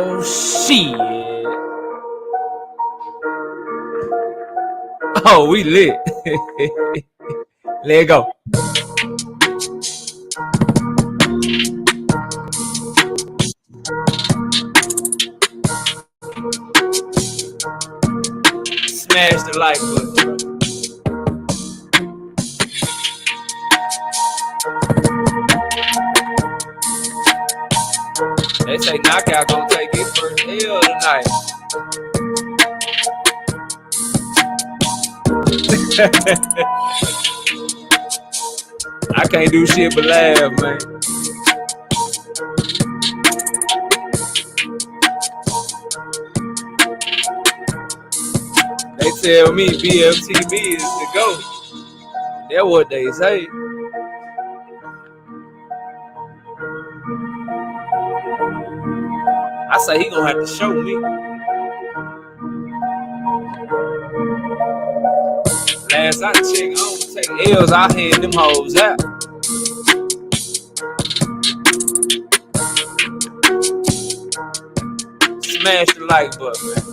Oh, shit. Oh, we lit. Let go. Smash the like button, bro. They say Knockout gonna take his first L tonight. I can't do shit but laugh, man. They tell me BFTB is the GOAT. That's what they say. I say he gonna have to show me. Last I checked, I don't take L's, I hand them hoes out. Smash the like button, man.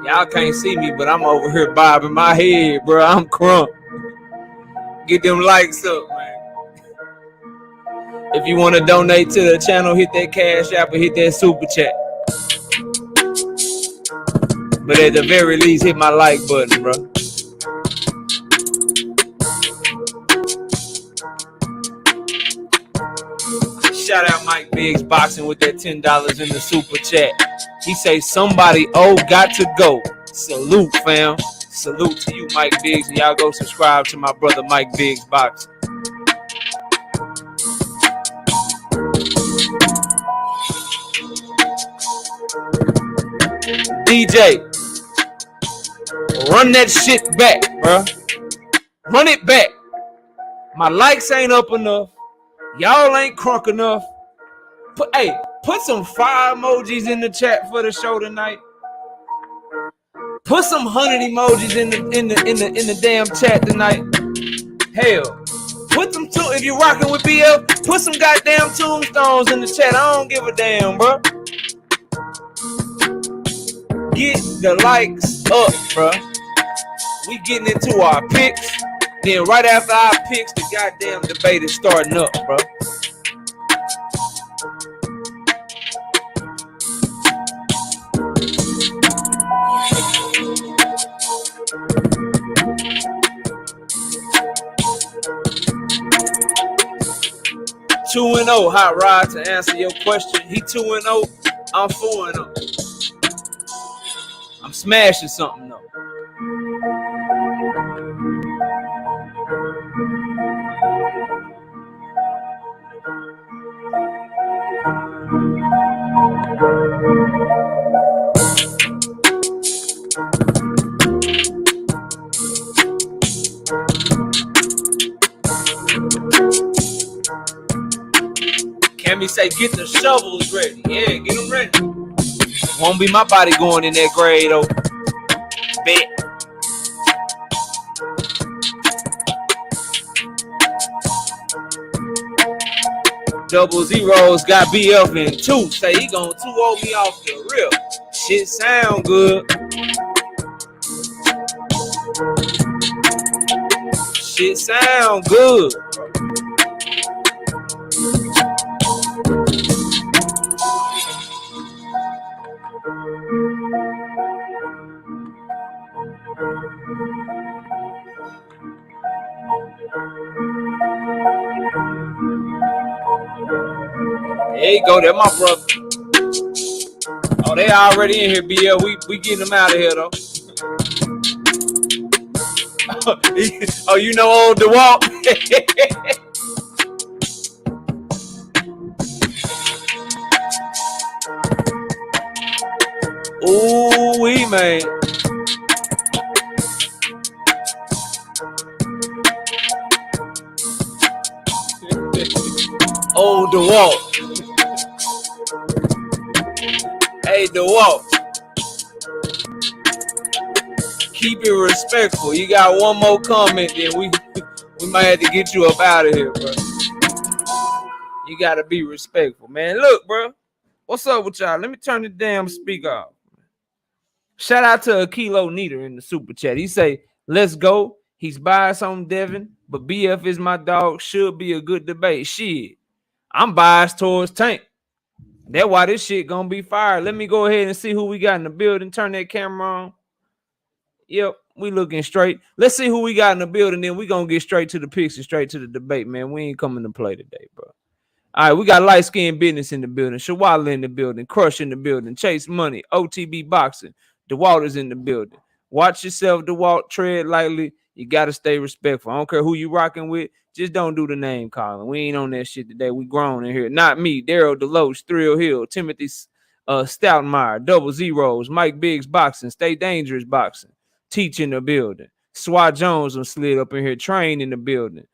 Y'all can't see me, but I'm over here bobbing my head, bro. I'm crunk. Get them likes up, man. If you want to donate to the channel, hit that Cash App or hit that Super Chat. But at the very least, hit my like button, bro. Shout out Mike Biggs Boxing with that $10 in the Super Chat. He say somebody got to go. Salute, fam. Salute to you, Mike Biggs. And y'all go subscribe to my brother Mike Biggs Boxing. DJ, run that shit back, bro. Run it back. My likes ain't up enough. Y'all ain't crunk enough. Put some fire emojis in the chat for the show tonight. Put some 100 emojis in the damn chat tonight. Hell, put them if you're rocking with BL, put some goddamn tombstones in the chat. I don't give a damn, bro. Get the likes up, bro. We getting into our picks. Then right after our picks, the goddamn debate is starting up, bro. Two 2-0, Hot Rod, to answer your question. He 2-0, I'm 4-0. I'm smashing something though. Cammy say, get the shovels ready. Yeah, get them ready. Won't be my body going in that grade, though. Bet. Double Zeros got BF in 2. Say he gonna 2-0 me off the rip. Shit sound good. Shit sound good. There you go, there my brother. Oh, they already in here, BL. We getting them out of here though. Oh, you know old DeWalt? Ooh, we man. Old DeWalt. Hey, DeWalt. Keep it respectful. You got one more comment, then we might have to get you up out of here, bro. You gotta be respectful, man. Look, bro. What's up with y'all? Let me turn the damn speaker off. Shout out to a Kilo Neater in the super chat. He say, let's go. He's biased on Devin, but BF is my dog. Should be a good debate. Shit. I'm biased towards Tank. That's why this shit gonna be fire. Let me go ahead and see who we got in the building. Turn that camera on. Yep, we looking straight. Let's see who we got in the building. Then we gonna get straight to the picks and straight to the debate, man. We ain't coming to play today, bro. All right, we got light skin business in the building. Shawala in the building. Crush in the building. Chase Money. OTB Boxing. DeWalt is in the building. Watch yourself, DeWalt. Tread lightly. You got to stay respectful. I don't care who you rocking with. Just don't do the name calling. We ain't on that shit today. We grown in here. Not me. Daryl Deloach. Thrill Hill. Timothy Stoutmeyer. Double Zeros. Mike Biggs Boxing. Stay Dangerous Boxing. Teach in the building. Swat Jones slid up in here. Train in the building.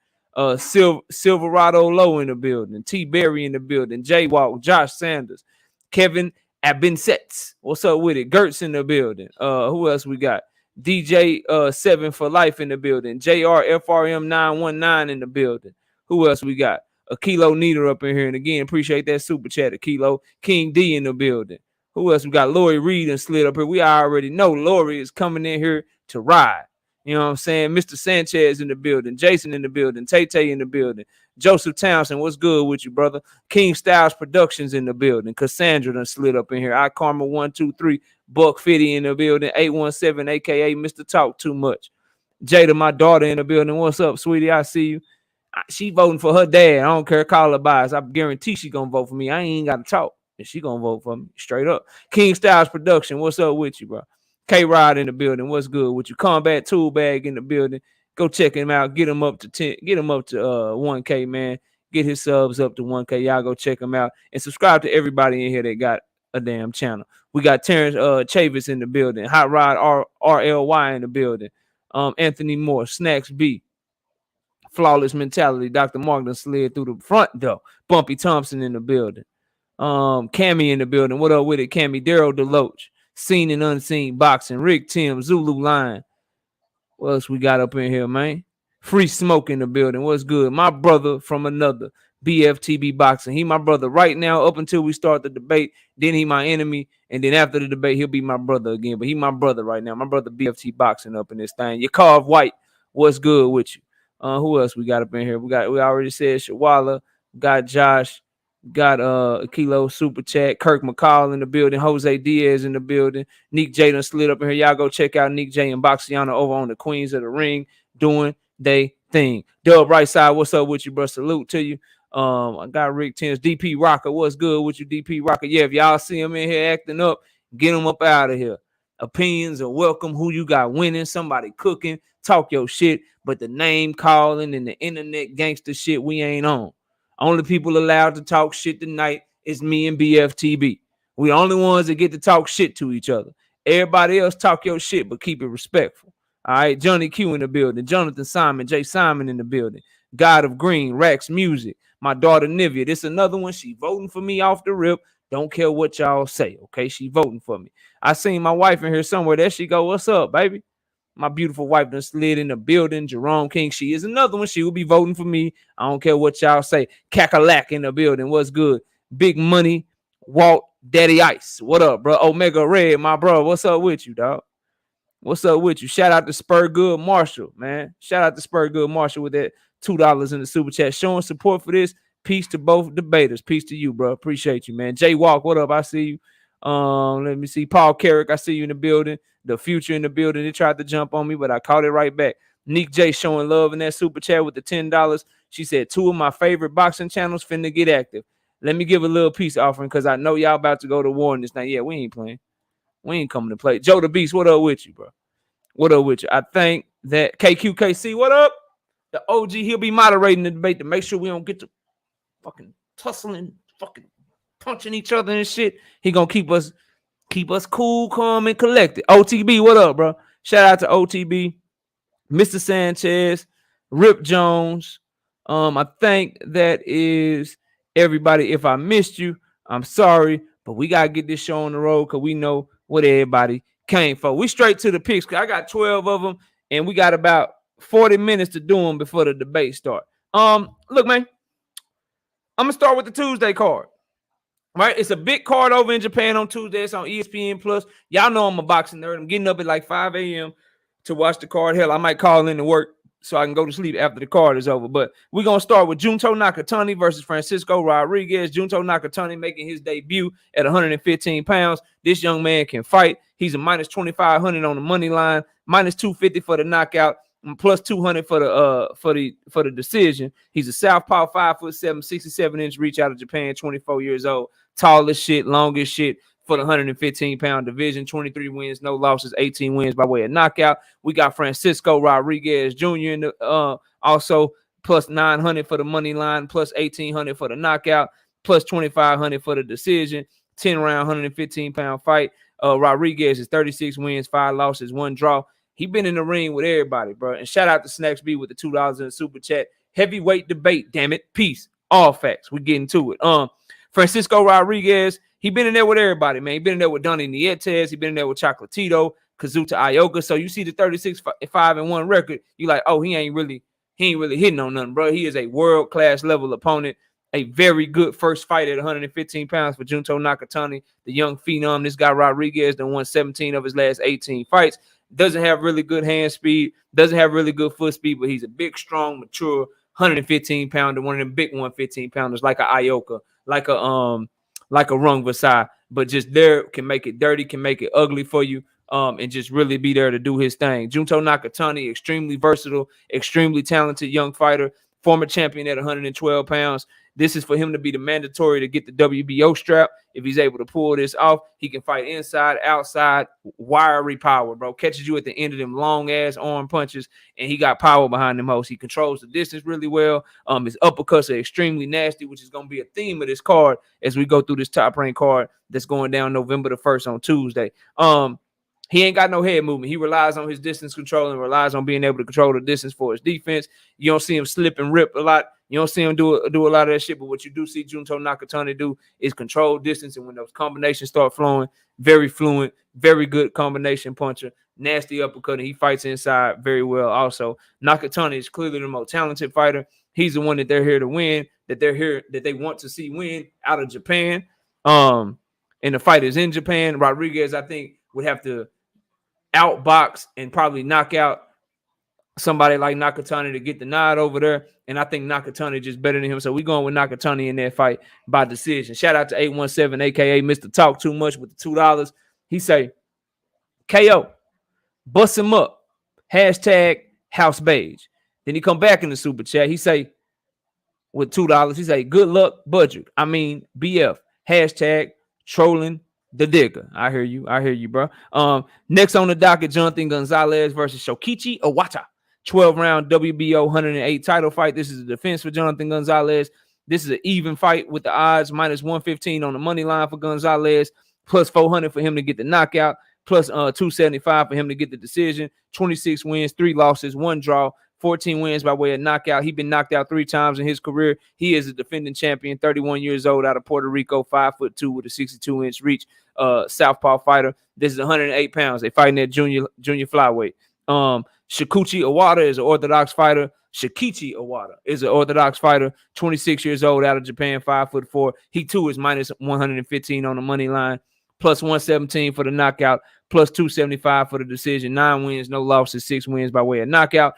Silverado Low in the building. T. Berry in the building. Jaywalk. Josh Sanders. Kevin Abinsets. What's up with it? Gertz in the building. Who else we got? DJ 7 for Life in the building. JR FRM 919 in the building. Who else we got? A Kilo Neater up in here. And again, appreciate that super chat. A Kilo. King D in the building. Who else we got? Lori Reed and slid up here. We already know Lori is coming in here to ride. You know what I'm saying? Mr. Sanchez in the building. Jason in the building. Tay-Tay in the building. Joseph Townsend, what's good with you, brother? King Styles Productions in the building. Cassandra done slid up in here. I Karma 123. Buck 50 in the building. 817, a.k.a. Mr. Talk Too Much. Jada, my daughter, in the building. What's up, sweetie? I see you. She voting for her dad. I don't care. Call her bias. I guarantee she going to vote for me. I ain't got to talk. And she going to vote for me. Straight up. King Styles Production, what's up with you, bro? K-Rod in the building. What's good with you? Combat Tool Bag in the building. Go check him out. Get him up to 10. Get him up to 1K, man. Get his subs up to 1K. Y'all go check him out. And subscribe to everybody in here that got a damn channel. We got Terrence Chavis in the building. Hot Rod RLY in the building. Anthony Moore. Snacks B. Flawless Mentality. Dr. Morgan slid through the front door. Bumpy Thompson in the building. Cammy in the building. What up with it, Cammy? Daryl Deloach. Seen and Unseen Boxing. Rick Tim. Zulu Line. What else we got up in here, man? Free Smoke in the building. What's good? My brother from another. BFTB Boxing. He my brother right now up until we start the debate. Then he my enemy. And then after the debate, he'll be my brother again. But he my brother right now. My brother BFT Boxing up in this thing. You carve white. What's good with you? Who else we got up in here? We already said Shawala. Got Josh. Got Kilo Super Chat. Kirk McCall in the building. Jose Diaz in the building. Nick J done slid up in here. Y'all go check out Nick J and Boxiana over on the Queens of the Ring doing they thing. Dub Right Side, what's up with you, bro? Salute to you. I got Rick Tens. DP Rocker, what's good with you, DP Rocker? Yeah, if y'all see him in here acting up, get him up out of here. Opinions are welcome. Who you got winning? Somebody cooking. Talk your shit. But the name calling and the internet gangster shit, we ain't on. Only people allowed to talk shit tonight is me and BFTB. We the only ones that get to talk shit to each other. Everybody else talk your shit, but keep it respectful. All right, Johnny Q in the building. Jonathan Simon, Jay Simon in the building. God of Green, Rex Music. My daughter Nivea. This another one. She voting for me off the rip. Don't care what y'all say, okay? She voting for me. I seen my wife in here somewhere. There she go. What's up, baby? My beautiful wife done slid in the building. Jerome King. She is another one. She will be voting for me. I don't care what y'all say. Cackalack in the building. What's good? Big Money. Walt Daddy Ice. What up, bro? Omega Red, my bro. What's up with you, dog? What's up with you? Shout out to Spur Good Marshall, man. Shout out to Spur Good Marshall with that $2 in the super chat. Showing support for this. Peace to both debaters. Peace to you, bro. Appreciate you, man. Jay Walk, what up? I see you. Let me see. Paul Carrick, I see you in the building. The Future in the building. They tried to jump on me, but I caught it right back. Nick J showing love in that super chat with the $10. She said, 2 of my favorite boxing channels finna get active. Let me give a little peace offering because I know y'all about to go to war in this night. Yeah, we ain't playing. We ain't coming to play. Joe the Beast, what up with you, bro? What up with you? I think that KQKC, what up? The OG, he'll be moderating the debate to make sure we don't get to fucking tussling, fucking punching each other and shit. He gonna keep us cool, calm, and collected. OTB, what up, bro? Shout out to OTB, Mr. Sanchez, Rip Jones. I think that is everybody. If I missed you, I'm sorry, but we gotta get this show on the road because we know what everybody came for. We straight to the picks. I got 12 of them, and we got about 40 minutes to do them before the debate start. Look, man, I'm gonna start with the Tuesday card. Right, it's a big card over in Japan on Tuesday. It's on ESPN Plus. Y'all know I'm a boxing nerd. I'm getting up at like 5 a.m. to watch the card. Hell, I might call in to work so I can go to sleep after the card is over. But we're going to start with Junto Nakatani versus Francisco Rodriguez. Junto Nakatani making his debut at 115 pounds. This young man can fight. He's a minus 2,500 on the money line, minus 250 for the knockout, and plus 200 for the decision. He's a southpaw, 5'7", 67-inch reach out of Japan, 24 years old. Tallest shit, longest shit for the 115-pound division. 23 wins, no losses, 18 wins by way of knockout. We got Francisco Rodriguez Jr. in the, also plus 900 for the money line, plus 1,800 for the knockout, plus 2,500 for the decision. 10-round, 115-pound fight. Rodriguez is 36 wins, 5 losses, 1 draw. He been in the ring with everybody, bro. And shout out to Snacks B with the $2 in the super chat. Heavyweight debate, damn it. Peace. All facts. We getting to it. Francisco Rodriguez, he been in there with everybody, man. He been in there with Donnie Nietes. He been in there with Chocolatito, Kazuta Ioka. So you see the 36-5-1 record, you like, oh, he ain't really hitting on nothing, bro. He is a world-class level opponent. A very good first fight at 115 pounds for Junto Nakatani, the young phenom. This guy Rodriguez done won 17 of his last 18 fights. Doesn't have really good hand speed, doesn't have really good foot speed, but he's a big, strong, mature 115-pounder, one of them big 115-pounders, like a Ioka, like a Rung Vasai, but just there, can make it dirty, can make it ugly for you, and just really be there to do his thing. Junto Nakatani, extremely versatile, extremely talented young fighter, former champion at 112 pounds. This is for him to be the mandatory to get the WBO strap. If he's able to pull this off, he can fight inside, outside, wiry power, bro. Catches you at the end of them long-ass arm punches, and he got power behind them hoes. He controls the distance really well. His uppercuts are extremely nasty, which is going to be a theme of this card as we go through this top-ranked card that's going down November the 1st on Tuesday. He ain't got no head movement. He relies on his distance control and relies on being able to control the distance for his defense. You don't see him slip and rip a lot. You don't see him do a lot of that shit, but what you do see Junto Nakatani do is control distance, and when those combinations start flowing, very fluent, very good combination puncher, nasty uppercut, and he fights inside very well also. Nakatani is clearly the most talented fighter. He's the one that they're here to win, that they want to see win out of Japan. And the fight is in Japan. Rodriguez, I think, would have to outbox and probably knock out somebody like Nakatani to get the nod over there. And I think Nakatani just better than him. So we're going with Nakatani in that fight by decision. Shout out to 817, a.k.a. Mr. Talk Too Much with the $2. He say, KO, bust him up, hashtag house beige. Then he come back in the super chat. He say, with $2, he say, good luck, budget. I mean, BF, hashtag trolling the digger. I hear you, bro. Next on the docket, Jonathan Gonzalez versus Shokichi Iuata. 12-round WBO 108 title fight. This is a defense for Jonathan Gonzalez. This is an even fight with the odds, minus 115 on the money line for Gonzalez, plus 400 for him to get the knockout, plus 275 for him to get the decision. 26 wins, 3 losses, 1 draw, 14 wins by way of knockout. He's been knocked out 3 times in his career. He is a defending champion, 31 years old, out of Puerto Rico, 5'2" with a 62-inch reach, southpaw fighter. This is 108 pounds. They fighting at junior flyweight. Shokichi Iuata is an orthodox fighter. Shokichi Iuata is an orthodox fighter, 26 years old, out of Japan, 5'4". He too is minus 115 on the money line, plus 117 for the knockout, plus 275 for the decision. 9 wins, no losses, 6 wins by way of knockout.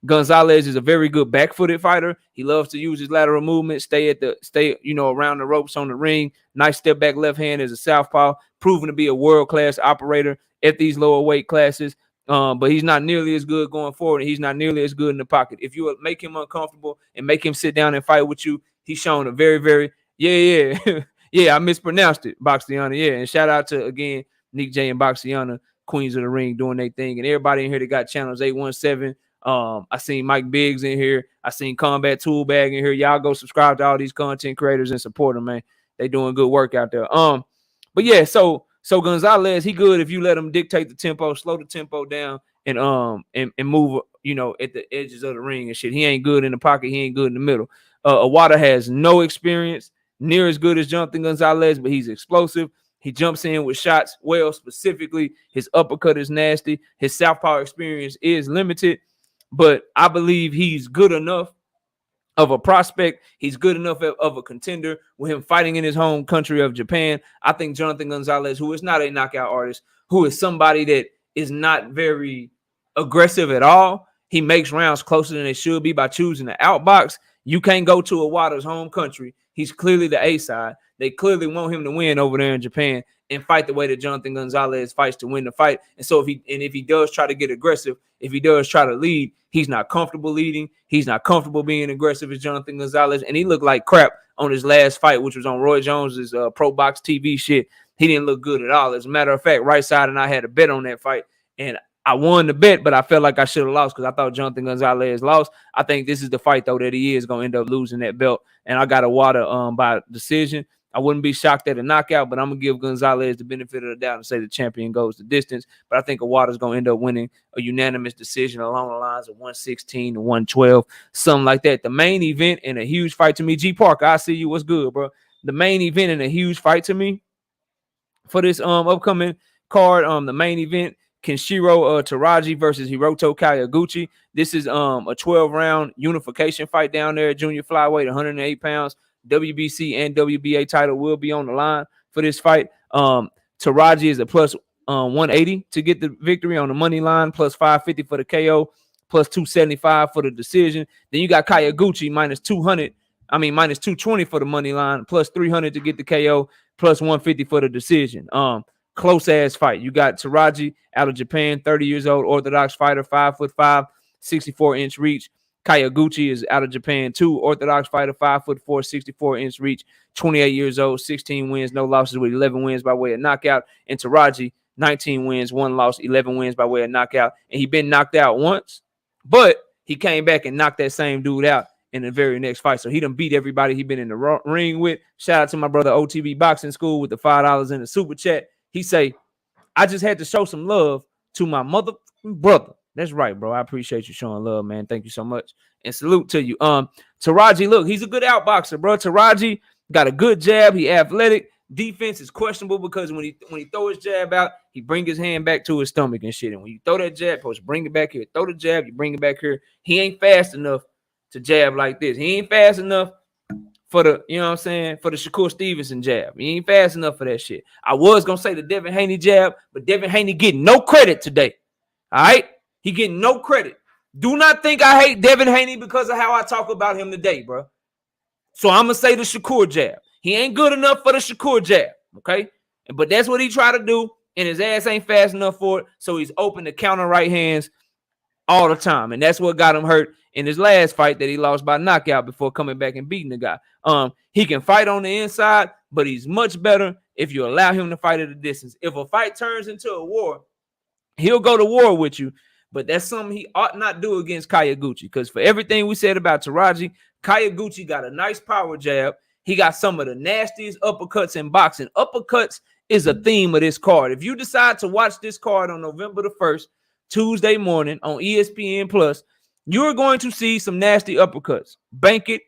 Gonzalez is a very good back-footed fighter. He loves to use his lateral movement, stay around the ropes on the ring. Nice step back left hand as a southpaw, proven to be a world-class operator at these lower weight classes. But he's not nearly as good going forward, and he's not nearly as good in the pocket. If you make him uncomfortable and make him sit down and fight with you, he's shown a very, very, yeah, I mispronounced it, Boxiana, yeah. And shout out to, again, Nick J and Boxiana Queens of the Ring doing their thing. And everybody in here that got channels 817. I seen Mike Biggs in here. I seen Combat Tool Bag in here. Y'all go subscribe to all these content creators and support them, man. They doing good work out there. But yeah, so Gonzalez, he good if you let him dictate the tempo, slow the tempo down, and move, at the edges of the ring and shit. He ain't good in the pocket. He ain't good in the middle. Iuata has no experience, near as good as Jonathan Gonzalez, but he's explosive. He jumps in with shots well. Specifically, his uppercut is nasty. His southpaw experience is limited, but I believe he's good enough of a prospect. He's good enough of a contender with him fighting in his home country of Japan. I think Jonathan Gonzalez, who is not a knockout artist, who is somebody that is not very aggressive at all, he makes rounds closer than they should be by choosing the outbox. You can't go to Iuata's home country. He's clearly the A side. They clearly want him to win over there in Japan and fight the way that Jonathan Gonzalez fights to win the fight. And so if he does try to get aggressive, if he does try to lead, he's not comfortable leading. He's not comfortable being aggressive as Jonathan Gonzalez. And he looked like crap on his last fight, which was on Roy Jones's Pro Box TV shit. He didn't look good at all. As a matter of fact, Right Side and I had a bet on that fight, and I won the bet, but I felt like I should have lost because I thought Jonathan Gonzalez lost. I think this is the fight, though, that he is going to end up losing that belt. And I got Iuata by decision. I wouldn't be shocked at a knockout, but I'm going to give Gonzalez the benefit of the doubt and say the champion goes the distance. But I think Iuata's going to end up winning a unanimous decision along the lines of 116 to 112, something like that. The main event in a huge fight to me, G Parker, I see you. What's good, bro? The main event in a huge fight to me for this upcoming card, the main event, Kenshiro Teraji versus Hiroto Kyoguchi. This is a 12-round unification fight down there at Junior Flyweight, 108 pounds. WBC and WBA title will be on the line for this fight. Teraji is a plus 180 to get the victory on the money line, plus 550 for the KO, plus 275 for the decision. Then you got Kyoguchi minus 220 for the money line, plus 300 to get the KO, plus 150 for the decision. Close ass fight. You got Teraji out of Japan, 30 years old, orthodox fighter, 5'5", 64-inch reach. Kyoguchi is out of Japan too, orthodox fighter, 5'4", 64-inch reach, 28 years old, 16 wins, no losses with 11 wins by way of knockout. And Teraji, 19 wins, 1 loss, 11 wins by way of knockout. And he been knocked out once, but he came back and knocked that same dude out in the very next fight. So he done beat everybody he been in the ring with. Shout out to my brother OTB Boxing School with the $5 in the super chat. He say, I just had to show some love to my mother brother. That's right, bro. I appreciate you showing love, man. Thank you so much. And salute to you. Teraji, look, he's a good outboxer, bro. Teraji got a good jab. He athletic. Defense is questionable because when he throw his jab out, he bring his hand back to his stomach and shit. And when you throw that jab, post, bring it back here. Throw the jab, you bring it back here. He ain't fast enough to jab like this. He ain't fast enough for the, for the Shakur Stevenson jab. He ain't fast enough for that shit. I was going to say the Devin Haney jab, but Devin Haney getting no credit today. All right? He getting no credit. Do not think I hate Devin Haney because of how I talk about him today, bro. So I'm going to say the Shakur jab. He ain't good enough for the Shakur jab, okay? But that's what he tried to do, and his ass ain't fast enough for it, so he's open to counter right hands all the time, and that's what got him hurt in his last fight that he lost by knockout before coming back and beating the guy. He can fight on the inside, but he's much better if you allow him to fight at a distance. If a fight turns into a war, he'll go to war with you, but that's something he ought not do against Kyoguchi, because for everything we said about Teraji, Kyoguchi got a nice power jab. He got some of the nastiest uppercuts in boxing. Uppercuts is a theme of this card. If you decide to watch this card on November the 1st, Tuesday morning on ESPN Plus, you're going to see some nasty uppercuts. Bank it,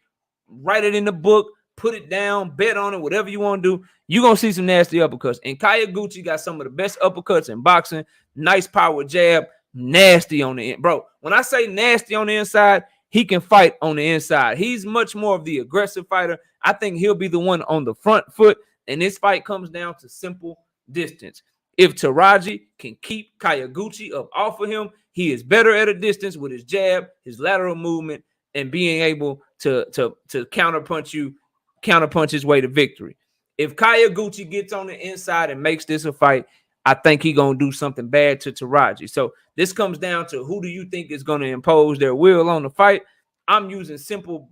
write it in the book, put it down, bet on it, whatever you want to do. You're going to see some nasty uppercuts. And Kyoguchi got some of the best uppercuts in boxing. Nice power jab, nasty on the end. Bro, when I say nasty on the inside, he can fight on the inside. He's much more of the aggressive fighter. I think he'll be the one on the front foot. And this fight comes down to simple distance. If Teraji can keep Kyoguchi up off of him, he is better at a distance with his jab, his lateral movement, and being able to counterpunch his way to victory. If Kyoguchi gets on the inside and makes this a fight, I think he's going to do something bad to Teraji. So this comes down to who do you think is going to impose their will on the fight. I'm using simple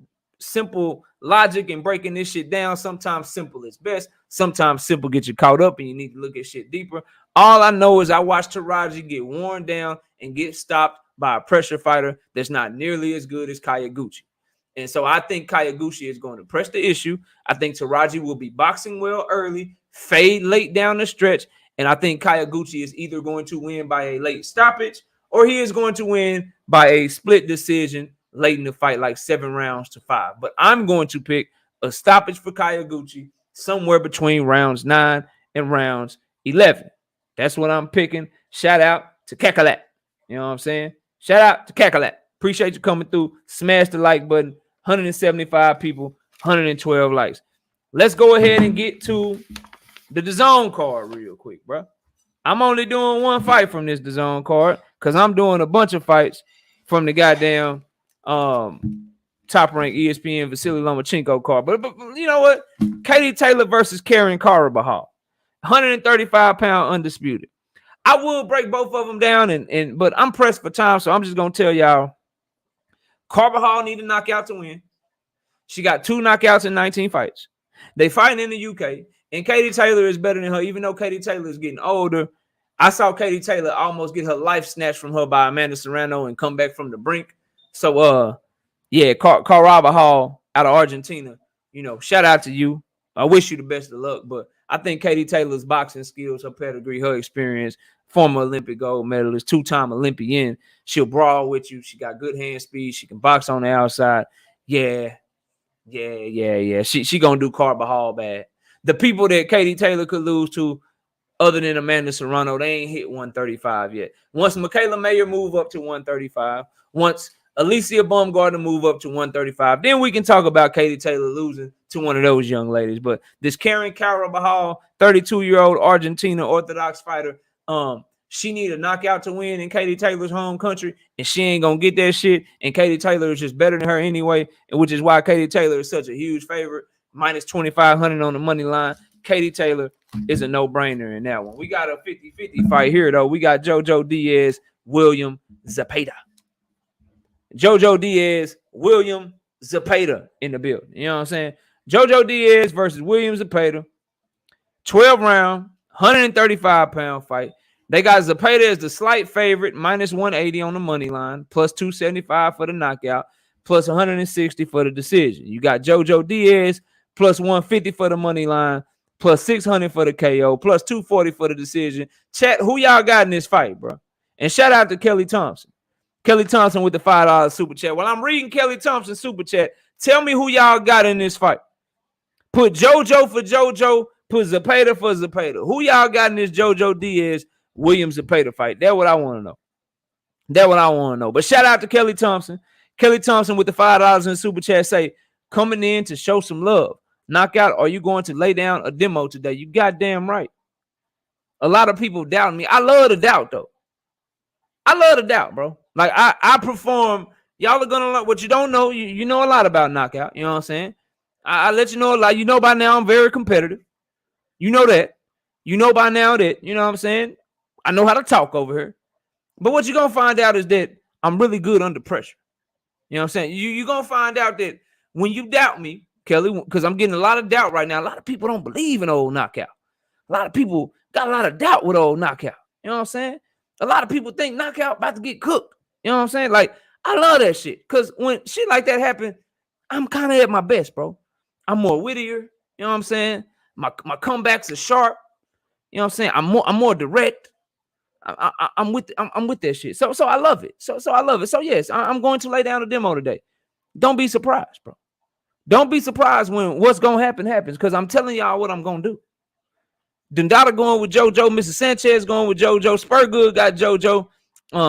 logic and breaking this shit down. Sometimes simple is best. Sometimes simple gets you caught up and you need to look at shit deeper. All I know is I watched Teraji get worn down and get stopped by a pressure fighter that's not nearly as good as Kyoguchi. And so I think Kyoguchi is going to press the issue. I think Teraji will be boxing well early, fade late down the stretch, and I think Kyoguchi is either going to win by a late stoppage or he is going to win by a split decision late in the fight, like 7 rounds to 5. But I'm going to pick a stoppage for Kyoguchi somewhere between rounds 9 and rounds 11. That's what I'm picking. Shout out to Kakalat. You know what I'm saying? Shout out to Kakalat. Appreciate you coming through. Smash the like button. 175 people, 112 likes. Let's go ahead and get to the DAZN card real quick, bro. I'm only doing one fight from this DAZN card because I'm doing a bunch of fights from the goddamn top-ranked ESPN Vasiliy Lomachenko card. But you know what? Katie Taylor versus Karen Carabajal. 135-pound undisputed. I will break both of them down, but I'm pressed for time, so I'm just going to tell y'all Carvajal need a knockout to win. She got 2 knockouts in 19 fights. They fighting in the UK, and Katie Taylor is better than her, even though Katie Taylor is getting older. I saw Katie Taylor almost get her life snatched from her by Amanda Serrano and come back from the brink. So, yeah, Carvajal out of Argentina, you know, shout out to you. I wish you the best of luck, but I think Katie Taylor's boxing skills, her pedigree, her experience, former Olympic gold medalist, 2-time Olympian. She'll brawl with you. She got good hand speed. She can box on the outside. Yeah. She gonna do Carvajal bad. The people that Katie Taylor could lose to, other than Amanda Serrano, they ain't hit 135 yet. Once Michaela Mayer move up to 135, once Alicia Baumgartner move up to 135, then we can talk about Katie Taylor losing to one of those young ladies. But this Karen Carabajal, 32-year-old Argentina Orthodox fighter, she need a knockout to win in Katie Taylor's home country, and she ain't gonna get that shit. And Katie Taylor is just better than her anyway, which is why Katie Taylor is such a huge favorite. Minus 2,500 on the money line. Katie Taylor is a no-brainer in that one. We got a 50-50 fight here, though. We got JoJo Diaz, William Zepeda. JoJo Diaz, William Zepeda in the building. You know what I'm saying? JoJo Diaz versus William Zepeda. 12-round, 135-pound fight. They got Zepeda as the slight favorite, minus 180 on the money line, plus 275 for the knockout, plus 160 for the decision. You got JoJo Diaz, plus 150 for the money line, plus 600 for the KO, plus 240 for the decision. Chat, who y'all got in this fight, bro? And shout out to Kelly Thompson. Kelly Thompson with the $5 super chat. While I'm reading Kelly Thompson's super chat, tell me who y'all got in this fight. Put JoJo for JoJo, put Zepeda for Zepeda. Who y'all got in this JoJo Diaz, William Zepeda fight? That's what I want to know. But shout out to Kelly Thompson. Kelly Thompson with the $5 in the super chat say, coming in to show some love. Knockout, are you going to lay down a demo today? You goddamn right. A lot of people doubting me. I love the doubt, though. I love the doubt, bro. Like, I perform. Y'all are going to learn what you don't know. You know a lot about knockout. You know what I'm saying? I let you know a lot. You know by now I'm very competitive. You know that. You know by now that, you know what I'm saying? I know how to talk over here. But what you're going to find out is that I'm really good under pressure. You know what I'm saying? You're going to find out that when you doubt me, Kelly, because I'm getting a lot of doubt right now. A lot of people don't believe in old knockout. A lot of people got a lot of doubt with old knockout. You know what I'm saying? A lot of people think knockout about to get cooked. You know what I'm saying? Like, I love that shit. Because when shit like that happen, I'm kind of at my best, bro. I'm more wittier. You know what I'm saying? My comebacks are sharp. You know what I'm saying? I'm more direct. I'm with that shit. So I love it. So I love it. So yes, I'm going to lay down a demo today. Don't be surprised, bro. Don't be surprised when what's gonna happen happens, because I'm telling y'all what I'm gonna do. Dundada going with JoJo, Mrs. Sanchez going with JoJo, Spurgood got JoJo,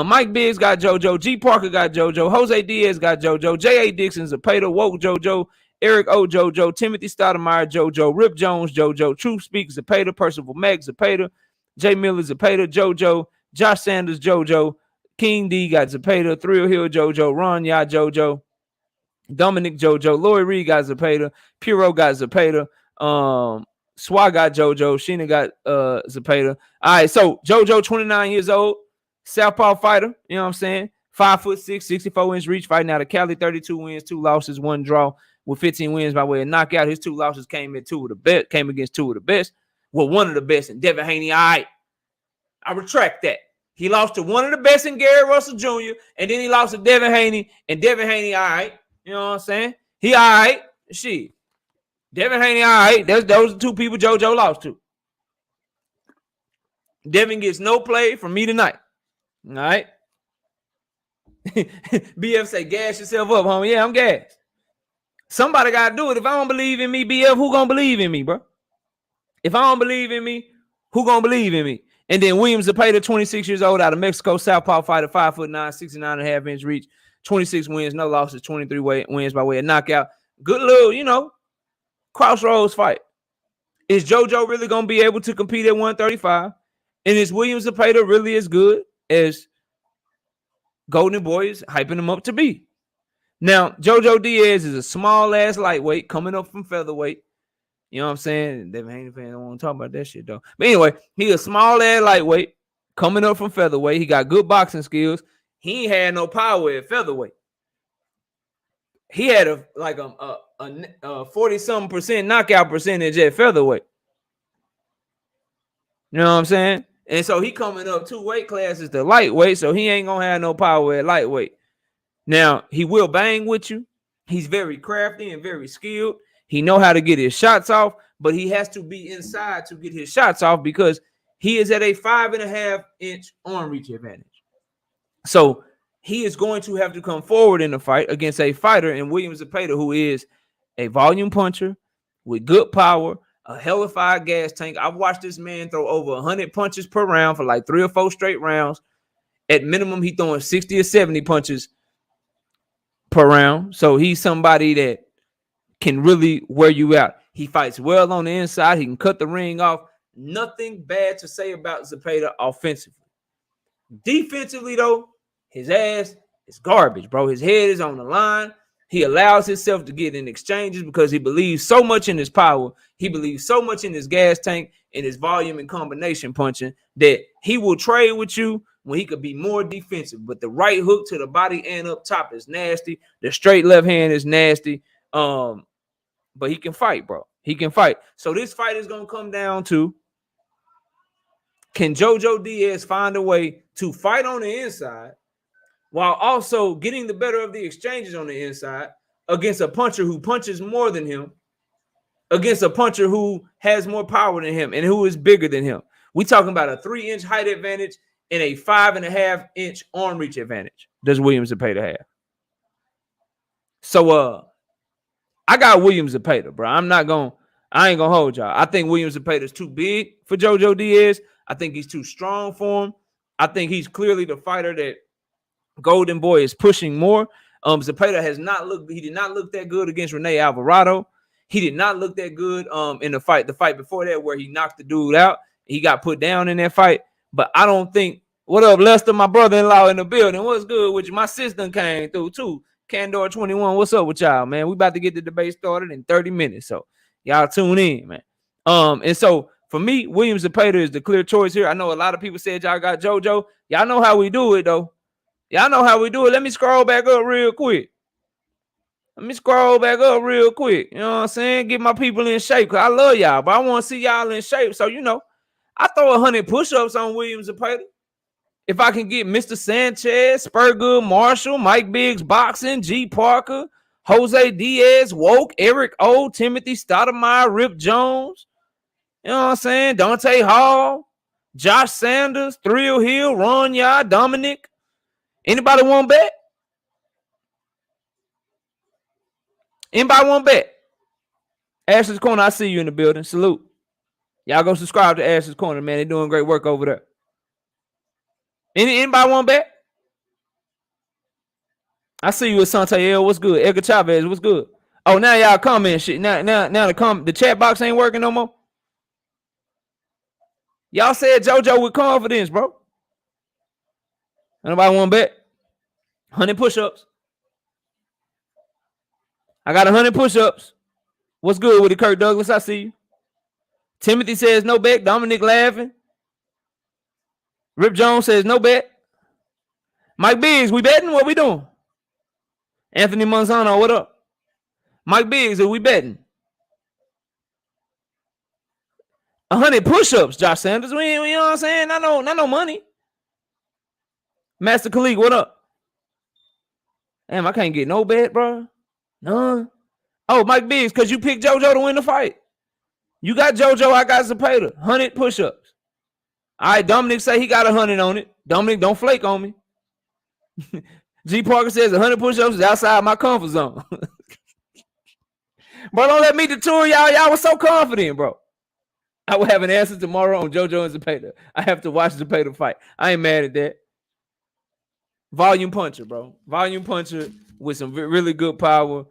Mike Biggs got JoJo, G Parker got JoJo, Jose Diaz got JoJo, J.A. Dixon, Zepeda, Woke JoJo, Eric O. JoJo, Timothy Stoudemire JoJo, Rip Jones JoJo, Truth Speak Zepeda, Percival Mack Zepeda, Jay Miller Zepeda, JoJo, Josh Sanders JoJo, King D got Zepeda, Thrill Hill JoJo, Ron Ya JoJo, Dominic JoJo, Lori Reed got Zepeda, Puro got Zepeda, Swa got JoJo, Sheena got Zepeda. All right, so JoJo, 29 years old, Southpaw fighter, you know what I'm saying? 5'6", 64-inch reach, fighting out of Cali, 32 wins, 2 losses, 1 draw, with 15 wins by way of knockout. His 2 losses came against 2 of the best. Well, one of the best, and Devin Haney. All right, I retract that. He lost to one of the best in Gary Russell Jr., and then he lost to Devin Haney, and Devin Haney, all right. You know what I'm saying? He all right. Shit. Devin Haney, all right. Those are two people JoJo lost to. Devin gets no play from me tonight. All right. BF say, gas yourself up, homie. Yeah, I'm gassed. Somebody got to do it. If I don't believe in me, BF, who going to believe in me, bro? If I don't believe in me, who going to believe in me? And then William Zepeda, 26 years old, out of Mexico, southpaw fighter, 5'9", 69.5-inch reach, 26 wins, no losses, 23 wins by way of knockout. Good little, crossroads fight. Is JoJo really going to be able to compete at 135? And is William Zepeda really as good as Golden Boy is hyping him up to be? Now, JoJo Diaz is a small-ass lightweight coming up from featherweight. You know what I'm saying? Devin Haney fans don't want to talk about that shit, though. But anyway, he a small-ass lightweight coming up from featherweight. He got good boxing skills. He ain't had no power at featherweight. He had a 40-something% knockout percentage at featherweight. You know what I'm saying? And so he coming up 2 weight classes to lightweight, so he ain't going to have no power at lightweight. Now, he will bang with you. He's very crafty and very skilled. He know how to get his shots off, but he has to be inside to get his shots off because he is at a 5.5-inch arm reach advantage. So he is going to have to come forward in the fight against a fighter in William Zepeda, who is a volume puncher with good power, a hellified gas tank. I've watched this man throw over 100 punches per round for like 3 or 4 straight rounds. At minimum, he's throwing 60 or 70 punches per round. So he's somebody that can really wear you out. He fights well on the inside. He can cut the ring off. Nothing bad to say about Zepeda offensively. Defensively, though, his ass is garbage, bro. His head is on the line. He allows himself to get in exchanges because he believes so much in his power. He believes so much in his gas tank and his volume and combination punching that he will trade with you when he could be more defensive. But the right hook to the body and up top is nasty. The straight left hand is nasty. But he can fight, bro. He can fight. So this fight is going to come down to, can JoJo Diaz find a way to fight on the inside while also getting the better of the exchanges on the inside against a puncher who punches more than him, against a puncher who has more power than him and who is bigger than him? We talking about a 3-inch height advantage and a 5.5-inch arm reach advantage. Does William Zepeda have? So, I got William Zepeda, bro. I ain't gonna hold y'all. I think William Zepeda is too big for JoJo Diaz. I think he's too strong for him. I think he's clearly the fighter that Golden Boy is pushing more. Zepeda he did not look that good against Rene Alvarado. He did not look that good in the fight before that where he knocked the dude out. He got put down in that fight. But I don't think, what up, Lester, my brother-in-law in the building? What's good with you? My sister came through too. Candor 21, what's up with y'all, man? We about to get the debate started in 30 minutes, so y'all tune in, man. And so for me, William Zepeda is the clear choice here. I know a lot of people said y'all got JoJo. Y'all know how we do it, though. Y'all know how we do it. Let me scroll back up real quick. You know what I'm saying? Get my people in shape, because I love y'all, but I want to see y'all in shape. So, I throw 100 push-ups on William Zepeda. If I can get Mr. Sanchez, Spurgood, Marshall, Mike Biggs Boxing, G. Parker, Jose Diaz, Woke, Eric O, Timothy Stoudemire, Rip Jones, you know what I'm saying? Dante Hall, Josh Sanders, Thrill Hill, Ron Yard, Dominic. Anybody want to bet? Anybody want to bet? Ashley's Corner, I see you in the building. Salute. Y'all go subscribe to Ashley's Corner, man. They're doing great work over there. Anybody want to bet? I see you with Santael. What's good? Edgar Chavez, what's good? Oh, now y'all comment shit. Now the chat box ain't working no more. Y'all said JoJo with confidence, bro. Anybody want to bet? 100 push-ups. I got 100 push-ups. What's good with it, Kirk Douglas? I see you. Timothy says no bet. Dominic laughing. Rip Jones says no bet. Mike Biggs, we betting? What we doing? Anthony Monzano, what up? Mike Biggs, are we betting? 100 push-ups, Josh Sanders. You know what I'm saying? Not no money. Master Khalid, what up? Damn, I can't get no bet, bro. None. Oh, Mike Biggs, because you picked JoJo to win the fight. You got JoJo, I got Zepeda. 100 push-ups. All right, Dominic say he got 100 on it. Dominic, don't flake on me. G. Parker says 100 push-ups is outside my comfort zone. Bro, don't let me detour y'all. Y'all was so confident, bro. I will have an answer tomorrow on JoJo and Zepeda. I have to watch Zepeda fight. I ain't mad at that. Volume puncher, bro. Volume puncher with some really good power.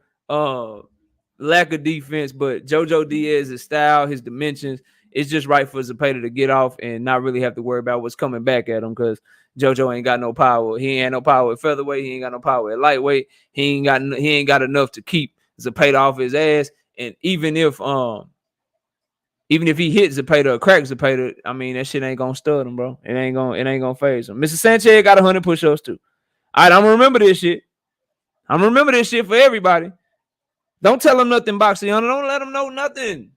Lack of defense, but JoJo Diaz's style, his dimensions, it's just right for Zepeda to get off and not really have to worry about what's coming back at him because JoJo ain't got no power. He ain't no power at featherweight. He ain't got no power at lightweight. He ain't got enough to keep Zepeda off his ass. And even if he hits Zepeda or cracks Zepeda, I mean that shit ain't gonna stud him, bro. It ain't gonna phase him. Mr. Sanchez got 100 push-ups too. All right, I'm gonna remember this shit. I'm gonna remember this shit for everybody. Don't tell them nothing, Boxiana. Don't let them know nothing.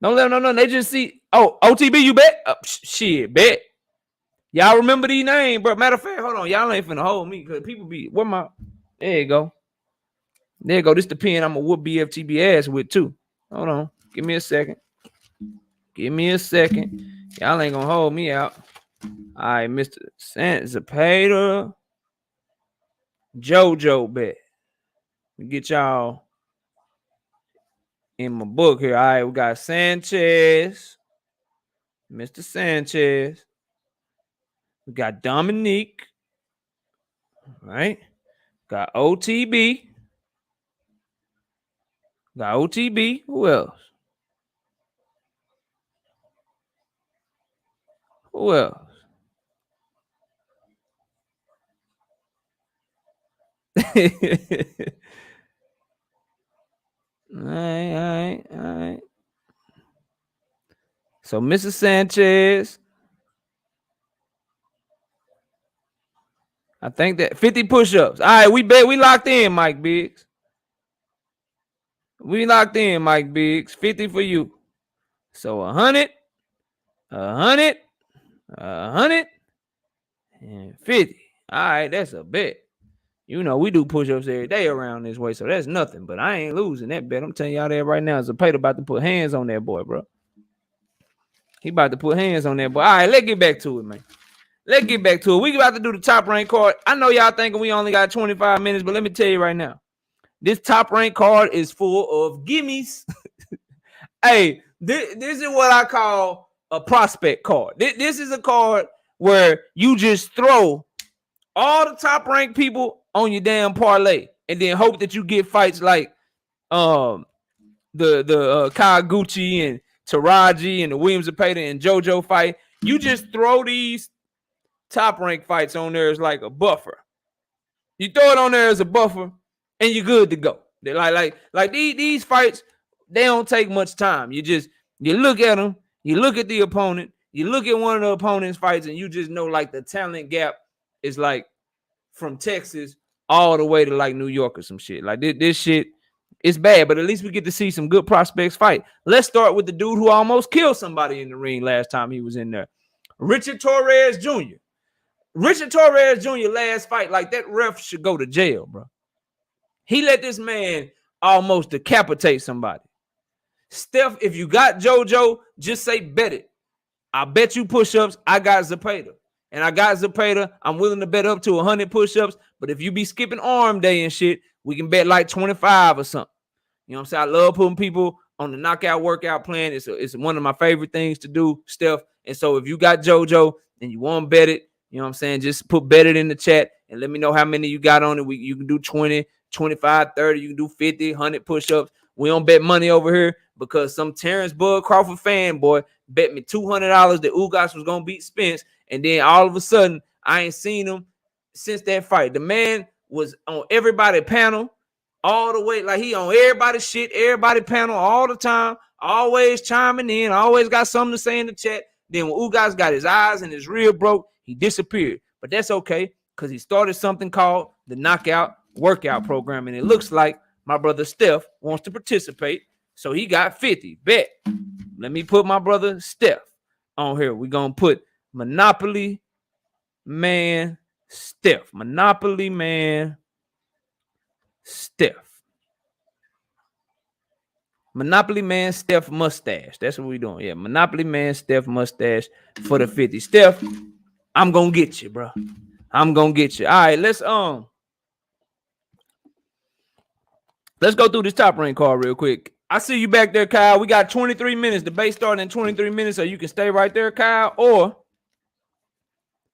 Don't let them know nothing. They just see, oh, OTB, you bet? Shit, bet. Y'all remember these names, bro. Matter of fact, hold on. Y'all ain't finna hold me because people be, where my, there you go. There you go. This the pen I'm going to whoop BFTB ass with, too. Hold on. Give me a second. Give me a second. Y'all ain't going to hold me out. All right, Mr. Zepeda. JoJo bet. Get y'all in my book here. All right, we got Sanchez. Mr. Sanchez. We got Dominique. All right. Got OTB. Got OTB. Who else? Who else? All right. So, Mr. Sanchez. I think that 50 push-ups. All right, we bet we locked in, Mike Biggs. We locked in, Mike Biggs. 50 for you. So 100, 100, 100, and 50. All right, that's a bet. You know, we do push-ups every day around this way, so that's nothing. But I ain't losing that bet. I'm telling y'all that right now. Zepeda about to put hands on that boy, bro. He about to put hands on that boy. All right, let's get back to it, man. Let's get back to it. We about to do the top rank card. I know y'all thinking we only got 25 minutes, but let me tell you right now. This top rank card is full of gimmies. Hey, this is what I call a prospect card. This is a card where you just throw all the top ranked people on your damn parlay and then hope that you get fights like the Kyoguchi and Teraji and the Williams Zepeda and JoJo fight. You just throw these top rank fights on there as like a buffer. You throw it on there as a buffer and you're good to go. They're like these fights, they don't take much time. You look at them, you look at the opponent, you look at one of the opponent's fights, and you just know like the talent gap is like from Texas all the way to like New York or some shit. Like this shit is bad, but at least we get to see some good prospects fight. Let's start with the dude who almost killed somebody in the ring last time he was in there. Richard Torres Jr. Richard Torres Jr. last fight, like that ref should go to jail, bro. He let this man almost decapitate somebody. Steph, if you got JoJo, just say bet it. I bet you push-ups. I got Zepeda. And I got Zepeda. I'm willing to bet up to 100 push-ups. But if you be skipping arm day and shit, we can bet like 25 or something. You know what I'm saying? I love putting people on the knockout workout plan. It's one of my favorite things to do, Steph. And so if you got JoJo and you want to bet it, you know what I'm saying? Just put bet it in the chat and let me know how many you got on it. You can do 20, 25, 30. You can do 50, 100 push-ups. We don't bet money over here because some Terrence Bud Crawford fanboy bet me $200 that Ugas was going to beat Spence. And then all of a sudden, I ain't seen him since that fight. The man was on everybody's panel all the way. Like he on everybody's shit, everybody panel all the time, always chiming in, always got something to say in the chat. Then when Ugas got his eyes and his rib broke, he disappeared. But that's okay because he started something called the Knockout Workout Program. And it looks like my brother Steph wants to participate. So he got 50. Bet. Let me put my brother Steph on here. We're going to put Monopoly Man Steph. Monopoly Man Steph. Monopoly Man Steph mustache. That's what we're doing. Yeah, Monopoly Man Steph mustache for the 50. Steph, I'm going to get you, bro. I'm going to get you. All right, let's go through this top rank card real quick. I see you back there, Kyle. We got 23 minutes. The base starting in 23 minutes, so you can stay right there, Kyle, or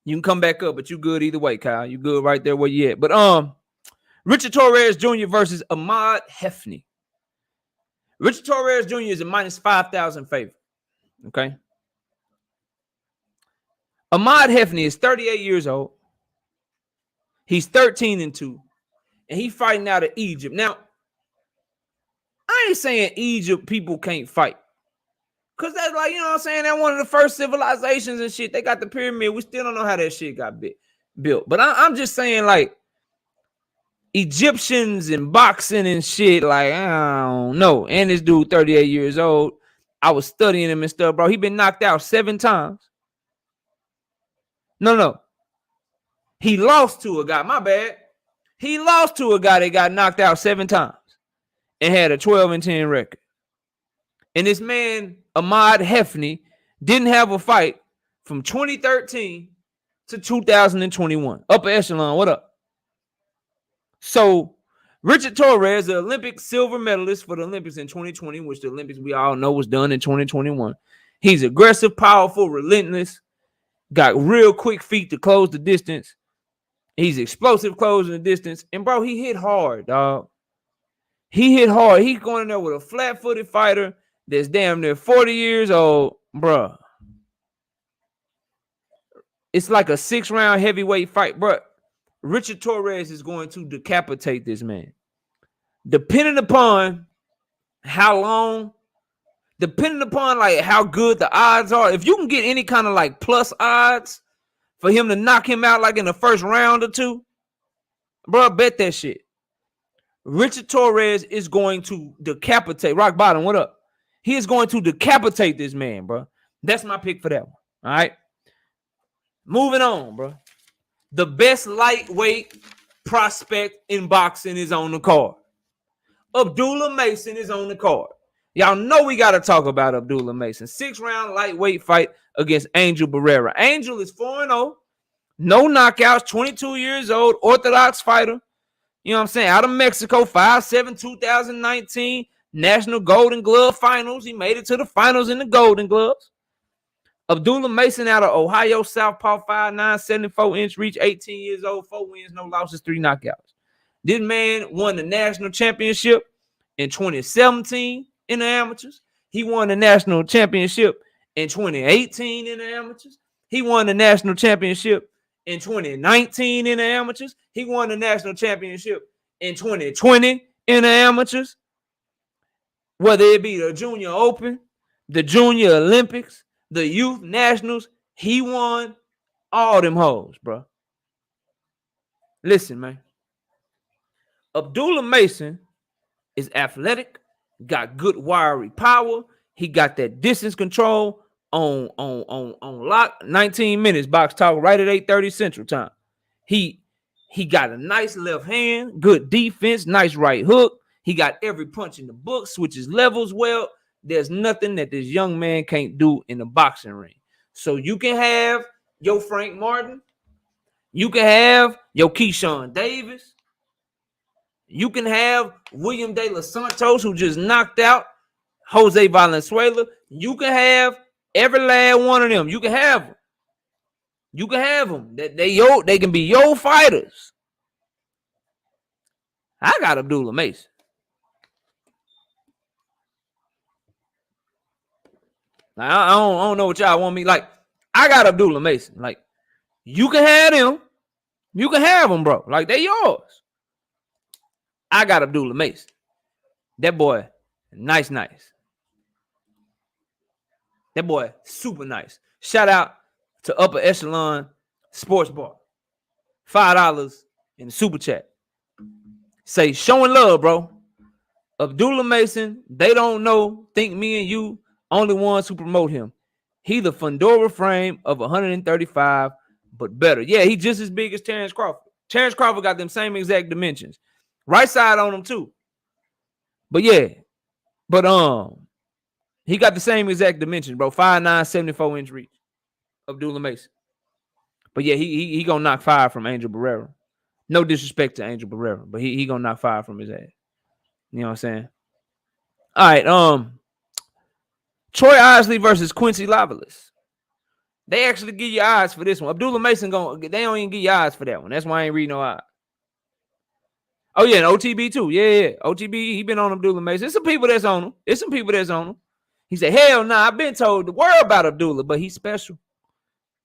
you can come back up, but you good either way, Kyle. You good right there where you at. But Richard Torres Jr. versus Ahmed Hefney. Richard Torres Jr. is a minus 5,000 favorite. Okay. Ahmed Hefney is 38 years old. He's 13-2. And he's fighting out of Egypt. Now, I ain't saying Egypt people can't fight. Because that's like, you know what I'm saying? They're one of the first civilizations and shit. They got the pyramid. We still don't know how that shit got built. But I'm just saying, like, Egyptians and boxing and shit, like, I don't know. And this dude, 38 years old, I was studying him and stuff, bro. He been knocked out 7 times. No. He lost to a guy. My bad. He lost to a guy that got knocked out 7 times and had a 12-10 record. And this man, Ahmed Hefney, didn't have a fight from 2013 to 2021. Upper echelon, what up? So, Richard Torres, the Olympic silver medalist for the Olympics in 2020, which the Olympics we all know was done in 2021. He's aggressive, powerful, relentless, got real quick feet to close the distance. He's explosive closing the distance. And, bro, he hit hard, dog. He hit hard. He's going in there with a flat-footed fighter that's damn near 40 years old, bro. It's like a 6-round heavyweight fight, bro. Richard Torres is going to decapitate this man. Depending upon how long, depending upon like how good the odds are, if you can get any kind of like plus odds for him to knock him out like in the first round or two, bro, bet that shit. Richard Torres is going to decapitate. Rock bottom, what up? He is going to decapitate this man, bro. That's my pick for that one. All right. Moving on, bro. The best lightweight prospect in boxing is on the card. Abdullah Mason is on the card. Y'all know we got to talk about Abdullah Mason. 6-round lightweight fight against Angel Barrera. Angel is 4-0. No knockouts, 22 years old, orthodox fighter. You know what I'm saying? Out of Mexico, 5'7", 2019, National Golden Glove Finals. He made it to the finals in the Golden Gloves. Abdullah Mason out of Ohio, Southpaw, 5'9", 74-inch reach, 18 years old, 4 wins, no losses, 3 knockouts. This man won the national championship in 2017 in the amateurs. He won the national championship in 2018 in the amateurs. He won the national championship in 2019 in the amateurs. He won the national championship in 2020 in the amateurs. Whether it be the Junior Open, the Junior Olympics, the Youth Nationals, he won all them hoes, bro. Listen, man. Abdullah Mason is athletic, got good wiry power. He got that distance control on lock. 19 minutes, box talk, right at 8:30 Central Time. He got a nice left hand, good defense, nice right hook. He got every punch in the book, switches levels well. There's nothing that this young man can't do in the boxing ring. So you can have your Frank Martin. You can have your Keyshawn Davis. You can have William De Los Santos, who just knocked out Jose Valenzuela. You can have every last one of them. You can have them. You can have them. They can be your fighters. I got Abdullah Mason. I don't know what y'all want me like. I got Abdullah Mason. Like, you can have them. You can have them, bro. Like, they yours. I got Abdullah Mason. That boy, nice. That boy, super nice. Shout out to Upper Echelon Sports Bar. $5 in the super chat. Say, showing love, bro. Abdullah Mason, they don't know, think me and you, only ones who promote him. He the Fundora frame of 135, but better. Yeah, he just as big as Terrence Crawford. Terrence Crawford got them same exact dimensions. Right side on him too. But yeah, but he got the same exact dimensions, bro. 5'9", 74-inch reach. Abdullah Mason. But yeah, he gonna knock 5 from Angel Barrera. No disrespect to Angel Barrera, but he gonna knock 5 from his ass. You know what I'm saying? All right, Troy Isley versus Quincy Lavales. They actually give you odds for this one. Abdullah Mason they don't even give you odds for that one. That's why I ain't reading no odds. Oh yeah, and OTB too. Yeah. OTB, he been on Abdullah Mason. There's some people that's on him. He said, hell nah, I've been told the world about Abdullah, but he's special.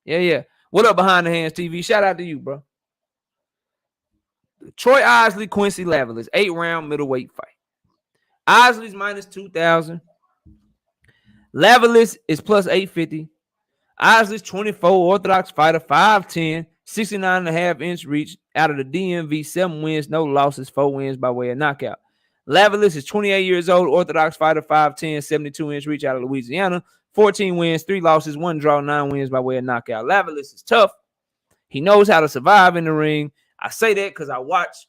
Yeah. What up, Behind the Hands TV? Shout out to you, bro. Troy Isley, Quincy Lavales, 8-round middleweight fight. Isley's minus 2,000. Lavales is plus 850. Isley's 24, orthodox fighter, 5'10", 69.5-inch reach out of the DMV, 7 wins, no losses, 4 wins by way of knockout. Lavales is 28 years old, orthodox fighter, 5'10", 72-inch reach out of Louisiana, 14 wins, 3 losses, 1 draw, 9 wins by way of knockout. Lavales is tough. He knows how to survive in the ring. I say that because I watched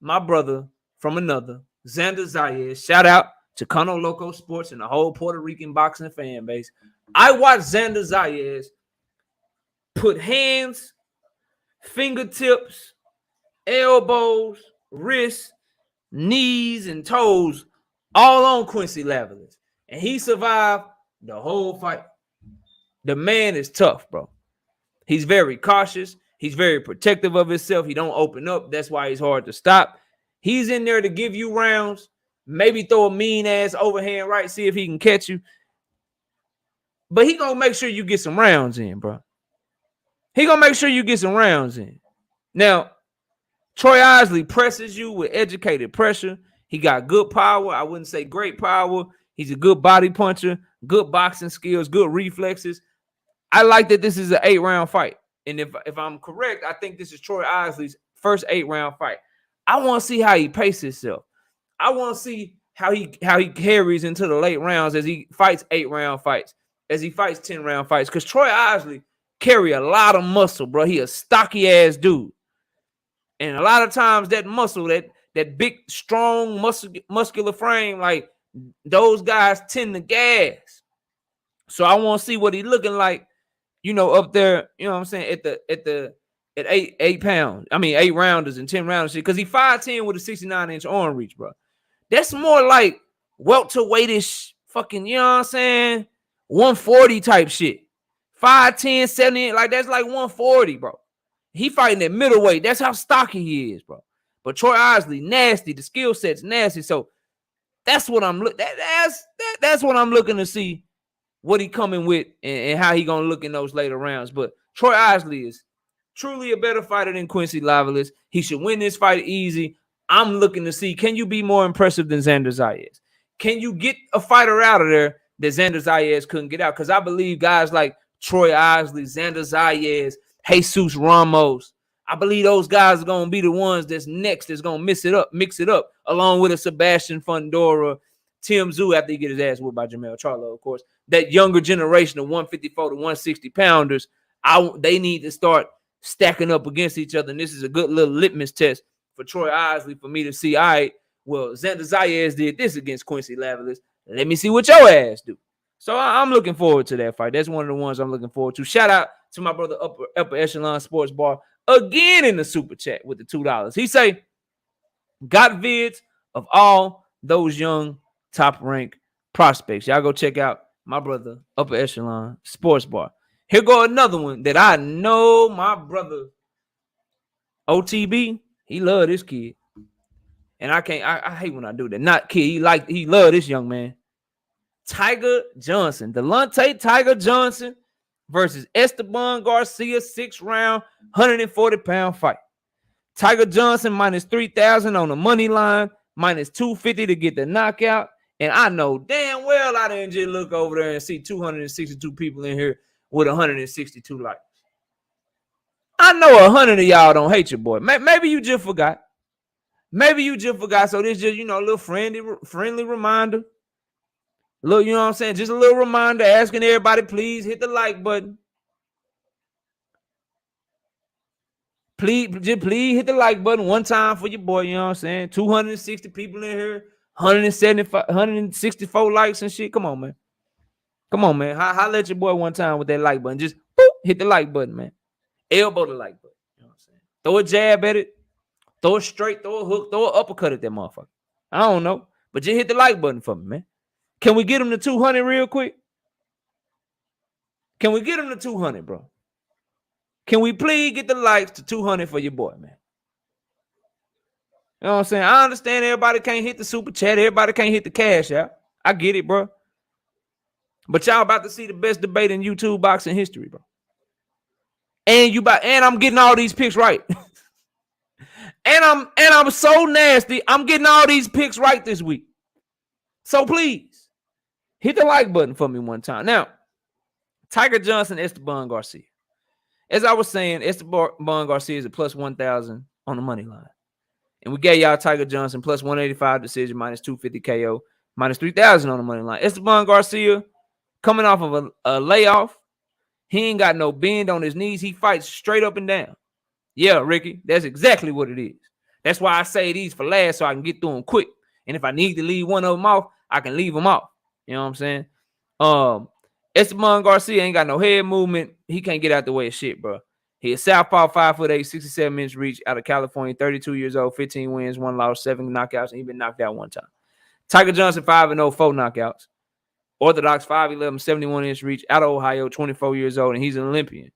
my brother from another, Xander Zayas. Shout out to Cono Loco Sports and the whole Puerto Rican boxing fan base. I watched Xander Zayas put hands, fingertips, elbows, wrists, knees, and toes all on Quincy Lavales. And he survived the whole fight. The man is tough, bro. He's very cautious. He's very protective of himself. He don't open up. That's why he's hard to stop. He's in there to give you rounds. Maybe throw a mean-ass overhand right, see if he can catch you. But he gonna make sure you get some rounds in, bro. He gonna make sure you get some rounds in. Now, Troy Isley presses you with educated pressure. He got good power. I wouldn't say great power. He's a good body puncher, good boxing skills, good reflexes. I like that this is an 8-round fight. And if I'm correct, I think this is Troy Isley's first 8-round fight. I want to see how he paces himself. I want to see how he carries into the late rounds as he fights 8-round fights, as he fights 10-round fights. Because Troy Isley carry a lot of muscle, bro. He a stocky-ass dude. And a lot of times that muscle, that big, strong, muscular frame, like those guys tend to gas. So I want to see what he looking like, you know, up there, you know what I'm saying, at 8 pounds. I mean, 8 rounders and 10 rounders. Because he 5'10" with a 69-inch arm reach, bro. That's more like welterweightish fucking, you know what I'm saying, 140 type shit. 5'10", 70, like that's like 140, bro. He fighting at middleweight. That's how stocky he is, bro. But Troy Isley, nasty. The skill set's nasty. So that's what I'm looking. That's what I'm looking to see. What he coming with and how he gonna look in those later rounds. But Troy Isley is truly a better fighter than Quincy Lavales. He should win this fight easy. I'm looking to see, can you be more impressive than Xander Zayas? Can you get a fighter out of there that Xander Zayas couldn't get out? Because I believe guys like Troy Isley, Xander Zayas, Jesus Ramos, I believe those guys are going to be the ones that's next that's going to mix it up, along with a Sebastian Fundora, Tim Tszyu after he get his ass whipped by Jamel Charlo, of course. That younger generation of 154 to 160 pounders, they need to start stacking up against each other. And this is a good little litmus test for Troy Isley for me to see, all right, well, Xander Zayas did this against Quincy Lavales. Let me see what your ass do. So I'm looking forward to that fight. That's one of the ones I'm looking forward to. Shout out to my brother Upper Echelon Sports Bar again in the super chat with the $2. He say, got vids of all those young top-ranked prospects. Y'all go check out my brother Upper Echelon Sports Bar. Here go another one that I know my brother OTB, he love this kid. And I hate when I do that. Not kid, he love this young man. Tiger Johnson, Delonte Tiger Johnson versus Esteban Garcia, 6-round, 140-pound fight. Tiger Johnson minus 3,000 on the money line, minus 250 to get the knockout. And I know damn well I didn't just look over there and see 262 people in here with 162 likes. I know 100 of y'all don't hate your boy. Maybe you just forgot. Maybe you just forgot. So this just, a little friendly reminder. Little, you know what I'm saying? Just a little reminder asking everybody, please hit the like button. Please hit the like button one time for your boy, you know what I'm saying? 260 people in here, 164 likes and shit. Come on, man. Holla at your boy one time with that like button. Just boop, hit the like button, man. Elbow the like button. You know what I'm saying? Throw a jab at it. Throw it straight. Throw a hook. Throw an uppercut at that motherfucker. I don't know. But just hit the like button for me, man. Can we get him to 200 real quick? Can we get him to 200, bro? Can we please get the likes to 200 for your boy, man? You know what I'm saying? I understand everybody can't hit the super chat. Everybody can't hit the cash out. I get it, bro. But y'all about to see the best debate in YouTube boxing history, bro. And I'm getting all these picks right. and I'm so nasty. I'm getting all these picks right this week. So please hit the like button for me one time. Now, Tiger Johnson, Esteban Garcia. As I was saying, Esteban Garcia is a plus 1,000 on the money line. And we gave y'all Tiger Johnson plus 185 decision, minus 250 KO, minus 3,000 on the money line. Esteban Garcia coming off of a layoff. He ain't got no bend on his knees. He fights straight up and down. Yeah, Ricky, that's exactly what it is. That's why I say these for last so I can get through them quick. And if I need to leave one of them off, I can leave them off. You know what I'm saying? Esteban Garcia ain't got no head movement. He can't get out the way of shit, bro. He is southpaw, 5'8", 67 inch reach out of California, 32 years old, 15 wins, 1 loss, 7 knockouts, and he been knocked out 1 time. Tiger Johnson, 5-0, 4 knockouts. Orthodox, 5'11", 71 inch reach out of Ohio, 24 years old, and he's an Olympian.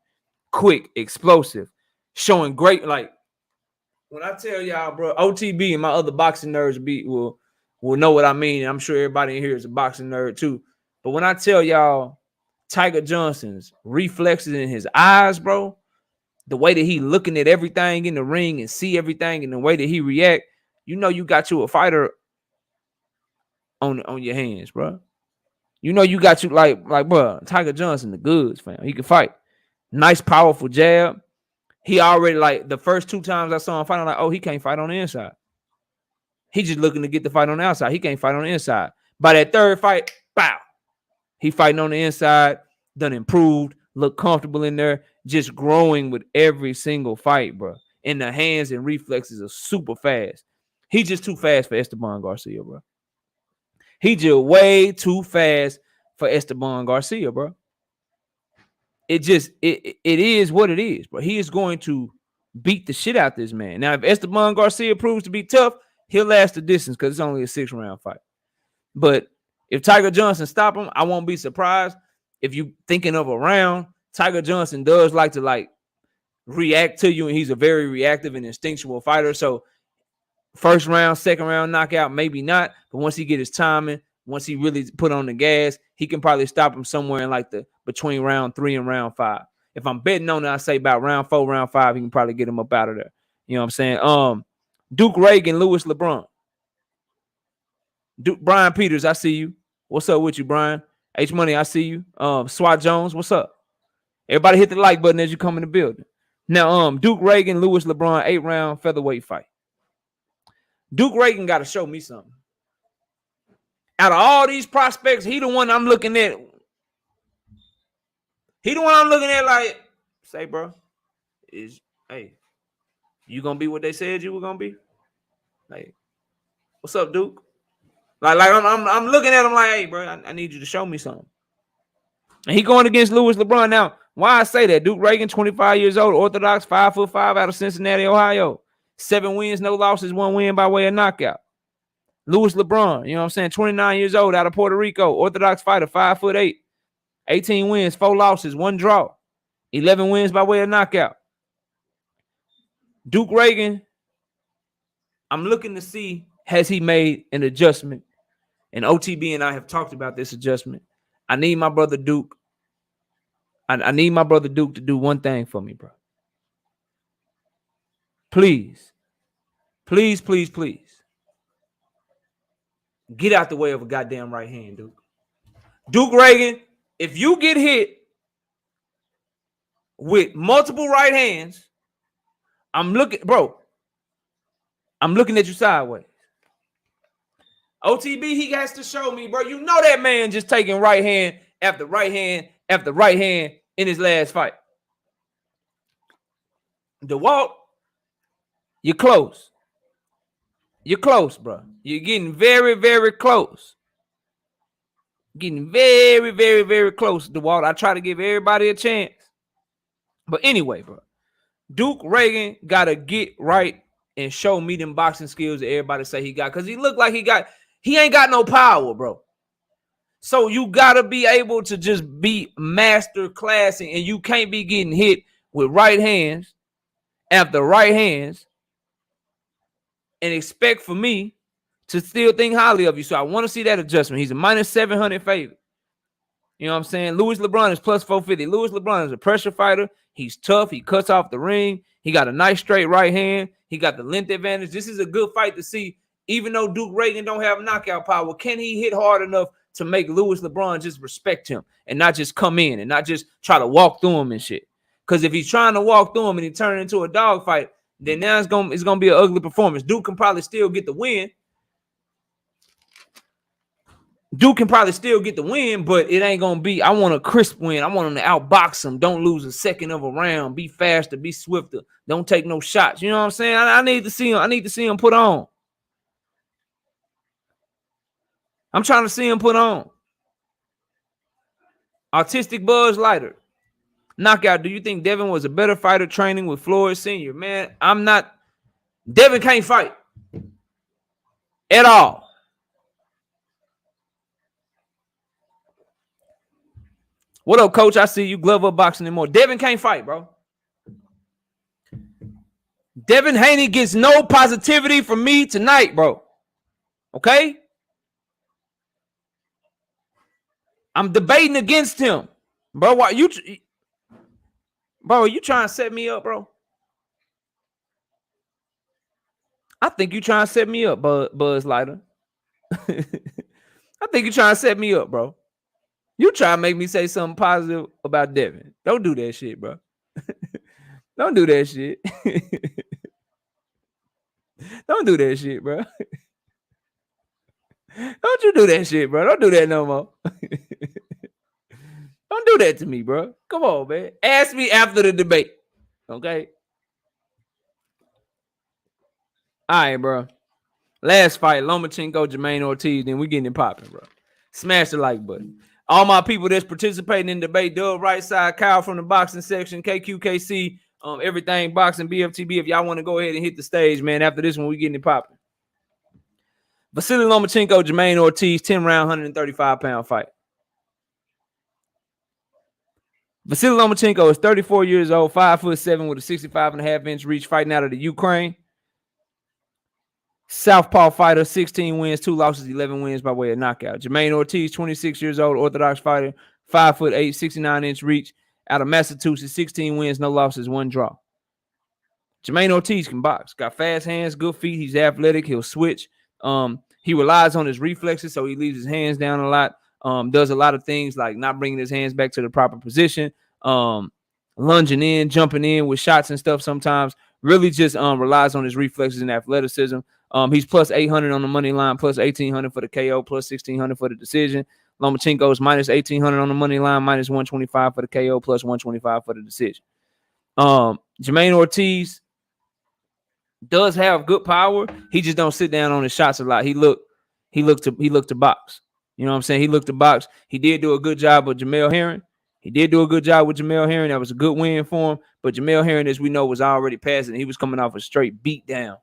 Quick, explosive, showing great, like, when I tell y'all, bro, OTB and my other boxing nerds will know what I mean. I'm sure everybody in here is a boxing nerd too. But when I tell y'all Tiger Johnson's reflexes in his eyes, bro, the way that he looking at everything in the ring and see everything and the way that he react, you know you got you a fighter on your hands, bro. You know you got you like bro, Tiger Johnson, the goods, fam. He can fight. Nice, powerful jab. He already, like, the first 2 times I saw him fight, I'm like, oh, he can't fight on the inside. He just looking to get the fight on the outside. He can't fight on the inside. By that third fight, bow. He fighting on the inside, done improved, look comfortable in there, just growing with every single fight, bro. And the hands and reflexes are super fast. He just too fast for Esteban Garcia, bro. He just way too fast for Esteban Garcia, bro. It is what it is, bro. He is going to beat the shit out this man. Now, if Esteban Garcia proves to be tough, he'll last the distance because it's only a 6-round fight. But if Tiger Johnson stop him, I won't be surprised. If you thinking of a round, Tiger Johnson does like to, like, react to you, and he's a very reactive and instinctual fighter. So first round, second round knockout, maybe not. But once he get his timing, once he really put on the gas, he can probably stop him somewhere in like the between round 3 and round 5. If I'm betting on it, I say about round 4, round 5, he can probably get him up out of there. You know what I'm saying? Duke Ragan, Lewis LeBron. Brian Peters, I see you. What's up with you, Brian? H Money, I see you. Swat Jones, what's up? Everybody hit the like button as you come in the building. Now, Duke Ragan, Lewis LeBron, 8-round featherweight fight. Duke Ragan got to show me something. Out of all these prospects, he the one I'm looking at. He the one I'm looking at like, say, bro, hey, you gonna be what they said you were gonna be? Like, what's up, Duke? Like I'm looking at him like, hey, bro, I need you to show me something. And he going against Lewis LeBron. Now, why I say that? Duke Ragan, 25 years old, Orthodox, 5'5", out of Cincinnati, Ohio. 7 wins, no losses, 1 win by way of knockout. Lewis LeBron, you know what I'm saying? 29 years old, out of Puerto Rico, Orthodox fighter, 5'8", 18 wins, 4 losses, 1 draw, 11 wins by way of knockout. Duke Ragan, I'm looking to see, has he made an adjustment? And OTB and I have talked about this adjustment. I need my brother Duke. I need my brother Duke to do one thing for me, bro. Please. Please, please, please. Get out the way of a goddamn right hand, Duke. Duke Ragan, if you get hit with multiple right hands, I'm looking, bro. I'm looking at you sideways. OTB, he has to show me, bro. You know that man just taking right hand after right hand after right hand in his last fight. DeWalt, you're close. You're close, bro. You're getting very, very close. Getting very, very, very close, DeWalt. I try to give everybody a chance. But anyway, bro, Duke Ragan got to get right and show me them boxing skills that everybody say he got. Because he looked like he ain't got no power, bro. So you got to be able to just be master classing, and you can't be getting hit with right hands after right hands and expect for me to still think highly of you. So I want to see that adjustment. He's a -700 favorite. You know what I'm saying? Louis LeBron is +450. Louis LeBron is a pressure fighter. He's tough. He cuts off the ring. He got a nice straight right hand. He got the length advantage. This is a good fight to see. Even though Duke Ragan don't have knockout power, can he hit hard enough to make Louis LeBron just respect him and not just come in and not just try to walk through him and shit? Because if he's trying to walk through him and he turn it into a dog fight, then now it's gonna be an ugly performance. Duke can probably still get the win. But it ain't gonna be. I want a crisp win. I want him to outbox him. Don't lose a second of a round. Be faster. Be swifter. Don't take no shots. You know what I'm saying? I need to see him. I need to see him put on. I'm trying to see him put on. Artistic Buzz Lighter. Knockout. Do you think Devin was a better fighter training with Floyd Sr.? Man, I'm not. Devin can't fight at all. What up, coach? I see you glove up boxing anymore. Devin can't fight, bro. Devin Haney gets no positivity from me tonight, bro. Okay? I'm debating against him. Bro, why you trying to set me up, bro? I think you trying to set me up, Buzz Lighter. I think you trying to set me up, bro. You try to make me say something positive about Devin. Don't do that shit, bro. Don't do that shit. Don't do that shit, bro. Don't you do that shit, bro. Don't do that no more. Don't do that to me, bro. Come on, man. Ask me after the debate. Okay? All right, bro. Last fight, Lomachenko, Jamaine Ortiz. Then we getting it popping, bro. Smash the like button. All my people that's participating in the debate, Doug Right Side, Kyle from the boxing section, KQKC, everything boxing, BFTB. If y'all want to go ahead and hit the stage, man, after this one, we getting it popping. Vasiliy Lomachenko, Jamaine Ortiz, 10-round, 135-pound fight. Vasiliy Lomachenko is 34 years old, 5'7" with a 65.5-inch reach, fighting out of the Ukraine. Southpaw fighter, 16 wins, 2 losses, 11 wins by way of knockout. Jamaine Ortiz, 26 years old, Orthodox fighter, 5'8", 69-inch reach, out of Massachusetts, 16 wins, no losses, 1 draw. Jamaine Ortiz can box, got fast hands, good feet. He's athletic. He'll switch. He relies on his reflexes, so he leaves his hands down a lot. Does a lot of things like not bringing his hands back to the proper position, lunging in, jumping in with shots and stuff sometimes. Really just relies on his reflexes and athleticism. He's +800 on the money line, +1800 for the KO, +1600 for the decision. Lomachenko is -1800 on the money line, -125 for the KO, +125 for the decision. Jamaine Ortiz does have good power. He just don't sit down on his shots a lot. He looked to box. You know what I'm saying? He looked to box. He did do a good job with Jamel Herring. That was a good win for him. But Jamel Herring, as we know, was already passing. He was coming off a straight beat down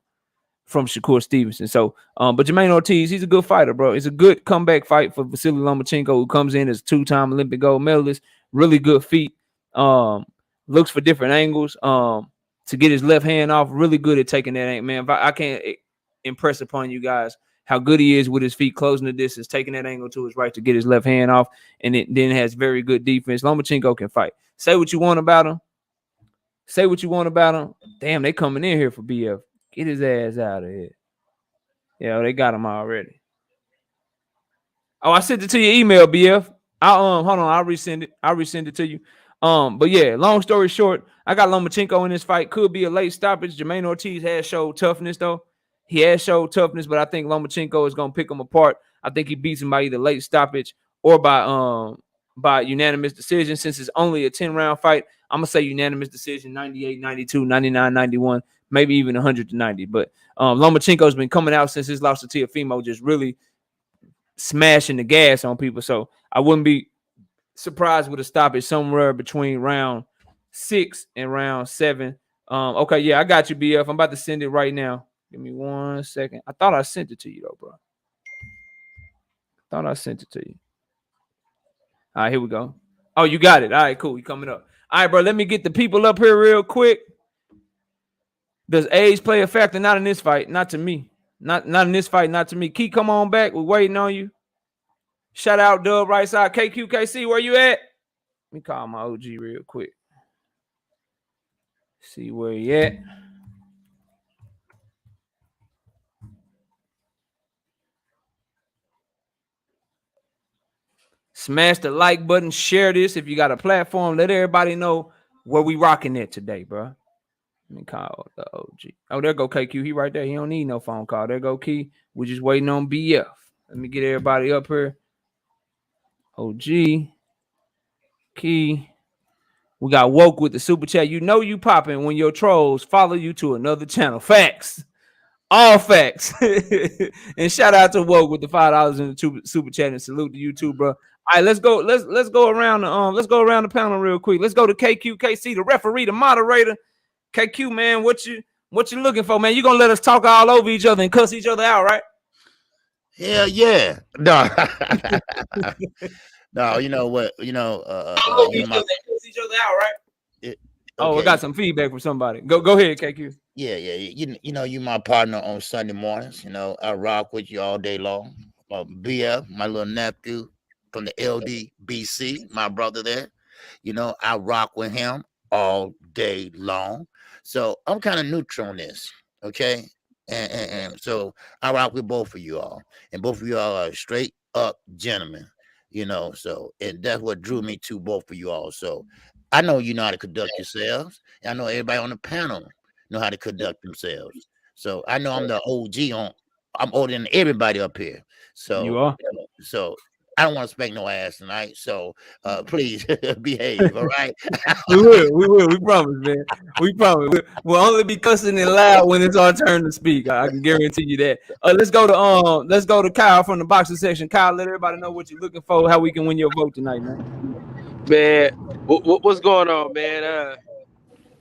from Shakur Stevenson. So, but Jamaine Ortiz, he's a good fighter, bro. It's a good comeback fight for Vasiliy Lomachenko, who comes in as a 2-time Olympic gold medalist. Really good feet. Looks for different angles to get his left hand off. Really good at taking that, man. I can't impress upon you guys how good he is with his feet, closing the distance, taking that angle to his right to get his left hand off, and it then has very good defense. Lomachenko can fight. Say what you want about him. Damn, they coming in here for BF. Get his ass out of here. Yeah, they got him already. Oh, I sent it to your email, BF. Hold on, I'll resend it to you. But yeah, long story short, I got Lomachenko in this fight. Could be a late stoppage. Jamaine Ortiz has showed toughness though. He has showed toughness, but I think Lomachenko is gonna pick him apart. I think he beats him by either late stoppage or by unanimous decision. Since it's only a 10-round fight, I'm gonna say unanimous decision, 98, 92, 99, 91, maybe even 100-90. But Lomachenko's been coming out since his loss to Teofimo, just really smashing the gas on people. So I wouldn't be surprised with a stoppage somewhere between round 6 and round 7. Okay, yeah, I got you, BF. I'm about to send it right now. Give me 1 second. I thought I sent it to you, though, bro. Thought I sent it to you. All right, here we go. Oh, you got it. All right, cool. You coming up. All right, bro. Let me get the people up here real quick. Does age play a factor? Not in this fight. Not to me. Not in this fight. Not to me. Key, come on back. We're waiting on you. Shout out, Dub, right side. KQKC, where you at? Let me call my OG real quick. See where you at. Smash the like button. Share this if you got a platform. Let everybody know where we rocking it today, bro. Let me call the OG. Oh, there go KQ. He right there. He don't need no phone call. There go Key. We're just waiting on BF. Let me get everybody up here. OG. Key. We got Woke with the super chat. You know you popping when your trolls follow you to another channel. Facts. All facts. And shout out to Woke with the $5 in the super chat, and salute to you too, bro. All right, let's go. Let's go around the panel real quick. Let's go to KQKC, the referee, the moderator. KQ, man, what you looking for, man? You gonna let us talk all over each other and cuss each other out, right? Hell yeah. No. No, you know what? You know, cuss each other out, right? Okay. Oh, I got some feedback from somebody. Go ahead, KQ. Yeah. You know, you my partner on Sunday mornings. You know, I rock with you all day long. BF, my little nephew from the LDBC, my brother there. You know, I rock with him all day long. So I'm kind of neutral on this, okay? And so I rock with both of you all, and both of you all are straight up gentlemen, you know. So, and that's what drew me to both of you all. So I know you know how to conduct yourselves. I know everybody on the panel know how to conduct themselves. So I know I'm the OG I'm older than everybody up here. So you are. So I don't want to spank no ass tonight, so please behave, all right? We will. We promise, man. We promise. We'll only be cussing and loud when it's our turn to speak. I can guarantee you that. Let's go to Kyle from the boxing section. Kyle, let everybody know what you're looking for, how we can win your vote tonight, man. Man, what's going on, man?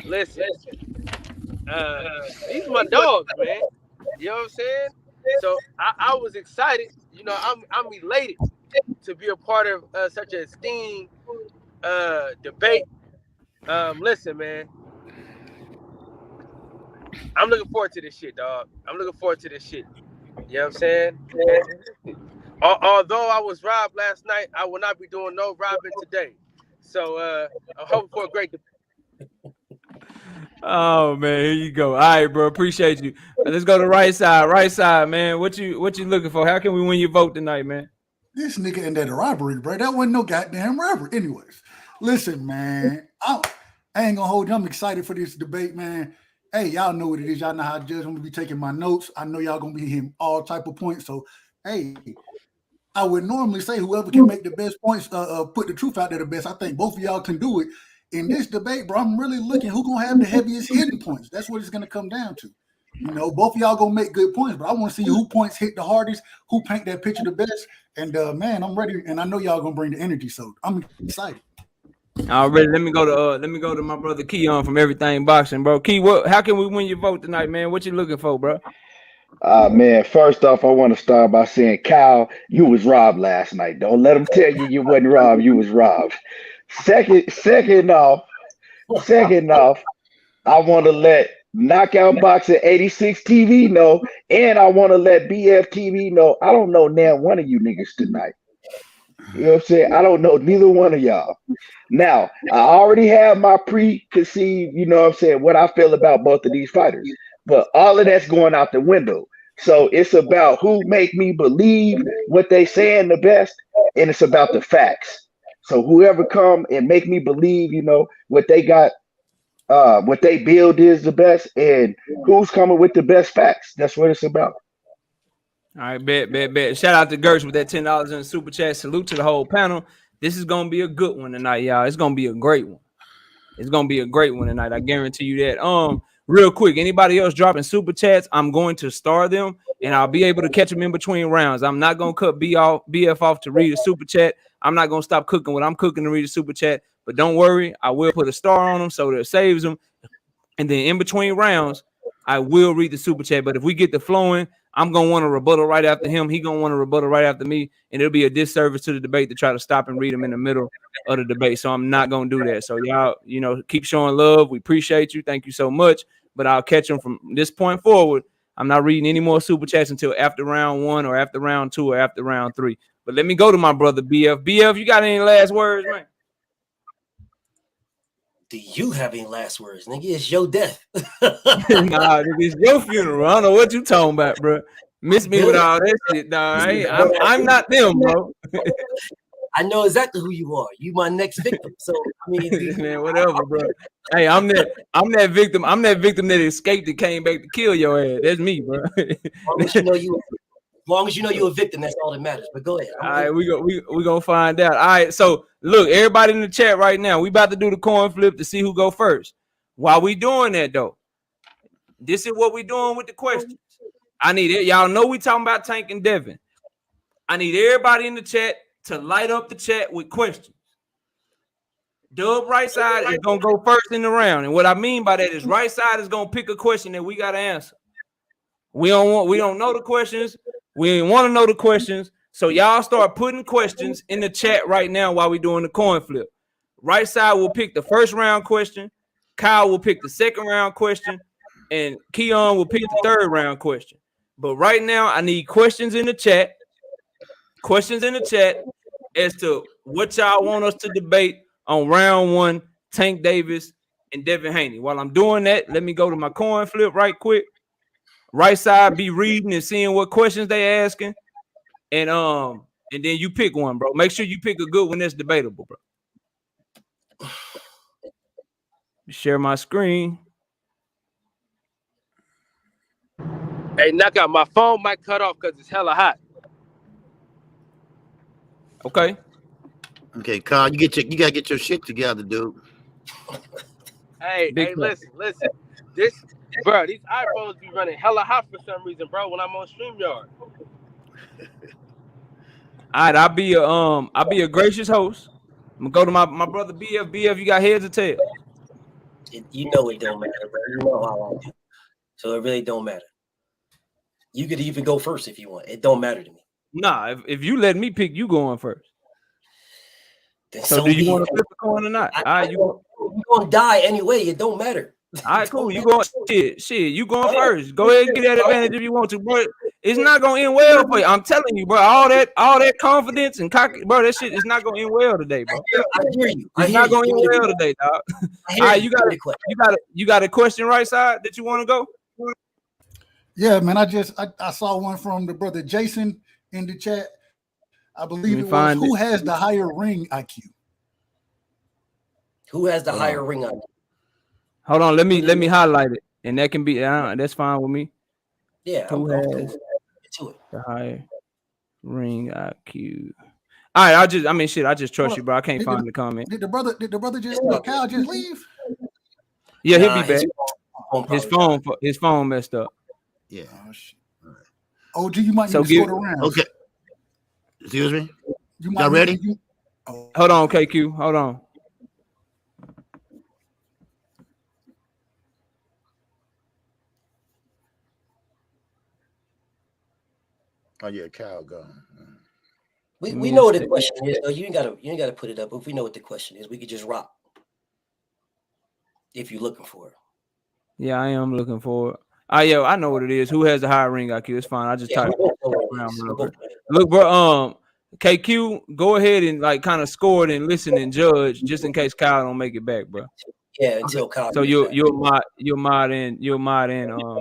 Listen, these are my dogs, man. You know what I'm saying? So I was excited. You know, I'm elated to be a part of such an esteemed debate. Listen, man, I'm looking forward to this shit, dog. I'm looking forward to this shit. You know what I'm saying? Although I was robbed last night, I will not be doing no robbing today. So I'm hoping for a great debate. Oh man, here you go. All right, bro. Appreciate you. Let's go to right side. Right side, man. What you looking for? How can we win your vote tonight, man? This nigga in that robbery, bro. That wasn't no goddamn robbery. Anyways, listen, man. I ain't gonna hold you. I'm excited for this debate, man. Hey, y'all know what it is. Y'all know how to judge. I'm gonna be taking my notes. I know y'all gonna be hitting all type of points. So, hey, I would normally say whoever can make the best points, put the truth out there the best. I think both of y'all can do it. In this debate, bro, I'm really looking who's gonna have the heaviest hitting points. That's what it's gonna come down to. You know, both of y'all gonna make good points, but I want to see who points hit the hardest, who paint that picture the best. And man, I'm ready, and I know y'all gonna bring the energy, so I'm excited. Already, let me go to my brother Keon from Everything Boxing, bro. Key, how can we win your vote tonight, man? What you looking for, bro? Man, first off, I want to start by saying, Kyle, you was robbed last night. Don't let them tell you wasn't robbed. You was robbed. Second off, I want to let Knockout Boxing 86 TV know, and I want to let BF TV know. I don't know now one of you niggas tonight. You know what I'm saying? I don't know neither one of y'all. Now, I already have my preconceived, you know what I'm saying, what I feel about both of these fighters. But all of that's going out the window. So it's about who make me believe what they saying the best, and it's about the facts. So whoever come and make me believe, you know, what they got what they build is the best, and who's coming with the best facts. That's what it's about. All right, bet. Shout out to Gertz with that $10 in the super chat. Salute to the whole panel. This is gonna be a good one tonight, y'all. It's gonna be a great one. It's gonna be a great one tonight. I guarantee you that. Real quick, anybody else dropping super chats, I'm going to star them, and I'll be able to catch them in between rounds. I'm not gonna cut BF off to read a super chat. I'm not gonna stop cooking what I'm cooking to read a super chat. But don't worry, I will put a star on them so that it saves them. And then in between rounds, I will read the super chat. But if we get the flowing, I'm gonna want to rebuttal right after him. He gonna want to rebuttal right after me, and it'll be a disservice to the debate to try to stop and read him in the middle of the debate. So I'm not gonna do that. So y'all, keep showing love. We appreciate you. Thank you so much. But I'll catch them from this point forward. I'm not reading any more super chats until after round 1 or after round 2 or after round 3. But let me go to my brother BF. BF, you got any last words, man? Do you have any last words, nigga? It's your death. Nah, it's your funeral. I don't know what you talking about, bro. Miss me with all that shit, dog. I'm not them, bro. I know exactly who you are. You my next victim. So I mean, man, whatever, bro. Hey, I'm that victim. I'm that victim that escaped and came back to kill your ass. That's me, bro. As long as you know you're a victim, that's all that matters. But go ahead. All right, we gonna find out. All right, so look, everybody in the chat right now, we about to do the coin flip to see who go first. While we doing that though, this is what we doing with the questions. I need it. Y'all know we talking about Tank and Devin. I need everybody in the chat to light up the chat with questions. Dub right side is gonna go first in the round, and what I mean by that is right side is gonna pick a question that we gotta answer. We don't know the questions. We didn't want to know the questions. So y'all start putting questions in the chat right now while we're doing the coin flip. Right side will pick the first round question. Kyle will pick the second round question. And Keon will pick the third round question. But right now, I need questions in the chat. Questions in the chat as to what y'all want us to debate on round 1, Tank Davis and Devin Haney. While I'm doing that, let me go to my coin flip right quick. Right side be reading and seeing what questions they asking. And then you pick one, bro. Make sure you pick a good one that's debatable, bro. Share my screen. Hey, Knockout, my phone might cut off because it's hella hot. Okay. Okay, Carl, you gotta get your shit together, dude. Hey, listen. Bro, these iPhones be running hella hot for some reason, bro, when I'm on StreamYard. All right, I'll be a gracious host. I'm gonna go to my brother BF. BF, you got heads or tails? You know it don't matter, bro. You know how I do. So it really don't matter. You could even go first if you want. It don't matter to me. Nah, if you let me pick, you going first. Then so do you want to flip the coin or not? You're gonna die anyway. It don't matter. All right, cool. You going shit. You going first. Go ahead and get that advantage if you want to, bro. It's not gonna end well for you. I'm telling you, bro. All that confidence and cocky, bro. That shit is not gonna end well today, bro. I hear you. It's not gonna end well today, dog. All right, you got a question right side that you want to go? Yeah, man. I saw one from the brother Jason in the chat. I believe it was who has the higher ring IQ. Who has the higher ring IQ? Hold on, let me highlight it, and that can be that's fine with me. Yeah, who has the higher ring IQ? All right, I just trust you, bro. I can't find the comment. Did the brother just Kyle just leave? Yeah, he'll be back. His phone messed up. Yeah. Oh, shit. OG, you might need to score the round. Okay. Excuse me. Y'all ready? Hold on, KQ. Hold on. Oh yeah, Kyle gone. We know what the question is, though. You ain't gotta put it up. If we know what the question is, we could just rock. If you're looking for it. Yeah, I am looking for it. I know what it is. Who has the higher ring IQ? It's fine. I just type it. Look, bro. KQ, go ahead and like kind of score it and listen and judge, just in case Kyle don't make it back, bro. Yeah, until Kyle. So you'll mod in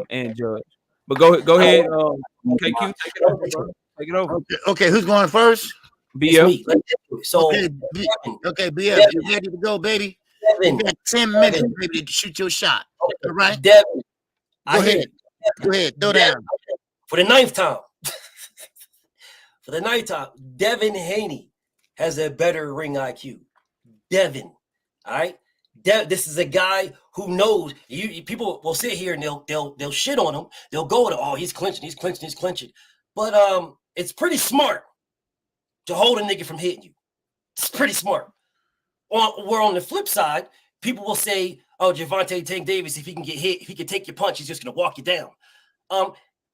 and judge. But go ahead, KQ, take it over, bro. Take it over. Okay, who's going first? BF. So okay, BF, you ready to go, baby? You got 10 minutes, baby, to shoot your shot. All right? Devin. Go ahead. Go ahead. Throw down. For the ninth time. For the ninth time, Devin Haney has a better ring IQ. Devin. All right? This is a guy who knows. People will sit here and they'll shit on him. They'll go to, oh, he's clinching. But it's pretty smart to hold a nigga from hitting you. It's pretty smart. Where on the flip side, people will say, oh, Gervonta Tank Davis, if he can get hit, if he can take your punch, he's just going to walk you down.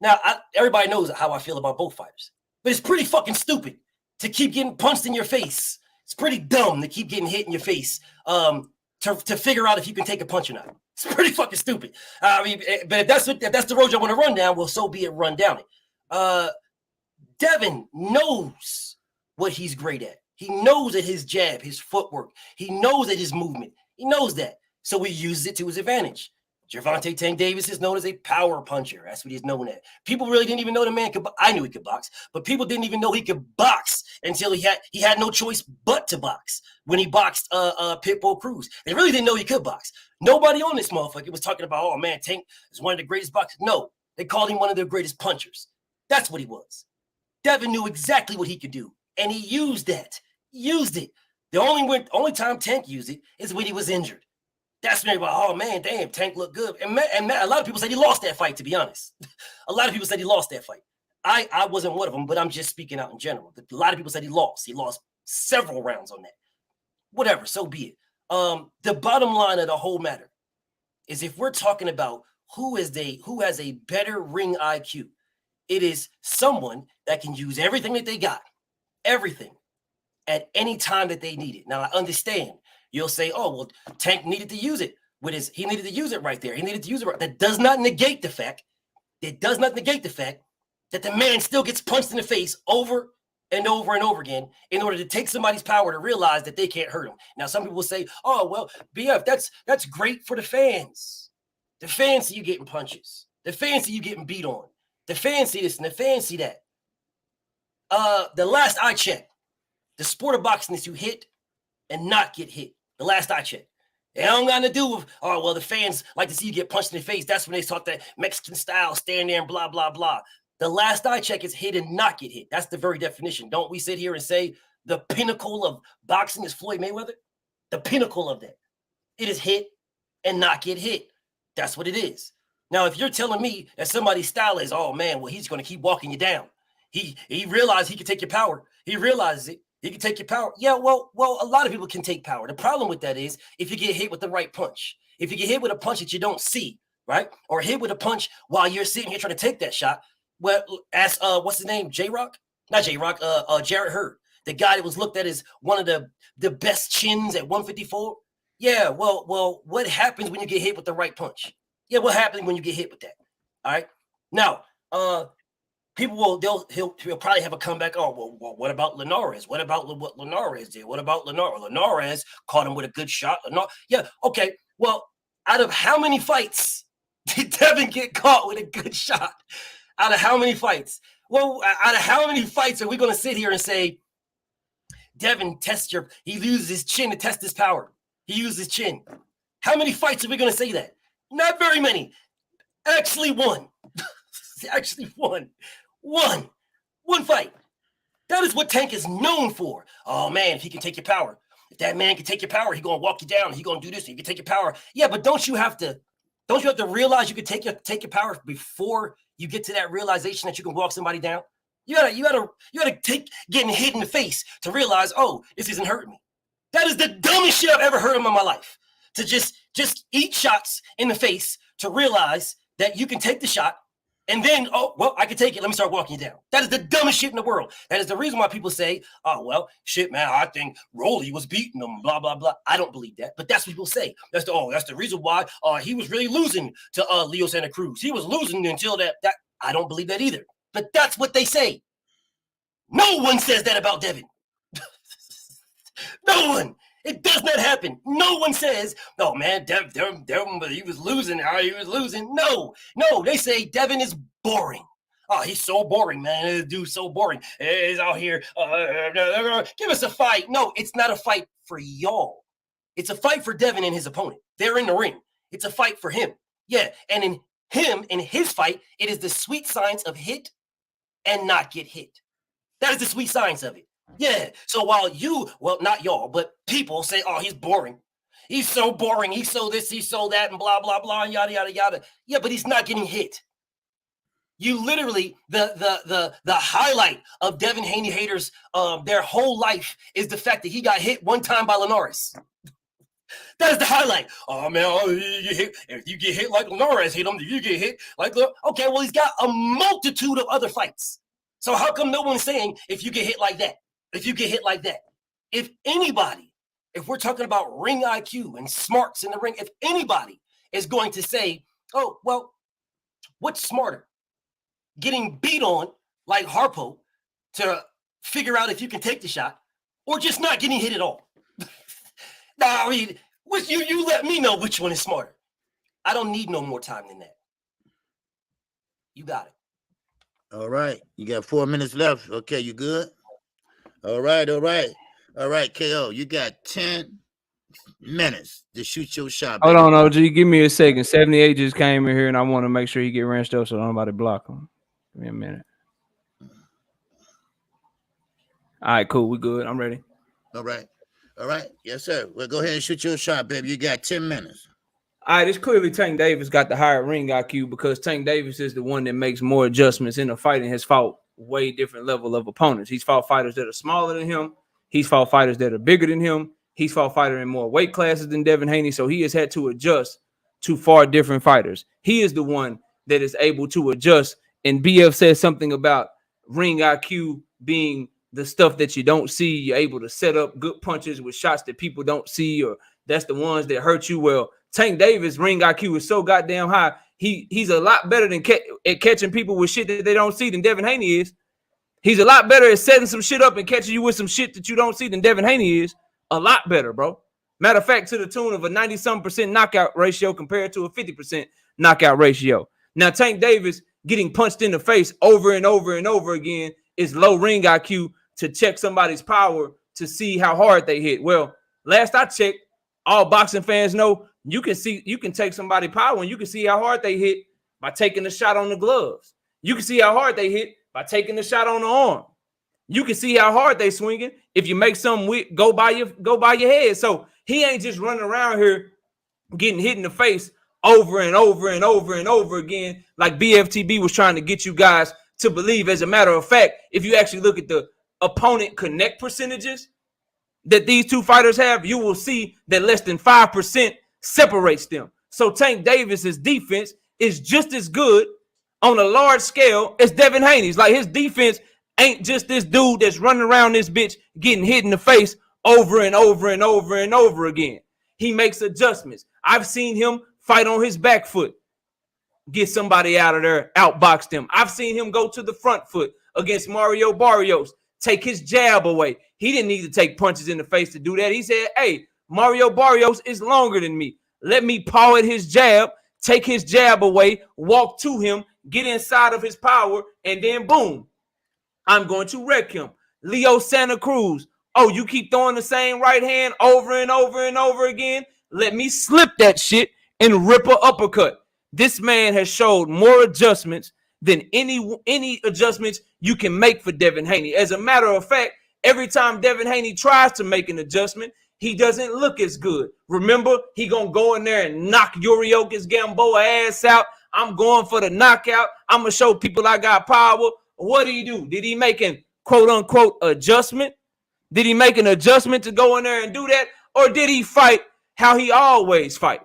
Now, everybody knows how I feel about both fighters. But it's pretty fucking stupid to keep getting punched in your face. It's pretty dumb to keep getting hit in your face to figure out if you can take a punch or not. It's pretty fucking stupid. I mean, but if that's the road you want to run down, well, so be it, run down it. Devin knows what he's great at. He knows that his jab, his footwork, he knows that his movement, he knows that. So he uses it to his advantage. Gervonta Tank Davis is known as a power puncher. That's what he's known at. People really didn't even know the man could. I knew he could box, but people didn't even know he could box until he had no choice but to box when he boxed Pitbull Cruz. They really didn't know he could box. Nobody on this motherfucker was talking about, oh man, Tank is one of the greatest boxers. No, they called him one of their greatest punchers. That's what he was. Devin knew exactly what he could do, and he used that. Used it. The only time Tank used it is when he was injured. That's when everybody, oh man, damn, Tank looked good. And a lot of people said he lost that fight, to be honest. A lot of people said he lost that fight. I wasn't one of them, but I'm just speaking out in general. A lot of people said he lost. He lost several rounds on that. Whatever, so be it. The bottom line of the whole matter is if we're talking about who has a better ring IQ, it is someone that can use everything that they got, everything, at any time that they need it. Now, I understand. You'll say, oh, well, Tank needed to use it. He needed to use it right there. He needed to use it right. That does not negate the fact that the man still gets punched in the face over and over and over again in order to take somebody's power to realize that they can't hurt him. Now, some people will say, oh, well, BF, that's great for the fans. The fans see you getting punches. The fans see you getting beat on. The fans see this and the fans see that. The last I checked, the sport of boxing is to hit and not get hit. The last I checked. It don't got to do with, oh, well, the fans like to see you get punched in the face. That's when they talk that Mexican style, stand there and blah, blah, blah. The last I check is hit and not get hit. That's the very definition. Don't we sit here and say the pinnacle of boxing is Floyd Mayweather? The pinnacle of that. It is hit and not get hit. That's what it is. Now, if you're telling me that somebody's style is, oh, man, well, he's going to keep walking you down. He realized he could take your power. He realizes it. He can take your power. Yeah, well, a lot of people can take power. The problem with that is if you get hit with the right punch. If you get hit with a punch that you don't see, right? Or hit with a punch while you're sitting here trying to take that shot. Well, as what's his name? J-Rock? Not J-Rock, Jarrett Hurd. The guy that was looked at as one of the best chins at 154. Yeah, well, what happens when you get hit with the right punch? Yeah, what happens when you get hit with that? All right. Now, people he'll probably have a comeback. Oh, well, what about Linares? What about what Linares did? What about Linares? Linares caught him with a good shot. Yeah, okay. Well, out of how many fights did Devin get caught with a good shot? Out of how many fights? Well, out of how many fights are we going to sit here and say, Devin he uses his chin to test his power. He uses his chin. How many fights are we going to say that? Not very many. Actually, one. Actually, one. One fight. That is what Tank is known for. Oh, man, if he can take your power. If that man can take your power, he's going to walk you down. He's going to do this. He can take your power. Yeah, but don't you have to realize you can take your power before you get to that realization that you can walk somebody down? You gotta take getting hit in the face to realize, oh, this isn't hurting me. That is the dumbest shit I've ever heard in my life. To just eat shots in the face to realize that you can take the shot and then, oh, well, I can take it. Let me start walking you down. That is the dumbest shit in the world. That is the reason why people say, oh, well, shit, man, I think Rolly was beating him, blah, blah, blah. I don't believe that, but that's what people say. That's the reason why he was really losing to Leo Santa Cruz. He was losing until that. I don't believe that either, but that's what they say. No one says that about Devin. No one. It does not happen. No one says, oh, man, Devin, he was losing. He was losing. No, they say Devin is boring. Oh, he's so boring, man. This dude's so boring. He's out here. Give us a fight. No, it's not a fight for y'all. It's a fight for Devin and his opponent. They're in the ring. It's a fight for him. Yeah, and in his fight, it is the sweet science of hit and not get hit. That is the sweet science of it. Yeah. So while not y'all, but people say, oh, he's boring. He's so boring. He's so this, he's so that, and blah, blah, blah, and yada, yada, yada. Yeah, but he's not getting hit. You literally, the highlight of Devin Haney haters, their whole life is the fact that he got hit one time by Linares. That is the highlight. Oh, man, if you get hit like Linares hit him, if you get hit like, okay, well, he's got a multitude of other fights. So how come no one's saying if you get hit like that? If you get hit like that? If anybody, if we're talking about ring IQ and smarts in the ring, if anybody is going to say, oh, well, what's smarter? Getting beat on like Harpo to figure out if you can take the shot or just not getting hit at all? I mean, you let me know which one is smarter. I don't need no more time than that. You got it. All right. You got 4 minutes left. Okay, you good? All right. KO, you got 10 minutes to shoot your shot. Hold on, OG. Give me a second. 78 just came in here, and I want to make sure he get wrenched up so nobody block him. Give me a minute. All right, cool. We good. I'm ready. All right. Yes, sir. Well, go ahead and shoot your shot, baby. You got 10 minutes. All right, it's clearly Tank Davis got the higher ring IQ because Tank Davis is the one that makes more adjustments in the fight and has fought way different level of opponents. He's fought fighters that are smaller than him. He's fought fighters that are bigger than him. He's fought fighters in more weight classes than Devin Haney, so he has had to adjust to far different fighters. He is the one that is able to adjust, and BF says something about ring IQ being the stuff that you don't see. You're able to set up good punches with shots that people don't see, or that's the ones that hurt you. Well, Tank Davis' ring IQ is so goddamn high. He's a lot better than at catching people with shit that they don't see than Devin Haney is. He's a lot better at setting some shit up and catching you with some shit that you don't see than Devin Haney is. A lot better, bro. Matter of fact, to the tune of a 90-some% knockout ratio compared to a 50% knockout ratio. Now, Tank Davis getting punched in the face over and over and over again is low ring IQ to check somebody's power to see how hard they hit. Well, last I checked, all boxing fans know you can take somebody's power and you can see how hard they hit by taking a shot on the gloves. You can see how hard they hit by taking the shot on the arm. You can see how hard they swinging if you make something go by your head. So he ain't just running around here getting hit in the face over and over and over and over again like BFTB was trying to get you guys to believe. As a matter of fact, if you actually look at the opponent connect percentages that these two fighters have, you will see that less than 5% separates them. So Tank Davis's defense is just as good on a large scale as Devin Haney's. Like, his defense ain't just this dude that's running around this bitch getting hit in the face over and over and over and over again. He makes adjustments. I've seen him fight on his back foot, get somebody out of there, outbox them. I've seen him go to the front foot against Mario Barrios, take his jab away. He didn't need to take punches in the face to do that. He said, hey, Mario Barrios is longer than me. Let me paw at his jab, take his jab away, walk to him, get inside of his power, and then boom, I'm going to wreck him. Leo Santa Cruz. Oh, you keep throwing the same right hand over and over and over again? Let me slip that shit and rip a uppercut. This man has showed more adjustments than any adjustments you can make for Devin Haney. As a matter of fact, every time Devin Haney tries to make an adjustment, he doesn't look as good. Remember, he gonna go in there and knock Yuriorkis Gamboa ass out. I'm going for the knockout. I'm gonna show people I got power. What did he do? Did he make an quote-unquote adjustment? Did he make an adjustment to go in there and do that? Or did he fight how he always fight?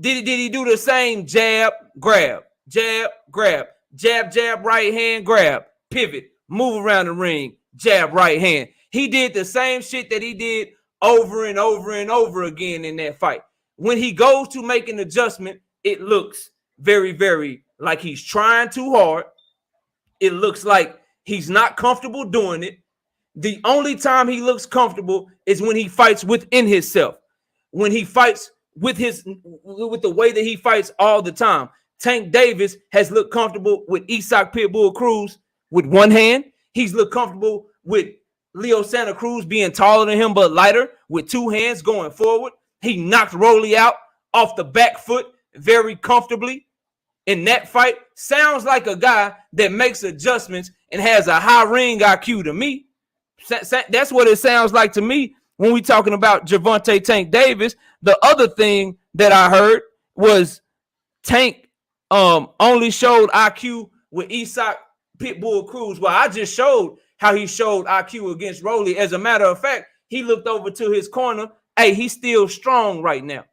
Did he do the same jab, grab, jab, grab, jab, jab, right hand, grab, pivot, move around the ring, jab, right hand? He did the same shit that he did over and over and over again in that fight. When he goes to make an adjustment, it looks very, very like he's trying too hard. It looks like he's not comfortable doing it. The only time he looks comfortable is when he fights within himself. When he fights with the way that he fights all the time. Tank Davis has looked comfortable with Isak Pitbull Cruz with one hand. He's looked comfortable with Leo Santa Cruz being taller than him but lighter with 2 hands going forward. He knocked Rolly out off the back foot very comfortably in that fight. Sounds like a guy that makes adjustments and has a high ring IQ to me. That's what it sounds like to me when we talking about Gervonta Tank Davis. The other thing that I heard was Tank only showed IQ with Isak Pitbull Cruz. Well, I just showed how he showed IQ against Rolly. As a matter of fact, he looked over to his corner. Hey, he's still strong right now.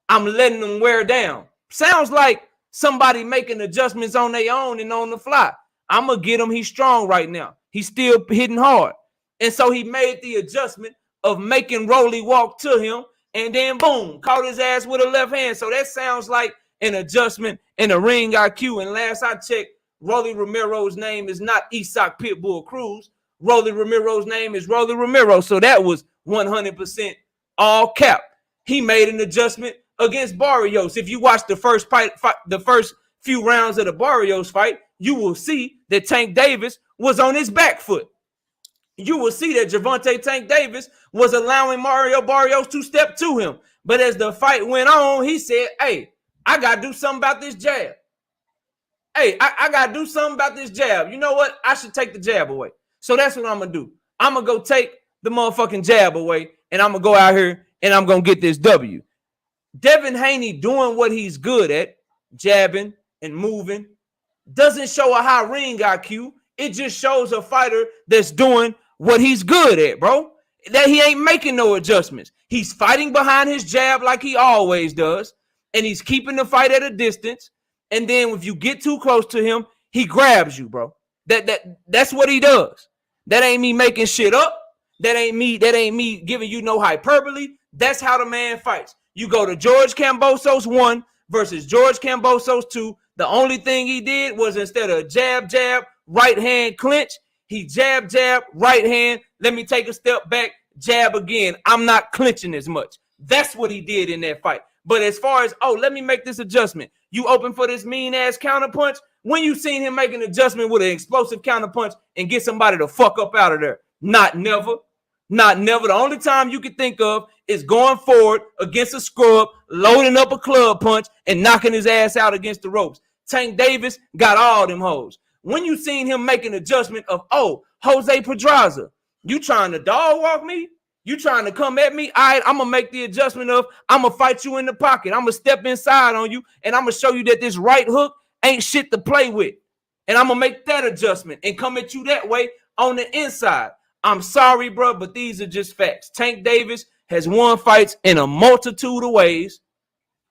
I'm letting him wear down. Sounds like somebody making adjustments on their own and on the fly. I'm going to get him. He's strong right now. He's still hitting hard. And so he made the adjustment of making Rolly walk to him, and then boom, caught his ass with a left hand. So that sounds like an adjustment in a ring IQ. And last I checked, Rolly Romero's name is not Isak Pitbull Cruz. Rolly Romero's name is Rolly Romero. So that was 100% all cap. He made an adjustment against Barrios. If you watch the first fight, the first few rounds of the Barrios fight, you will see that Tank Davis was on his back foot. You will see that Gervonta Tank Davis was allowing Mario Barrios to step to him. But as the fight went on, he said, hey, I got to do something about this jab. Hey, I got to do something about this jab. You know what? I should take the jab away. So that's what I'm going to do. I'm going to go take the motherfucking jab away, and I'm going to go out here, and I'm going to get this W. Devin Haney doing what he's good at, jabbing and moving, doesn't show a high ring IQ. It just shows a fighter that's doing what he's good at, bro. That he ain't making no adjustments. He's fighting behind his jab like he always does, and he's keeping the fight at a distance. And then if you get too close to him, he grabs you, bro. That's what he does. That ain't me making shit up. That ain't me giving you no hyperbole. That's how the man fights. You go to George Kambosos 1 versus George Kambosos 2. The only thing he did was instead of jab, right hand clinch, he jab, right hand. Let me take a step back, jab again. I'm not clinching as much. That's what he did in that fight. But as far as, let me make this adjustment. You open for this mean-ass counterpunch? When you seen him make an adjustment with an explosive counterpunch and get somebody to fuck up out of there? Not never. Not never. The only time you can think of is going forward against a scrub, loading up a club punch, and knocking his ass out against the ropes. Tank Davis got all them hoes. When you seen him make an adjustment of, Jose Pedraza, you trying to dog walk me? You trying to come at me? All right, I'm going to make the adjustment of, I'm going to fight you in the pocket. I'm going to step inside on you, and I'm going to show you that this right hook ain't shit to play with. And I'm going to make that adjustment and come at you that way on the inside. I'm sorry, bro, but these are just facts. Tank Davis has won fights in a multitude of ways,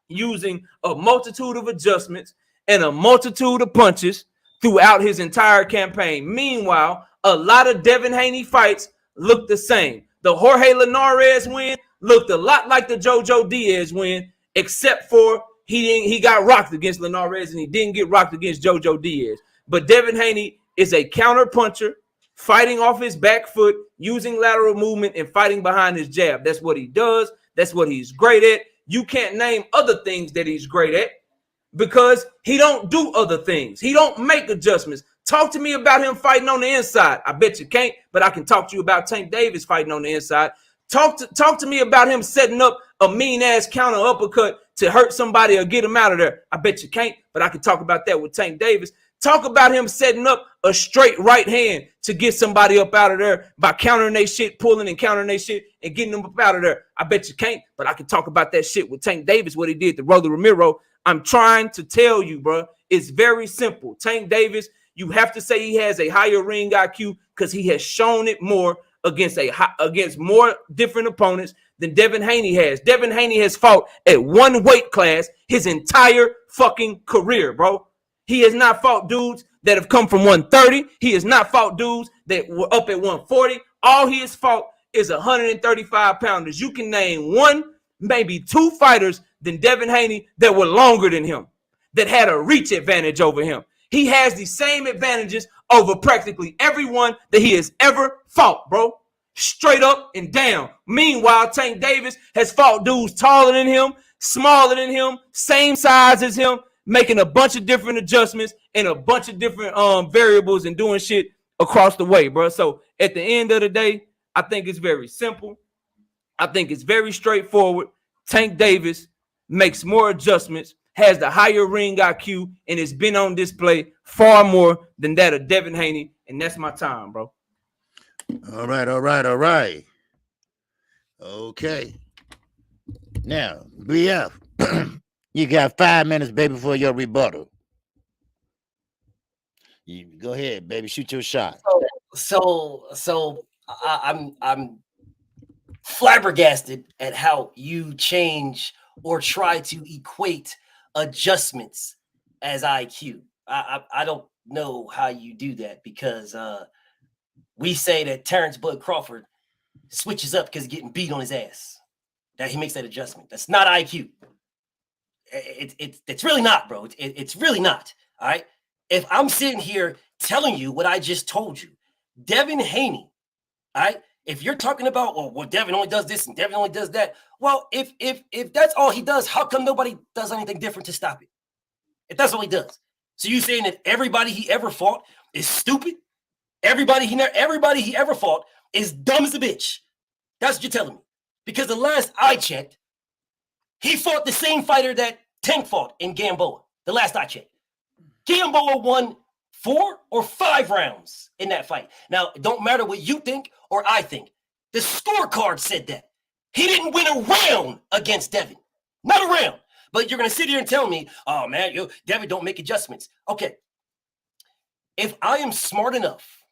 using a multitude of adjustments and a multitude of punches throughout his entire campaign. Meanwhile, a lot of Devin Haney fights look the same. The Jorge Linares win looked a lot like the JoJo Diaz win, except for he got rocked against Linares and he didn't get rocked against JoJo Diaz. But Devin Haney is a counter puncher, fighting off his back foot, using lateral movement and fighting behind his jab. That's what he does. That's what he's great at. You can't name other things that he's great at because he don't do other things. He don't make adjustments. Talk to me about him fighting on the inside. I bet you can't, but I can talk to you about Tank Davis fighting on the inside. Talk to me about him setting up a mean-ass counter uppercut to hurt somebody or get him out of there. I bet you can't, but I can talk about that with Tank Davis. Talk about him setting up a straight right hand to get somebody up out of there by countering their shit, pulling and countering their shit and getting them up out of there. I bet you can't, but I can talk about that shit with Tank Davis, what he did to Rolly Romero. I'm trying to tell you, bro, it's very simple. Tank Davis, you have to say he has a higher ring IQ because he has shown it more against more different opponents than Devin Haney has. Devin Haney has fought at one weight class his entire fucking career, bro. He has not fought dudes that have come from 130. He has not fought dudes that were up at 140. All he has fought is 135 pounders. You can name one, maybe two fighters than Devin Haney that were longer than him, that had a reach advantage over him. He has the same advantages over practically everyone that he has ever fought, bro. Straight up and down. Meanwhile, Tank Davis has fought dudes taller than him, smaller than him, same size as him, making a bunch of different adjustments and a bunch of different variables and doing shit across the way, bro. So at the end of the day, I think it's very simple. I think it's very straightforward. Tank Davis makes more adjustments, has the higher ring IQ, and it's been on display far more than that of Devin Haney, and that's my time, bro. All right. Okay. Now, BF, you got 5 minutes, baby, for your rebuttal. You go ahead, baby. Shoot your shot. So I'm flabbergasted at how you change or try to equate adjustments as IQ. I don't know how you do that, because we say that Terrence Bud Crawford switches up because he's getting beat on his ass. That he makes that adjustment. That's not IQ. It's really not, bro. It's really not. All right. If I'm sitting here telling you what I just told you, Devin Haney, all right, if you're talking about, well, Devin only does this and Devin only does that, well, if that's all he does, how come nobody does anything different to stop it? If that's all he does. So you saying that everybody he ever fought is stupid? Everybody he ever fought is dumb as a bitch. That's what you're telling me. Because the last I checked, he fought the same fighter that Tank fought in Gamboa. The last I checked. Gamboa won 4 or 5 rounds in that fight. Now, it don't matter what you think or I think. The scorecard said that. He didn't win a round against Devin. Not a round. But you're going to sit here and tell me, oh, man, Devin don't make adjustments. Okay. If I am smart enough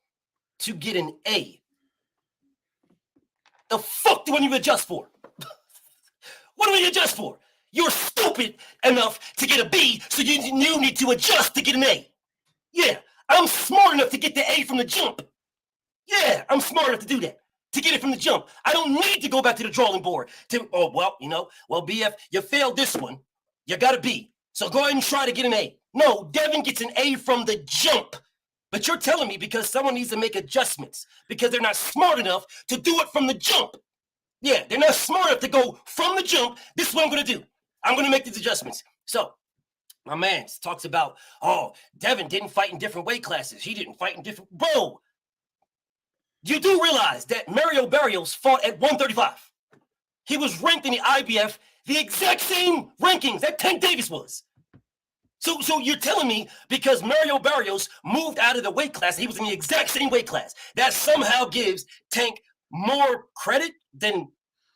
to get an A, the fuck do I need to adjust for? What do we adjust for? You're stupid enough to get a B, so you need to adjust to get an A. Yeah, I'm smart enough to get the A from the jump. Yeah, I'm smart enough to do that, to get it from the jump. I don't need to go back to the drawing board to, BF, you failed this one. You got a B, so go ahead and try to get an A. No, Devin gets an A from the jump. But you're telling me because someone needs to make adjustments because they're not smart enough to do it from the jump. Yeah, they're not smart enough to go from the jump. This is what I'm going to do. I'm going to make these adjustments. So my man talks about, oh, Devin didn't fight in different weight classes. He didn't fight in different. Bro, you do realize that Mario Barrios fought at 135. He was ranked in the IBF the exact same rankings that Tank Davis was. So you're telling me because Mario Barrios moved out of the weight class, he was in the exact same weight class, that somehow gives Tank more credit than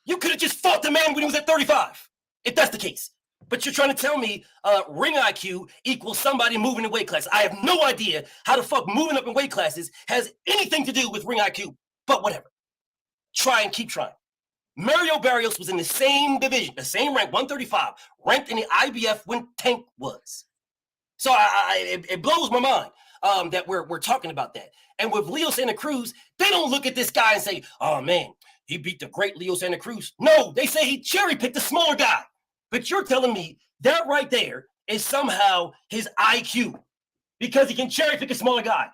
you could have just fought the man when he was at 35, if that's the case. But you're trying to tell me ring IQ equals somebody moving in weight class. I have no idea how the fuck moving up in weight classes has anything to do with ring IQ, but whatever. Try and keep trying. Mario Barrios was in the same division, the same rank, 135, ranked in the IBF when Tank was. So it blows my mind that we're talking about that. And with Leo Santa Cruz, they don't look at this guy and say, oh, man, he beat the great Leo Santa Cruz. No, they say he cherry-picked a smaller guy. But you're telling me that right there is somehow his IQ because he can cherry-pick a smaller guy.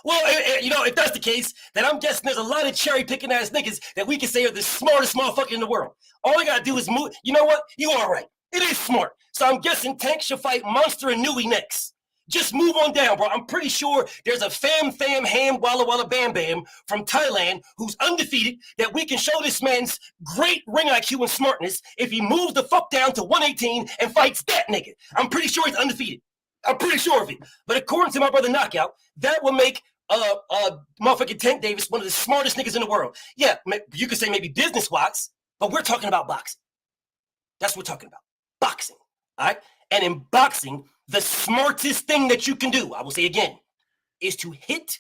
Well, if that's the case, then I'm guessing there's a lot of cherry-picking ass niggas that we can say are the smartest motherfucker in the world. All you got to do is move. You know what? You are right. It is smart. So I'm guessing Tank should fight Monster and Nui next. Just move on down, bro. I'm pretty sure there's a Fam Ham Walla Walla Bam Bam from Thailand who's undefeated that we can show this man's great ring IQ and smartness if he moves the fuck down to 118 and fights that nigga. I'm pretty sure he's undefeated. I'm pretty sure of it. But according to my brother Knockout, that will make motherfucking Tank Davis one of the smartest niggas in the world. Yeah, you could say maybe business-wise, but we're talking about boxing. That's what we're talking about. Boxing, all right? And in boxing, the smartest thing that you can do, I will say again, is to hit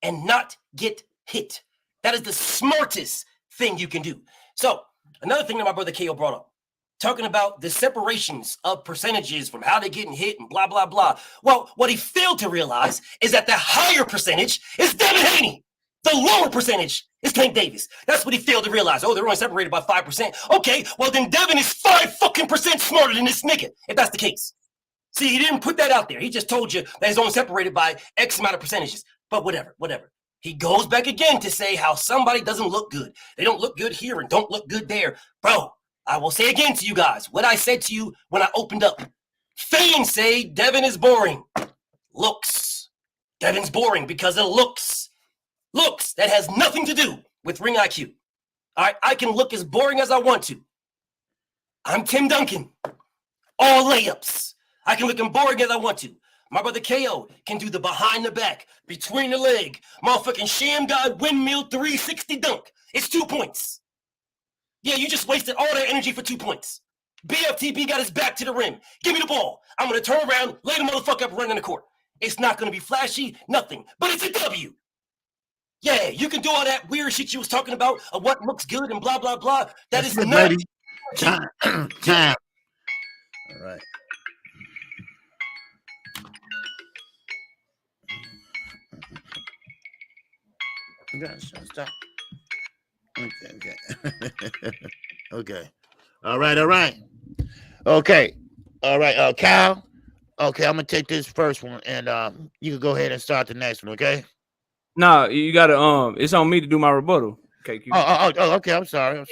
and not get hit. That is the smartest thing you can do. So another thing that my brother KO brought up, talking about the separations of percentages from how they're getting hit and blah, blah, blah. Well, what he failed to realize is that the higher percentage is Devin Haney. The lower percentage is Tank Davis. That's what he failed to realize. Oh, they're only separated by 5%. Okay, well then Devin is 5% smarter than this nigga, if that's the case. See, he didn't put that out there. He just told you that he's only separated by X amount of percentages. But whatever. He goes back again to say how somebody doesn't look good. They don't look good here and don't look good there. Bro, I will say again to you guys what I said to you when I opened up. Fans say Devin is boring. Looks. Devin's boring because of looks. Looks that has nothing to do with ring IQ. All right, I can look as boring as I want to. I'm Tim Duncan. All layups. I can look as boring as I want to. My brother KO can do the behind the back, between the leg, motherfucking sham god windmill 360 dunk. It's 2 points. Yeah, you just wasted all that energy for 2 points. BFTB got his back to the rim. Give me the ball. I'm going to turn around, lay the motherfucker up, run in the court. It's not going to be flashy, nothing, but it's a W. Yeah, you can do all that weird shit you was talking about of what looks good and blah, blah, blah. That is not. Time. Time. All right. Okay, stop. Okay. Okay. All right. Okay. All right, Cal. Okay, I'm gonna take this first one, and you can go ahead and start the next one. Okay. No, you gotta it's on me to do my rebuttal. Okay. Oh, okay. I'm sorry. All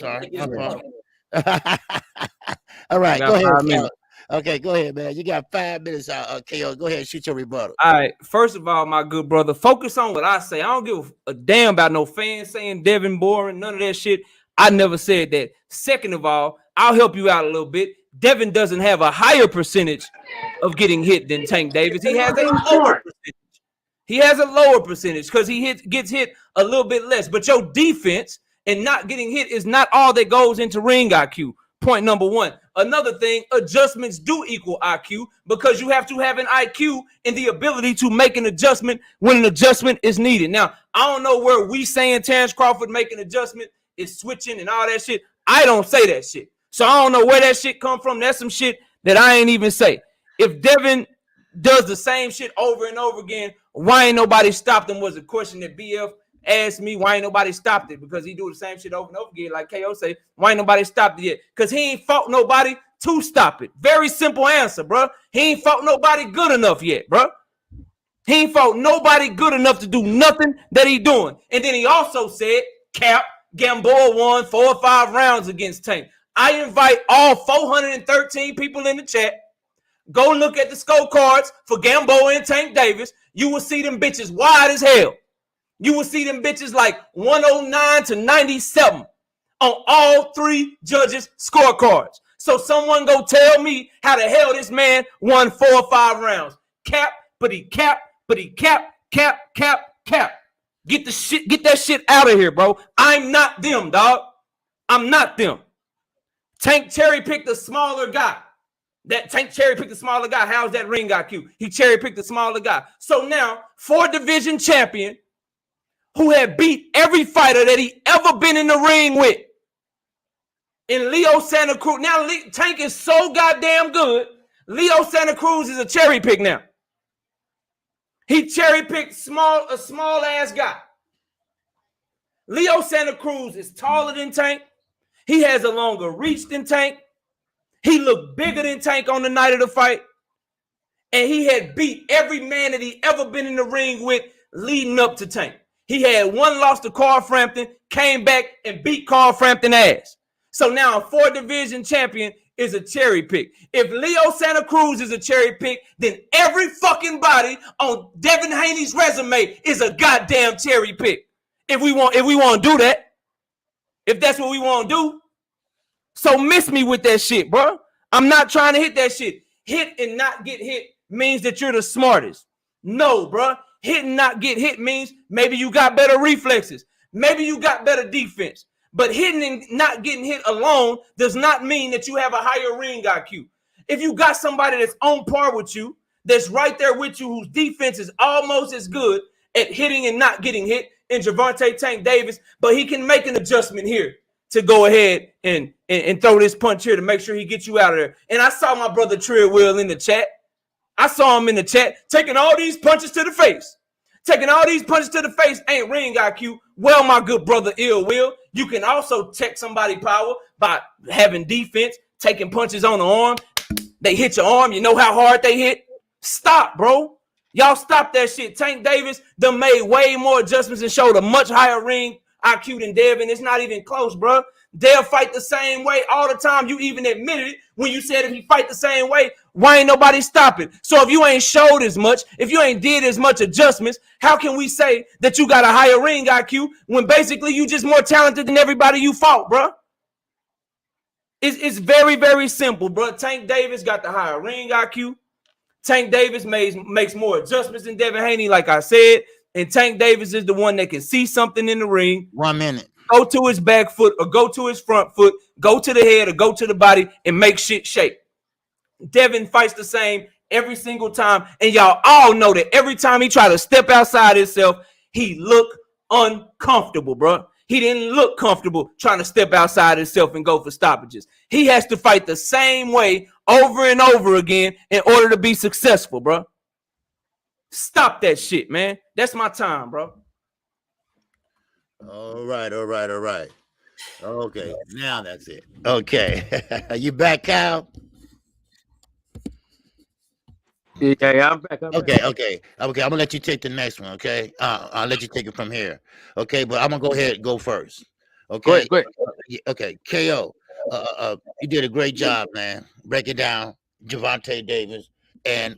right, go ahead, Cal. Okay, go ahead, man. You got 5 minutes. KO, go ahead and shoot your rebuttal. All right. First of all, my good brother, focus on what I say. I don't give a damn about no fans saying Devin boring, none of that shit. I never said that. Second of all, I'll help you out a little bit. Devin doesn't have a higher percentage of getting hit than Tank Davis. He has a lower percentage. He has a lower percentage because he gets hit a little bit less. But your defense and not getting hit is not all that goes into ring IQ. Point number one. Another thing, adjustments do equal IQ because you have to have an IQ and the ability to make an adjustment when an adjustment is needed. Now, I don't know where we saying Terrence Crawford make an adjustment is switching and all that shit. I don't say that shit. So I don't know where that shit come from. That's some shit that I ain't even say. If Devin does the same shit over and over again, why ain't nobody stopped him was a question that BF asked me. Why ain't nobody stopped it? Because he do the same shit over and over again. Like KO say, why ain't nobody stopped it yet? Because he ain't fought nobody to stop it. Very simple answer, bro. He ain't fought nobody good enough yet, bro. He ain't fought nobody good enough to do nothing that he doing. And then he also said, Cap, Gamboa won 4 or 5 rounds against Tank. I invite all 413 people in the chat. Go look at the scorecards for Gamboa and Tank Davis. You will see them bitches wide as hell. You will see them bitches like 109 to 97 on all 3 judges' scorecards. So someone go tell me how the hell this man won 4 or 5 rounds. Cap. Get that shit out of here, bro. I'm not them, dog. I'm not them. Tank cherry-picked a smaller guy. How's that ring IQ? He cherry-picked a smaller guy. So now, 4-division champion who had beat every fighter that he ever been in the ring with. In Leo Santa Cruz. Now, Tank is so goddamn good. Leo Santa Cruz is a cherry pick now. He cherry picked a small ass guy. Leo Santa Cruz is taller than Tank. He has a longer reach than Tank. He looked bigger than Tank on the night of the fight. And he had beat every man that he ever been in the ring with leading up to Tank. He had 1 loss to Carl Frampton, came back and beat Carl Frampton ass. So now a 4-division champion is a cherry pick. If Leo Santa Cruz is a cherry pick, then every fucking body on Devin Haney's resume is a goddamn cherry pick. If we want to do that, if that's what we want to do. So miss me with that shit, bro. I'm not trying to hit that shit. Hit and not get hit means that you're the smartest. No, bro. Hit and not get hit means maybe you got better reflexes. Maybe you got better defense. But hitting and not getting hit alone does not mean that you have a higher ring IQ. If you got somebody that's on par with you, that's right there with you, whose defense is almost as good at hitting and not getting hit in Gervonta Tank Davis, but he can make an adjustment here to go ahead and throw this punch here to make sure he gets you out of there. And I saw my brother Treadwell in the chat. I saw him in the chat taking all these punches to the face. Taking all these punches to the face ain't ring IQ. Well, my good brother Ill Will, you can also check somebody's power by having defense, taking punches on the arm. They hit your arm. You know how hard they hit? Stop, bro. Y'all stop that shit. Tank Davis done made way more adjustments and showed a much higher ring IQ than Devin. It's not even close, bro. They'll fight the same way all the time. You even admitted it when you said if he fight the same way, Why ain't nobody stopping? So if you ain't showed as much, if you ain't did as much adjustments, how can we say that you got a higher ring IQ when basically you just more talented than everybody you fought, bro? It's very, very simple, bro. Tank Davis got the higher ring IQ. Tank Davis makes more adjustments than Devin Haney, like I said. And Tank Davis is the one that can see something in the ring. 1 minute. Go to his back foot or go to his front foot, go to the head or go to the body and make shit shake. Devin fights the same every single time. And y'all all know that every time he try to step outside himself, he look uncomfortable, bro. He didn't look comfortable trying to step outside himself and go for stoppages. He has to fight the same way over and over again in order to be successful, bro. Stop that shit, man. That's my time, bro. All right. Okay, now that's it. Okay. You back, Kyle? Yeah, I'm back. Okay. I'm gonna let you take the next one. Okay, I'll let you take it from here. Okay, but I'm gonna go ahead and go first. Okay, Go ahead. Okay, KO. You did a great job, man. Break it down, Gervonta Davis, and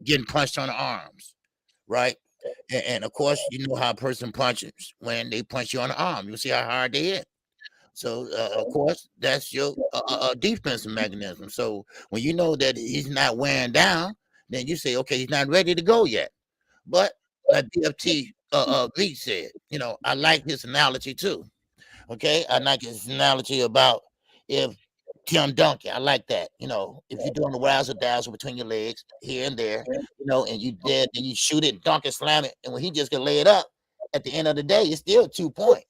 getting punched on the arms, right? And of course, you know how a person punches when they punch you on the arm. You see how hard they hit. So, of course, that's your defensive mechanism. So when you know that he's not wearing down, then you say, okay, he's not ready to go yet. But like BFT V said, you know, I like his analogy too. Okay, I like his analogy about if Tim Duncan, I like that. You know, if you're doing the razzle dazzle between your legs here and there, you know, and you dead, then you shoot it, dunk it, slam it, and when he just can lay it up, at the end of the day, it's still 2 points.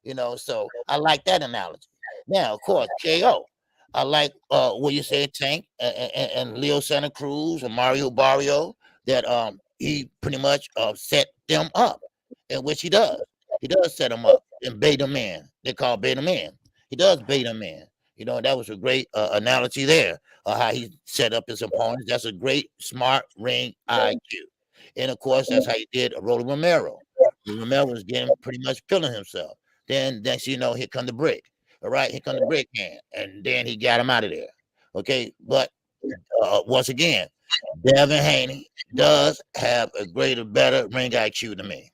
You know, so I like that analogy. Now, of course, KO. I like what you said, Tank and Leo Santa Cruz and Mario Barrio, that he pretty much set them up, in which he does. He does set them up and bait them in. They call bait them in. He does bait them in. You know, that was a great analogy there, how he set up his opponents. That's a great, smart ring IQ. And of course, that's how he did Rolly Romero. Romero was getting pretty much feeling himself. Then next you know, here come the brick. All right, here come the brick hand, and then he got him out of there. Okay, but once again, Devin Haney does have a greater, better ring IQ than me.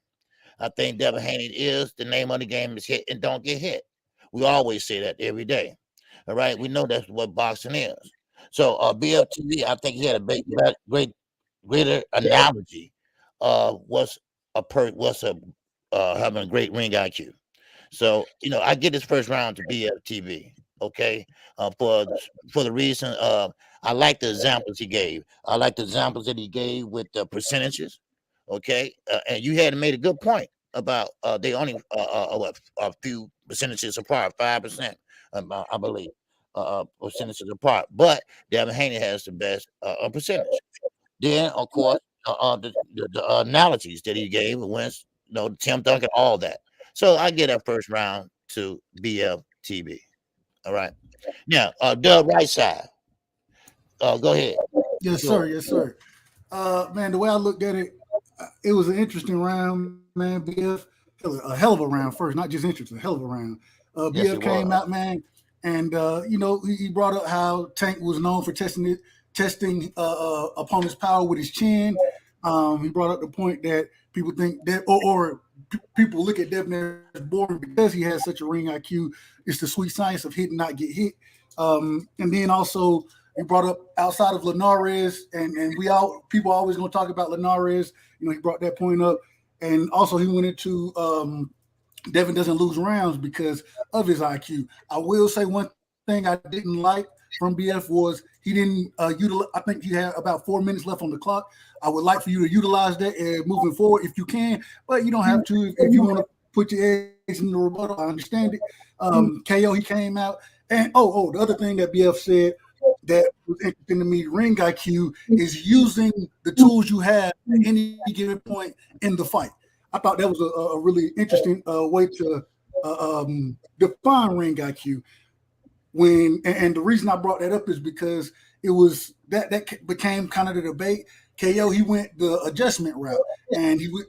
I think Devin Haney is the name of the game is hit and don't get hit. We always say that every day. All right, we know that's what boxing is. So BFTV, I think he had a greater analogy. Was having a great ring IQ. So, you know, I get this first round to BFTV, okay, for the reason I like the examples he gave. I like the examples that he gave with the percentages, okay, and you had made a good point about they only a few percentages apart, 5%, I believe, percentages apart. But Devin Haney has the best percentage. Then, of course, the analogies that he gave when Tim Duncan, all that. So I get that first round to BFTV. All right. Now, the right side. Go ahead. Yes, sir. Yes, sir. Man, the way I looked at it, it was an interesting round, man. BF, a hell of a round first, not just interesting, a hell of a round. Yes, BF came out, man, and you know, he brought up how Tank was known for testing opponent's power with his chin. He brought up the point that people think that, or people look at Devin as boring because he has such a ring IQ. It's the sweet science of hit and not get hit. And then also he brought up outside of Linares, and people are always going to talk about Linares. You know, he brought that point up, and also he went into Devin doesn't lose rounds because of his IQ. I will say one thing I didn't like from BF was he didn't utilize. I think he had about 4 minutes left on the clock. I would like for you to utilize that moving forward if you can, but you don't have to if you want to put your eggs in the rebuttal. I understand it. KO, he came out, and the other thing that BF said that was interesting to me, ring IQ is using the tools you have at any given point in the fight. I thought that was a really interesting way to define ring IQ. And the reason I brought that up is because it was that became kind of the debate. KO, he went the adjustment route, and he would,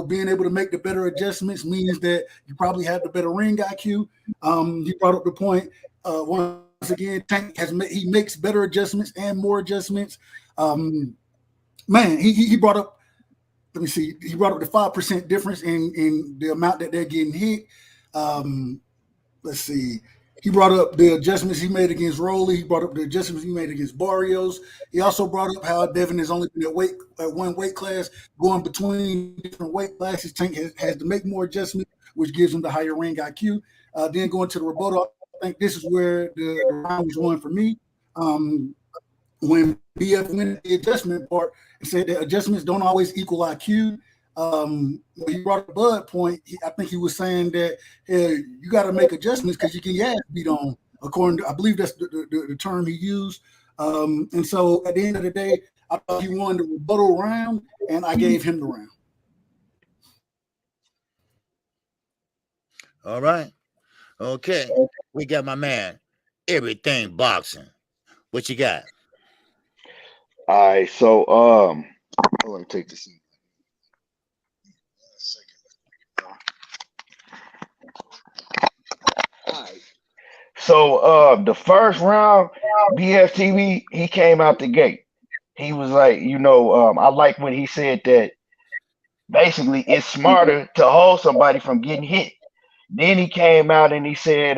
being able to make the better adjustments means that you probably have the better ring IQ. He brought up the point, one again, Tank he makes better adjustments and more adjustments. Man, he brought up. Let me see. He brought up the 5% difference in the amount that they're getting hit. Let's see. He brought up the adjustments he made against Rolly. He brought up the adjustments he made against Barrios. He also brought up how Devin has only been at one weight class, going between different weight classes. Tank has to make more adjustments, which gives him the higher ring IQ. Then going to the rebuttal, I think this is where the round was won for me. When BF went the adjustment part and said that adjustments don't always equal IQ. When he brought up the Bud point, I think he was saying that you got to make adjustments because you get your ass beat on. According to, I believe that's the term he used. And so at the end of the day, I thought he won the rebuttal round, and I gave him the round. All right. Okay. We got my man, Everything Boxing. What you got? All right, so let me take this in. So the first round, BFTV, he came out the gate. He was like, I like when he said that basically it's smarter to hold somebody from getting hit. Then he came out and he said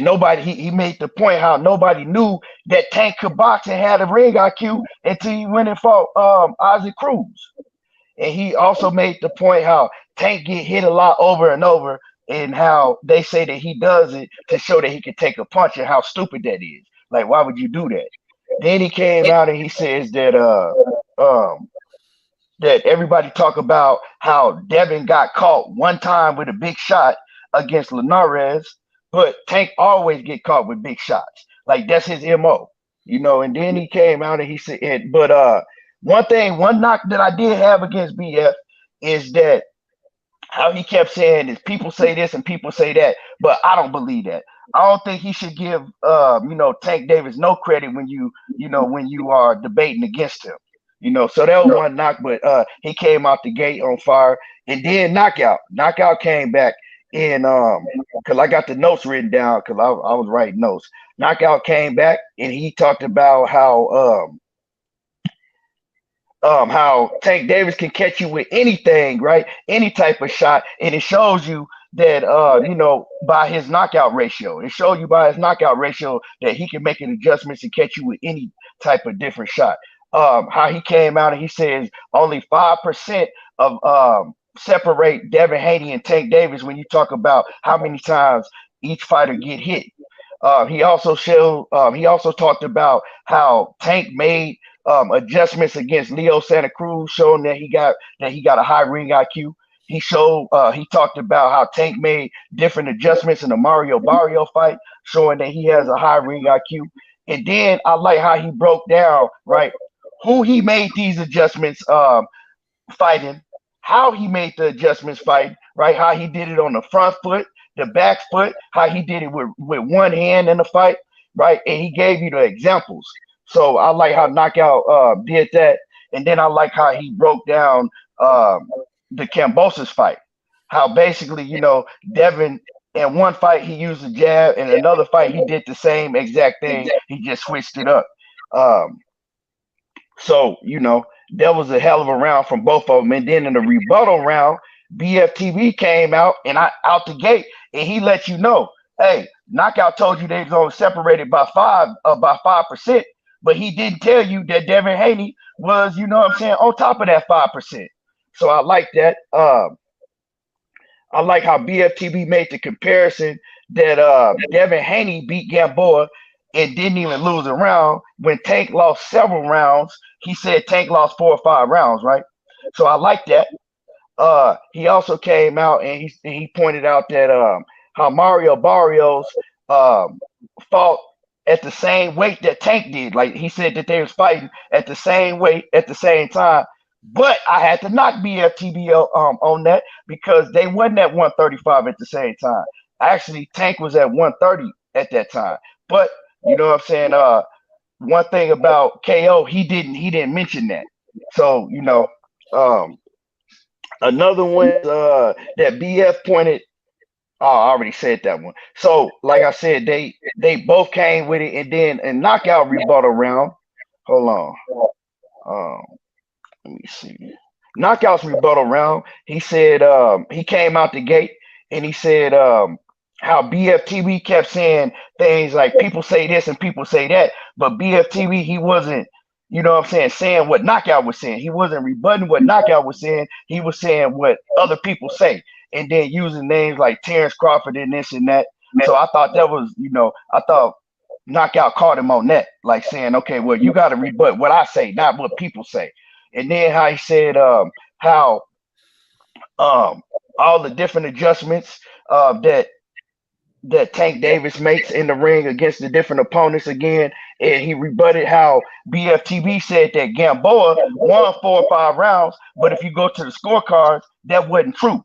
nobody, he made the point how nobody knew that Tank could box and had a ring IQ until he went and fought Isaac Cruz. And he also made the point how Tank get hit a lot over and over, and how they say that he does it to show that he can take a punch, and how stupid that is. Like, why would you do that? Then he came out and he says that that everybody talk about how Devin got caught one time with a big shot against Ramirez, but Tank always get caught with big shots. Like, that's his MO, and then he came out and he said, one knock that I did have against BF is that how he kept saying is people say this and people say that, but I don't believe that. I don't think he should give Tank Davis no credit when you are debating against him. So that was one knock, but he came out the gate on fire. And then knockout came back, and because I got the notes written down because I was writing notes. Knockout came back and he talked about how Tank Davis can catch you with anything, right? Any type of shot, and it shows you that by his knockout ratio. It shows you by his knockout ratio that he can make an adjustments and catch you with any type of different shot. How he came out and he says only 5% of separate Devin Haney and Tank Davis when you talk about how many times each fighter get hit. He also talked about how Tank made adjustments against Leo Santa Cruz, showing that he got a high ring IQ. He talked about how Tank made different adjustments in the Mario Barrio fight, showing that he has a high ring IQ. And then I like how he broke down, right, who he made these adjustments fighting, how he made the adjustments fighting, right, how he did it on the front foot, the back foot, how he did it with one hand in the fight, right, and he gave you the examples. So I like how Knockout did that, and then I like how he broke down the Kambosos fight, how basically, Devin, in one fight he used a jab, and another fight he did the same exact thing, he just switched it up. So, that was a hell of a round from both of them. And then in the rebuttal round, BFTV came out and out the gate, and he let you know, hey, Knockout told you they was only separated by 5%, but he didn't tell you that Devin Haney was, on top of that 5%. So I like that. I like how BFTV made the comparison that Devin Haney beat Gamboa and didn't even lose a round. When Tank lost several rounds, he said Tank lost 4 or 5 rounds, right? So I like that. He also came out and he pointed out that how Mario Barrios fought at the same weight that Tank did. Like, he said that they was fighting at the same weight at the same time. But I had to knock BFTV on that because they wasn't at 135 at the same time. Actually, Tank was at 130 at that time. But you know what I'm saying? One thing about KO, he didn't mention that. So, another one that BF pointed Oh, I already said that one. So, like I said, they both came with it, and then a knockout rebuttal round. Hold on. Um, let me see. Knockouts rebuttal round. He said he came out the gate and he said how BFTV kept saying things like people say this and people say that, but BFTV he wasn't, you know what I'm saying what Knockout was saying. He wasn't rebutting what Knockout was saying. He was saying what other people say, and then using names like Terrence Crawford and this and that. So I thought that was, I thought Knockout caught him on that, like saying, okay, well, you got to rebut what I say, not what people say. And then how he said how all the different adjustments that Tank Davis makes in the ring against the different opponents again. And he rebutted how BFTV said that Gamboa won 4 or 5 rounds, but if you go to the scorecards, that wasn't true.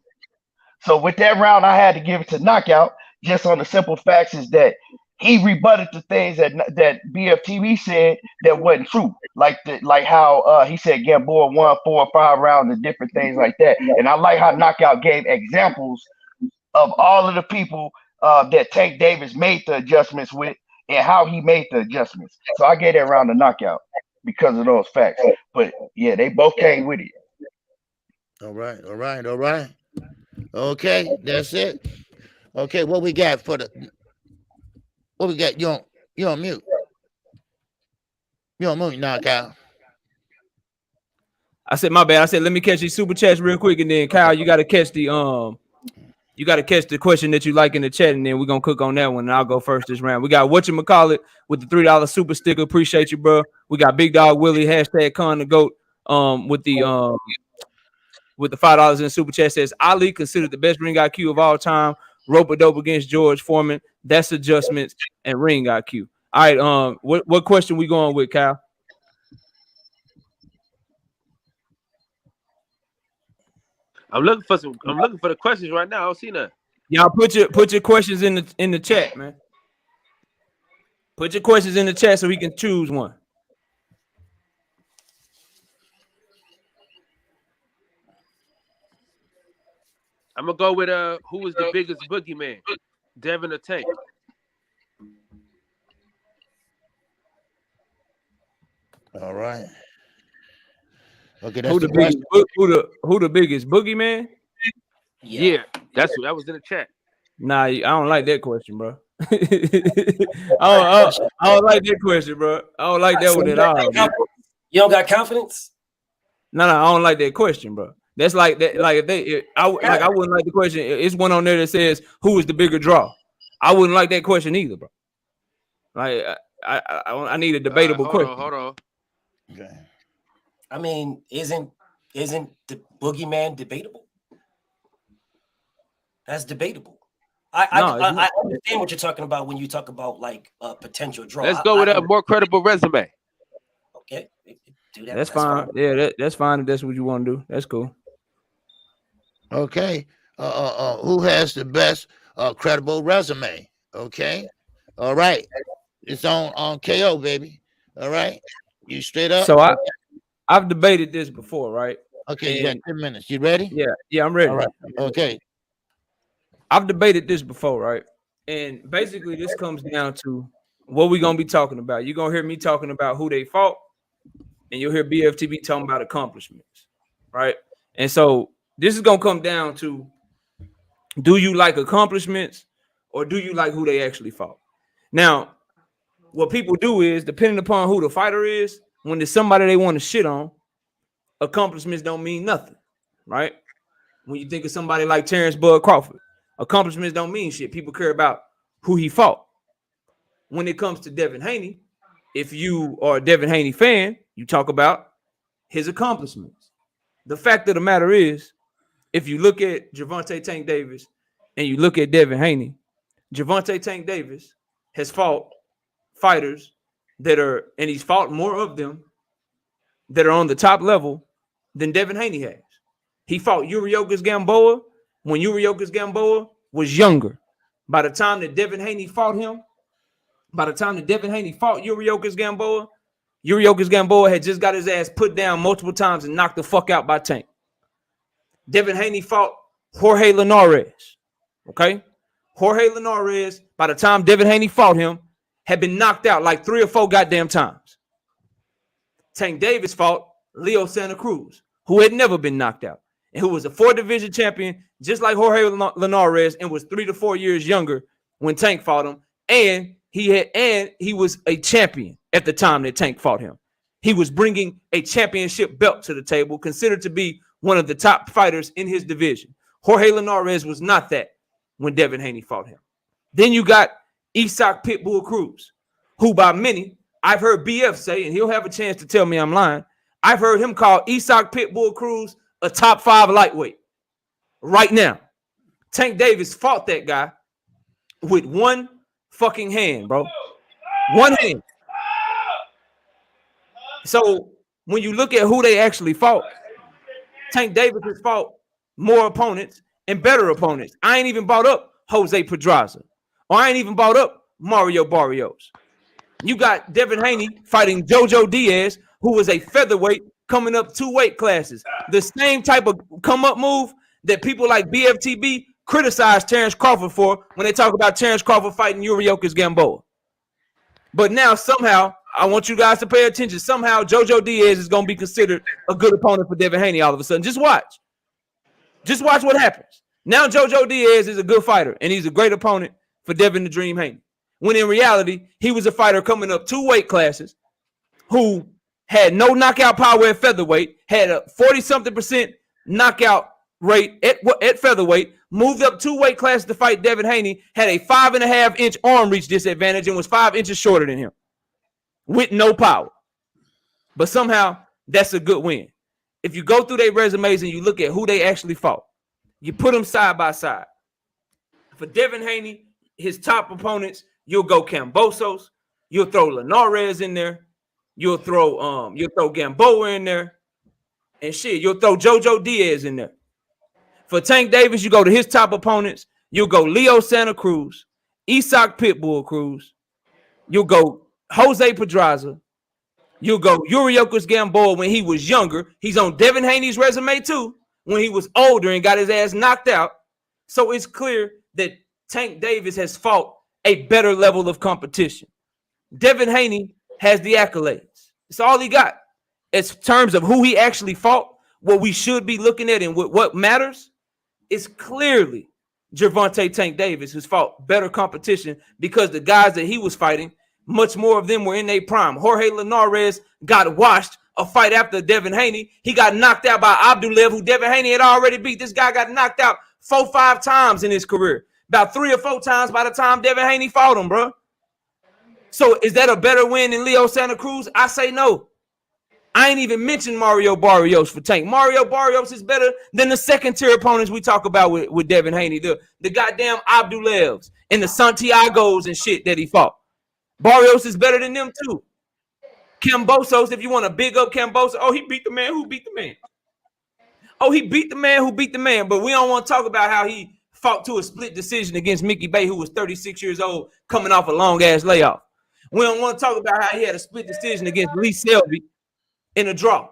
So with that round, I had to give it to Knockout, just on the simple facts is that he rebutted the things that BFTV said that wasn't true, like how he said Gamboa won 4 or 5 rounds and different things like that. And I like how Knockout gave examples of all of the people that Tank Davis made the adjustments with and how he made the adjustments. So I gave that round to Knockout because of those facts. But yeah, they both came with it. All right. Okay, that's it. Okay, what we got? You on mute. You on mute, Knockout. I said my bad. I said let me catch these super chats real quick, and then Kyle, you got to catch the question that you like in the chat, and then we're gonna cook on that one. And I'll go first this round. We got whatchamacallit with the $3 super sticker. Appreciate you, bro. We got Big Dog Willie hashtag Con the Goat with the $5 in super chat. Says Ali considered the best ring IQ of all time. Rope-a-dope against George Foreman. That's adjustments and ring IQ. All right. What question we going with, Kyle? I'm looking for the questions right now. I don't see none. Y'all put your questions in the chat, man. Put your questions in the chat so we can choose one. I'm gonna go with who was the biggest boogeyman, Devin or Tank? All right. Okay, that's who the biggest boogeyman? Yeah, that was in the chat. Nah, I don't like that question, bro. I don't like that question, bro. I don't like that one at all. You don't got confidence? No, I don't like that question, bro. That's like that. Like I wouldn't like the question. It's one on there that says who is the bigger draw. I wouldn't like that question either, bro. Like I need a debatable question. Hold on. Okay. I mean, isn't the boogeyman debatable? That's debatable. I understand what you're talking about when you talk about like a potential draw. Let's go with a more credible resume. Okay, do that. That's fine. Yeah, that's fine if that's what you want to do. That's cool. Okay. Who has the best credible resume? Okay. All right. It's on KO, baby. All right. You straight up. So I've debated this before, right? Okay, you got 10 minutes. You ready? Yeah, I'm ready. All right. Okay. I've debated this before, right? And basically this comes down to what we're gonna be talking about. You're gonna hear me talking about who they fought, and you'll hear BFTB talking about accomplishments, right? And so this is gonna come down to, do you like accomplishments or do you like who they actually fought? Now, what people do is, depending upon who the fighter is, when there's somebody they want to shit on, accomplishments don't mean nothing, right? When you think of somebody like Terrence Bud Crawford, accomplishments don't mean shit. People care about who he fought. When it comes to Devin Haney, if you are a Devin Haney fan, you talk about his accomplishments. The fact of the matter is, if you look at Gervonta Tank Davis and you look at Devin Haney, Gervonta Tank Davis has fought fighters that are, and he's fought more of them that are on the top level than Devin Haney has. He fought Uriokas Gamboa when Uriokas Gamboa was younger. By the time that Devin Haney fought Uriokas Gamboa had just got his ass put down multiple times and knocked the fuck out by Tank. Devin Haney fought Jorge Linares. Okay? Jorge Linares, by the time Devin Haney fought him, had been knocked out like 3 or 4 goddamn times. Tank Davis fought Leo Santa Cruz, who had never been knocked out, and who was a 4-division champion, just like Jorge Linares, and was 3 to 4 years younger when Tank fought him. And he was a champion at the time that Tank fought him. He was bringing a championship belt to the table, considered to be one of the top fighters in his division. Jorge Linares was not that when Devin Haney fought him. Then you got Isaac Pitbull Cruz, who by many, I've heard BF say, and he'll have a chance to tell me I'm lying, I've heard him call Isaac Pitbull Cruz a top 5 lightweight right now. Tank Davis fought that guy with one fucking hand, bro. One hand. So when you look at who they actually fought, Tank Davis has fought more opponents and better opponents. I ain't even brought up Jose Pedraza, or I ain't even brought up Mario Barrios. You got Devin Haney fighting JoJo Diaz, who was a featherweight coming up 2 weight classes. The same type of come-up move that people like BFTB criticize Terrence Crawford for when they talk about Terrence Crawford fighting Yuriorkis Gamboa. But now somehow, I want you guys to pay attention. Somehow JoJo Diaz is going to be considered a good opponent for Devin Haney all of a sudden. Just watch. Just watch what happens. Now JoJo Diaz is a good fighter, and he's a great opponent for Devin the Dream Haney. When in reality, he was a fighter coming up 2 weight classes who had no knockout power at featherweight, had a 40-something% knockout rate at featherweight, moved up 2 weight classes to fight Devin Haney, had a 5.5-inch arm reach disadvantage, and was 5 inches shorter than him with no power. But somehow, that's a good win. If you go through their resumes and you look at who they actually fought, you put them side by side. For Devin Haney, his top opponents, you'll go Kambosos, you'll throw Linares in there, you'll throw Gamboa in there, and shit, you'll throw JoJo Diaz in there. For Tank Davis, you go to his top opponents, you'll go Leo Santa Cruz, Isaac Pitbull Cruz, you'll go Jose Pedraza, you'll go Yuriorkis Gamboa when he was younger. He's on Devin Haney's resume too, when he was older and got his ass knocked out. So it's clear that Tank Davis has fought a better level of competition. Devin Haney has the accolades. It's all he got. In terms of who he actually fought, what we should be looking at and what matters is clearly Gervonta Tank Davis, who's fought better competition because the guys that he was fighting, much more of them were in their prime. Jorge Linares got washed a fight after Devin Haney. He got knocked out by Abdullah, who Devin Haney had already beat. This guy got knocked out 4-5 times in his career. About 3 or 4 times by the time Devin Haney fought him, bro. So is that a better win than Leo Santa Cruz? I say no. I ain't even mentioned Mario Barrios for Tank. Mario Barrios is better than the second-tier opponents we talk about with Devin Haney. The goddamn Abdullahs and the Santiagos and shit that he fought. Barrios is better than them too. Kambosos, if you want to big up Kambosos, oh, he beat the man who beat the man. Oh, he beat the man who beat the man. But we don't want to talk about how he fought to a split decision against Mickey Bay, who was 36 years old, coming off a long-ass layoff. We don't want to talk about how he had a split decision against Lee Selby in a draw.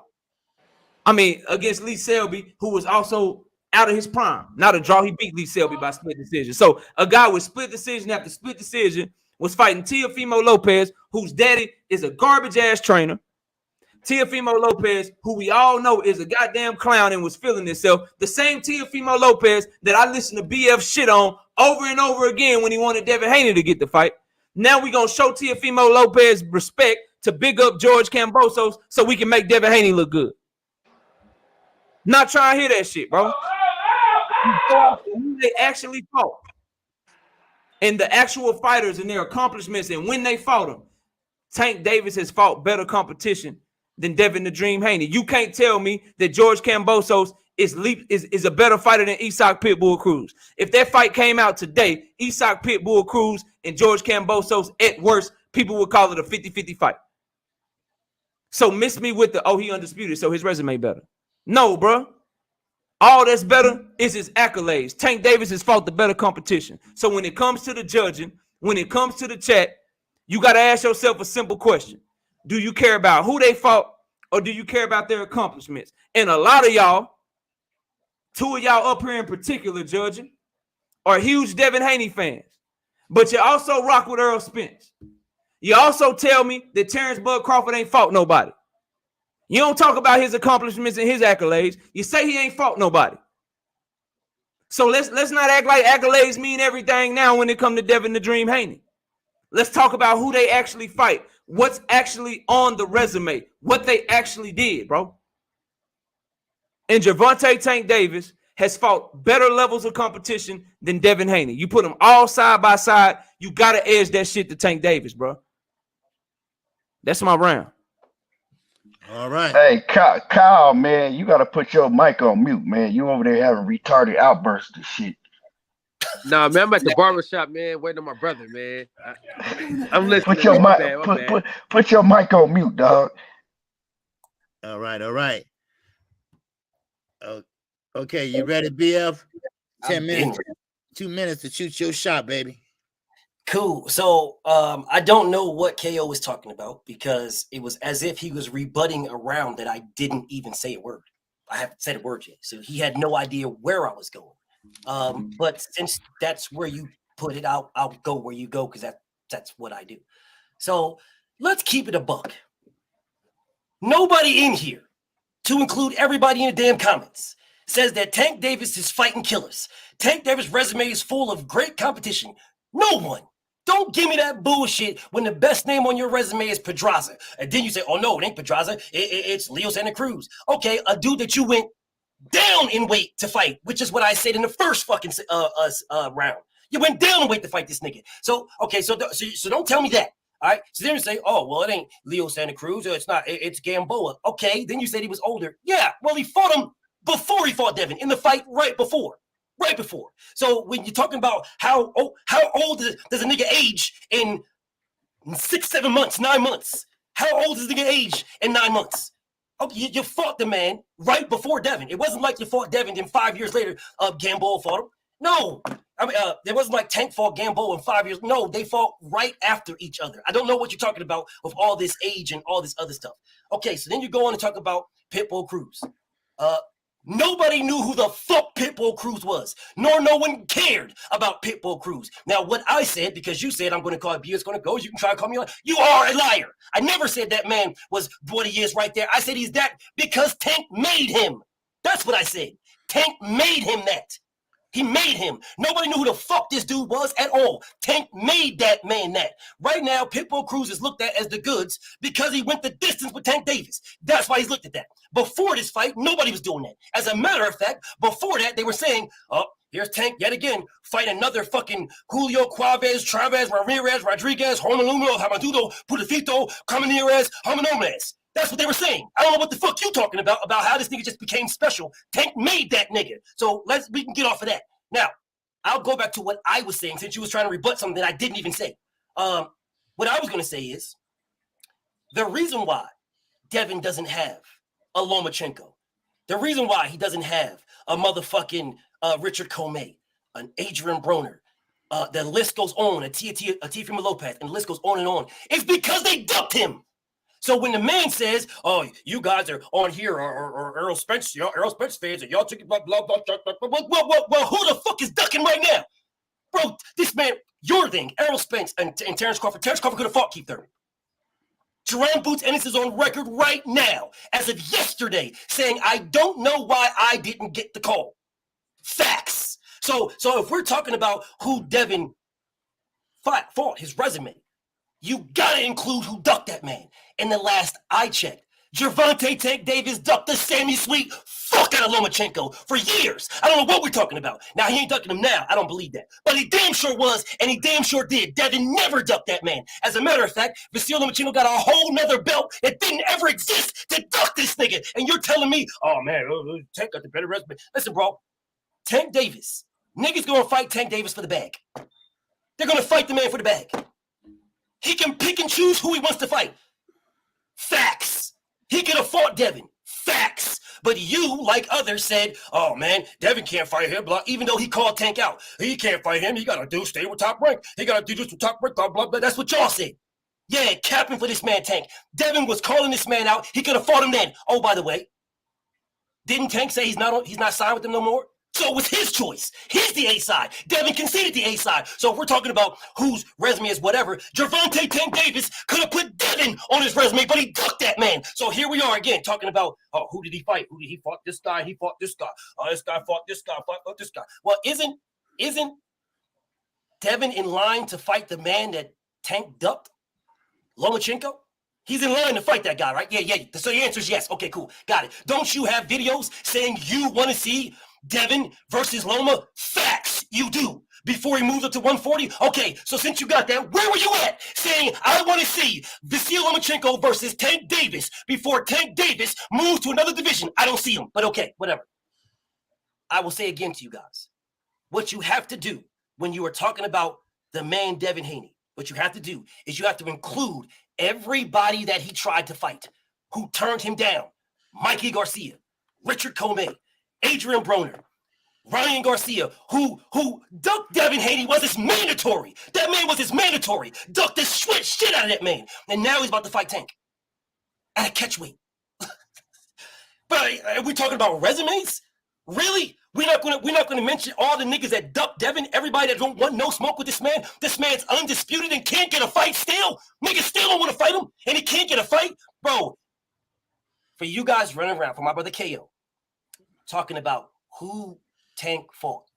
I mean, against Lee Selby, who was also out of his prime. Not a draw. He beat Lee Selby by split decision. So a guy with split decision after split decision was fighting Teofimo Lopez, whose daddy is a garbage-ass trainer. Teofimo Lopez, who we all know is a goddamn clown and was feeling himself. The same Teofimo Lopez that I listened to BF shit on over and over again when he wanted Devin Haney to get the fight. Now we're going to show Teofimo Lopez respect to big up George Kambosos so we can make Devin Haney look good. Not trying to hear that shit, bro. They actually fought. And the actual fighters and their accomplishments and when they fought them. Tank Davis has fought better competition than Devin the Dream Haney. You can't tell me that George Kambosos is a better fighter than Isaac Pitbull Cruz. If that fight came out today, Isaac Pitbull Cruz and George Kambosos, at worst, people would call it a 50-50 fight. So miss me with he undisputed, so his resume better. No, bro. All that's better is his accolades. Tank Davis has fought the better competition. So when it comes to the judging, when it comes to the chat, you got to ask yourself a simple question. Do you care about who they fought or do you care about their accomplishments? And a lot of y'all, 2 of y'all up here in particular judging, are huge Devin Haney fans, but you also rock with Errol Spence. You also tell me that Terrence Bud Crawford ain't fought nobody. You don't talk about his accomplishments and his accolades. You say he ain't fought nobody. So let's not act like accolades mean everything now when it comes to Devin the Dream Haney. Let's talk about who they actually fight. What's actually on the resume. What they actually did, bro. And Gervonta Tank Davis has fought better levels of competition than Devin Haney. You put them all side by side, you got to edge that shit to Tank Davis, bro. That's my round. All right. Hey, Kyle, man, you got to put your mic on mute, man. You over there having retarded outbursts and shit. Nah, man, I'm at the barbershop, man, waiting on my brother, man. I'm listening. Put your mic, put your mic on mute, dog. All right. Okay, you ready, BF? 10 minutes, 2 minutes to shoot your shot, baby. Cool. So I don't know what KO was talking about because it was as if he was rebutting a round that I didn't even say a word. I haven't said a word yet. So he had no idea where I was going. But since that's where you put it, I'll go where you go because that's what I do. So let's keep it a buck. Nobody in here, to include everybody in the damn comments, says that Tank Davis is fighting killers. Tank Davis' resume is full of great competition. No one. Don't give me that bullshit when the best name on your resume is Pedraza. And then you say, oh, no, it ain't Pedraza. It's Leo Santa Cruz. Okay, a dude that you went down in weight to fight, which is what I said in the first fucking round. You went down in weight to fight this nigga. So, okay, so don't tell me that. All right, so then you say, oh, well, it ain't Leo Santa Cruz. It's Gamboa. Okay, then you said he was older. Yeah, well, he fought him before he fought Devin in the fight right before. So when you're talking about how old does a nigga age in 6, 7 months, 9 months? How old does a nigga age in 9 months? Okay, you fought the man right before Devin. It wasn't like you fought Devin, then 5 years later, Gamboa fought him. No, I mean, it wasn't like Tank fought Gamboa in 5 years. No, they fought right after each other. I don't know what you're talking about with all this age and all this other stuff. Okay, so then you go on and talk about Pitbull Cruz. Nobody knew who the fuck Pitbull Cruz was, nor no one cared about Pitbull Cruz. Now, what I said, because you said I'm going to call it, it's going to go, you can try to call me a liar. You are a liar. I never said that man was what he is right there. I said he's that because Tank made him. That's what I said. Tank made him that. He made him. Nobody knew who the fuck this dude was at all. Tank made that man that. Right now, Pitbull Cruz is looked at as the goods because he went the distance with Tank Davis. That's why he's looked at that. Before this fight, nobody was doing that. As a matter of fact, before that, they were saying, oh, here's Tank yet again, fight another fucking Julio Chavez, Ramirez, Rodriguez, Honolulu, Hamadudo, Pudafito, Caminires, Hominomes. That's what they were saying. I don't know what the fuck you talking about how this nigga just became special. Tank made that nigga. So we can get off of that. Now, I'll go back to what I was saying since you was trying to rebut something that I didn't even say. What I was going to say is the reason why Devin doesn't have a Lomachenko, the reason why he doesn't have a motherfucking Richard Comey, an Adrian Broner, the list goes on, a Teofimo Lopez, and the list goes on and on, is because they ducked him. So when the man says, oh, you guys are on here or Errol Spence, Errol Spence fans, and y'all took blah, blah, blah, blah, blah, well, who the fuck is ducking right now? Bro, this man, your thing, Errol Spence and Terrence Crawford. Terrence Crawford could have fought Keith Thurman. Jerome Boots Ennis is on record right now, as of yesterday, saying, I don't know why I didn't get the call. Facts. So if we're talking about who Devin fought, his resume, you gotta include who ducked that man. And the last I checked, Gervonta Tank Davis ducked the Sammy Sweet fuck out of Lomachenko for years. I don't know what we're talking about. Now, he ain't ducking him now. I don't believe that. But he damn sure was, and he damn sure did. Devin never ducked that man. As a matter of fact, Vasiliy Lomachenko got a whole nother belt that didn't ever exist to duck this nigga. And you're telling me, oh, man, Tank got the better resume. Listen, bro, Tank Davis, niggas gonna fight Tank Davis for the bag. They're gonna fight the man for the bag. He can pick and choose who he wants to fight. Facts. He could have fought Devin. Facts. But you, like others, said, oh, man, Devin can't fight him, blah, even though he called Tank out. He can't fight him. He got to stay with Top Rank. He got to do this with Top Rank, blah, blah, blah. That's what y'all said. Yeah, capping for this man, Tank. Devin was calling this man out. He could have fought him then. Oh, by the way, didn't Tank say he's not signed with them no more? So it was his choice. He's the A side. Devin conceded the A side. So if we're talking about whose resume is whatever, Gervonta Tank Davis could have put Devin on his resume, but he ducked that man. So here we are again talking about, oh, who did he fight? Who did he fought? This guy, he fought this guy. Oh, this guy fought this guy, fought this guy. Well, isn't Devin in line to fight the man that Tank ducked? Lomachenko? He's in line to fight that guy, right? Yeah. So the answer is yes. Okay, cool. Got it. Don't you have videos saying you want to see Devin versus Loma? Facts, you do. Before he moves up to 140? Okay, so since you got that, where were you at saying, I want to see Vasiliy Lomachenko versus Tank Davis before Tank Davis moves to another division? I don't see him, but okay, whatever. I will say again to you guys, what you have to do when you are talking about the man Devin Haney, what you have to do is you have to include everybody that he tried to fight, who turned him down. Mikey Garcia, Richard Comey, Adrian Broner, Ryan Garcia, who ducked Devin Haney was his mandatory. That man was his mandatory. Ducked the shit out of that man. And now he's about to fight Tank at a catchweight. But are we talking about resumes? Really? We're not gonna mention all the niggas that ducked Devin, everybody that don't want no smoke with this man. This man's undisputed and can't get a fight still. Niggas still don't want to fight him, and he can't get a fight. Bro, for you guys running around, for my brother KO, talking about who Tank fought.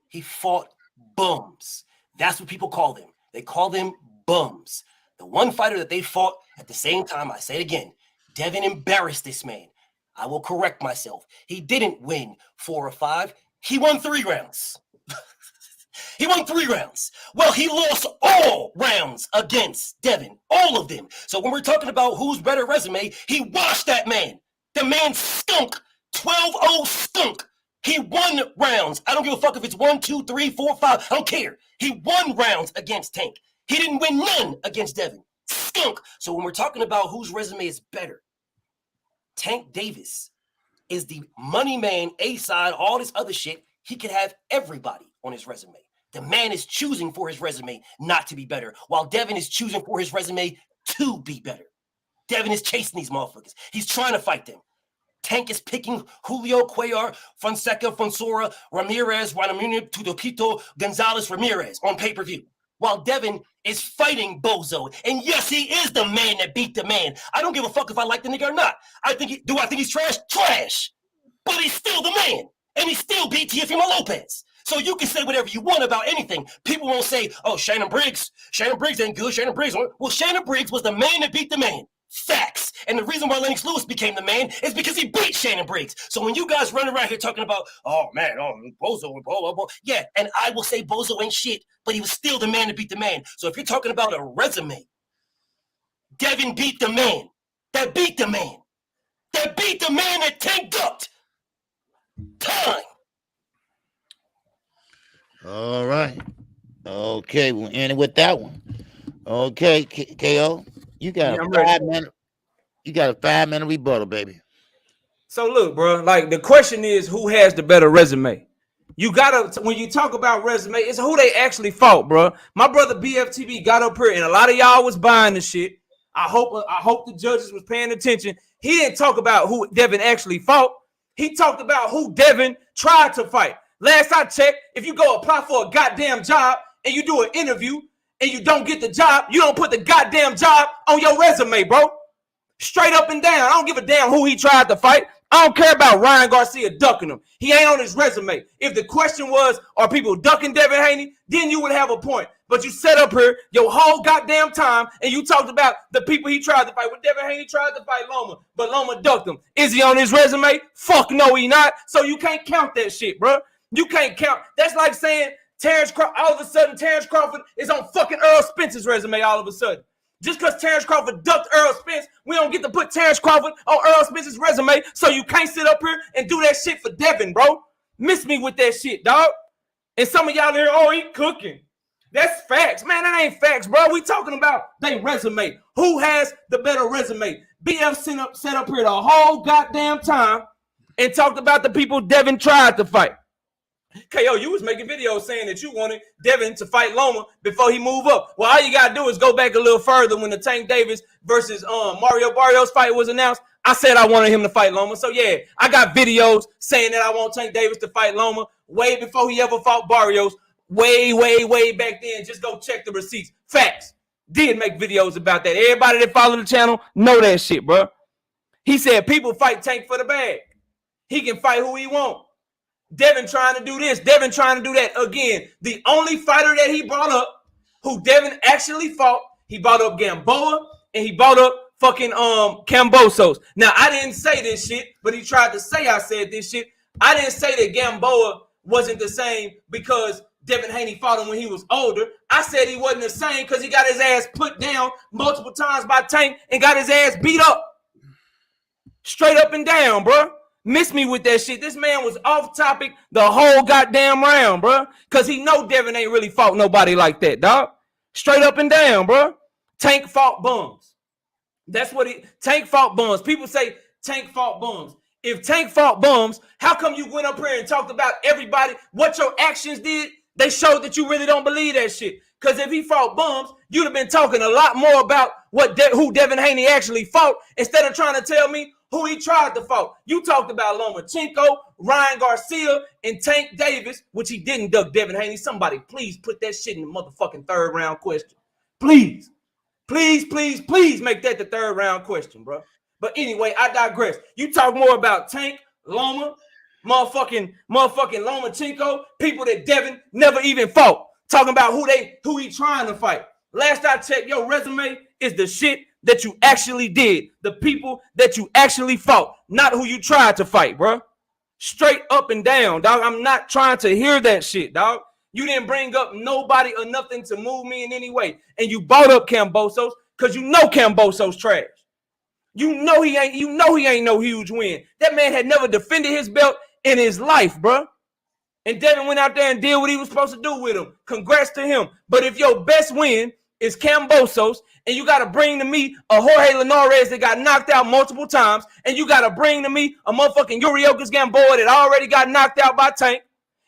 He fought bums. That's what people call them. They call them bums. The one fighter that they fought at the same time, I say it again, Devin embarrassed this man. I will correct myself. He didn't win 4 or 5. He won 3 rounds. He won 3 rounds. Well, he lost all rounds against Devin, all of them. So when we're talking about who's better resume, he washed that man. The man skunk, 12-0 skunk. He won rounds. I don't give a fuck if it's 1, 2, 3, 4, 5. I don't care. He won rounds against Tank. He didn't win none against Devin. Skunk. So when we're talking about whose resume is better, Tank Davis is the money man, A-side, all this other shit. He could have everybody on his resume. The man is choosing for his resume not to be better, while Devin is choosing for his resume to be better. Devin is chasing these motherfuckers. He's trying to fight them. Tank is picking Julio, Cuellar, Fonseca, Fonsora, Ramirez, Guadagnino, Tudoquito, Gonzalez, Ramirez on pay-per-view, while Devin is fighting Bozo. And yes, he is the man that beat the man. I don't give a fuck if I like the nigga or not. Do I think he's trash? Trash. But he's still the man. And he still beat Teofimo Lopez. So you can say whatever you want about anything. People won't say, oh, Shannon Briggs ain't good. Shannon Briggs. Well, Shannon Briggs was the man that beat the man. Facts. And the reason why Lennox Lewis became the man is because he beat Shannon Briggs. So when you guys run around here talking about, oh, man, Bozo and blah, blah, blah. Yeah, and I will say Bozo ain't shit, but he was still the man that beat the man. So if you're talking about a resume, Devin beat the man. That beat the man. That beat the man that Tank ducked. Time. All right. Okay, we'll end it with that one. Okay, KO, you got a 5-minute. You got a 5-minute rebuttal, baby. So look, bro, like the question is, who has the better resume? You gotta, when you talk about resume, it's who they actually fought, bro. My brother BFTV got up here, and a lot of y'all was buying the shit. I hope the judges was paying attention. He didn't talk about who Devin actually fought. He talked about who Devin tried to fight. Last I checked, if you go apply for a goddamn job and you do an interview and you don't get the job, you don't put the goddamn job on your resume, bro. Straight up and down. I don't give a damn who he tried to fight. I don't care about Ryan Garcia ducking him. He ain't on his resume. If the question was, are people ducking Devin Haney, then you would have a point. But you set up here your whole goddamn time and you talked about the people he tried to fight. When Devin Haney tried to fight Loma, but Loma ducked him. Is he on his resume? Fuck no, he not. So you can't count that shit, bro. You can't count. That's like saying all of a sudden Terrence Crawford is on fucking Earl Spence's resume all of a sudden. Just because Terrence Crawford ducked Earl Spence, we don't get to put Terrence Crawford on Earl Spence's resume, so you can't sit up here and do that shit for Devin, bro. Miss me with that shit, dog. And some of y'all here, oh, he cooking. That's facts. Man, that ain't facts, bro. We talking about their resume. Who has the better resume? BF set up here the whole goddamn time and talked about the people Devin tried to fight. KO, you was making videos saying that you wanted Devin to fight Loma before he move up. Well, all you got to do is go back a little further when the Tank Davis versus Mario Barrios fight was announced. I said I wanted him to fight Loma. So, yeah, I got videos saying that I want Tank Davis to fight Loma way before he ever fought Barrios. Way, way, way back then. Just go check the receipts. Facts. Did make videos about that. Everybody that follow the channel know that shit, bro. He said people fight Tank for the bag. He can fight who he want. Devin trying to do this. Devin trying to do that. Again, the only fighter that he brought up who Devin actually fought, he brought up Gamboa and he brought up fucking Kambosos. Now, I didn't say this shit, but he tried to say I said this shit. I didn't say that Gamboa wasn't the same because Devin Haney fought him when he was older. I said he wasn't the same because he got his ass put down multiple times by Tank and got his ass beat up. Straight up and down, bro. Miss me with that shit. This man was off topic the whole goddamn round, bro. Because he know Devin ain't really fought nobody like that, dog. Straight up and down, bro. Tank fought bums. That's what Tank fought bums. People say Tank fought bums. If Tank fought bums, how come you went up here and talked about everybody, what your actions did? They showed that you really don't believe that shit. Because if he fought bums, you'd have been talking a lot more about who Devin Haney actually fought instead of trying to tell me who he tried to fight. You talked about Lomachenko, Ryan Garcia, and Tank Davis, which he didn't duck Devin Haney. Somebody please put that shit in the motherfucking third round question. Please. Please, please, please make that the third round question, bro. But anyway, I digress. You talk more about Tank, Loma, motherfucking Lomachenko, people that Devin never even fought. Talking about who he trying to fight. Last I checked, your resume is the shit that you actually did. The people that you actually fought, not who you tried to fight, bro. Straight up and down, dog. I'm not trying to hear that shit, dog. You didn't bring up nobody or nothing to move me in any way. And you brought up Kambosos because you know Kambosos trash. You know he ain't no huge win. That man had never defended his belt in his life, bro. And Devin went out there and did what he was supposed to do with him. Congrats to him. But if your best win is Kambosos, and you got to bring to me a Jorge Linares that got knocked out multiple times, and you got to bring to me a motherfucking Yuriorkis Gamboa that already got knocked out by Tank,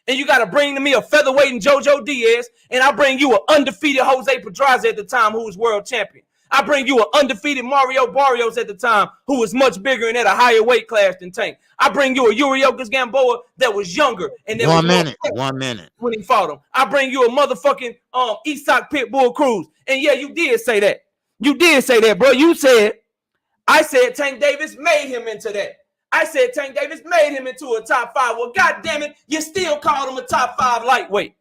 and you got to bring to me a featherweight and JoJo Diaz, and I bring you an undefeated Jose Pedraza at the time who was world champion. I bring you an undefeated Mario Barrios at the time who was much bigger and at a higher weight class than Tank. I bring you a Yuriorkis Gamboa that was younger. And that 1 minute. When he fought him. I bring you a motherfucking Isak Pitbull Cruz. And yeah, you did say that. You did say that, bro. I said Tank Davis made him into that. I said Tank Davis made him into a top 5. Well, goddamn it, you still called him a top 5 lightweight.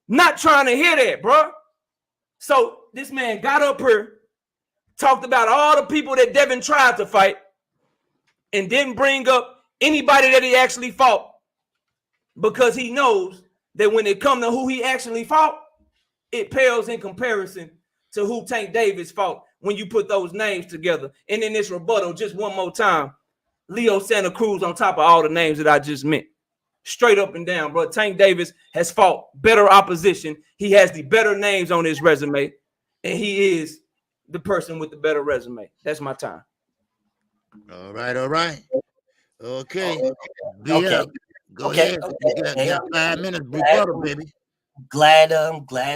Not trying to hear that, bro. So this man got up here, talked about all the people that Devin tried to fight, and didn't bring up anybody that he actually fought because he knows that when it comes to who he actually fought, it pales in comparison to who Tank Davis fought when you put those names together. And in this rebuttal, just one more time, Leo Santa Cruz on top of all the names that I just meant. Straight up and down, bro. Tank Davis has fought better opposition. He has the better names on his resume, and he is the person with the better resume. That's my time. All right. Okay. Okay. Go ahead. You got 5 minutes, baby. Glad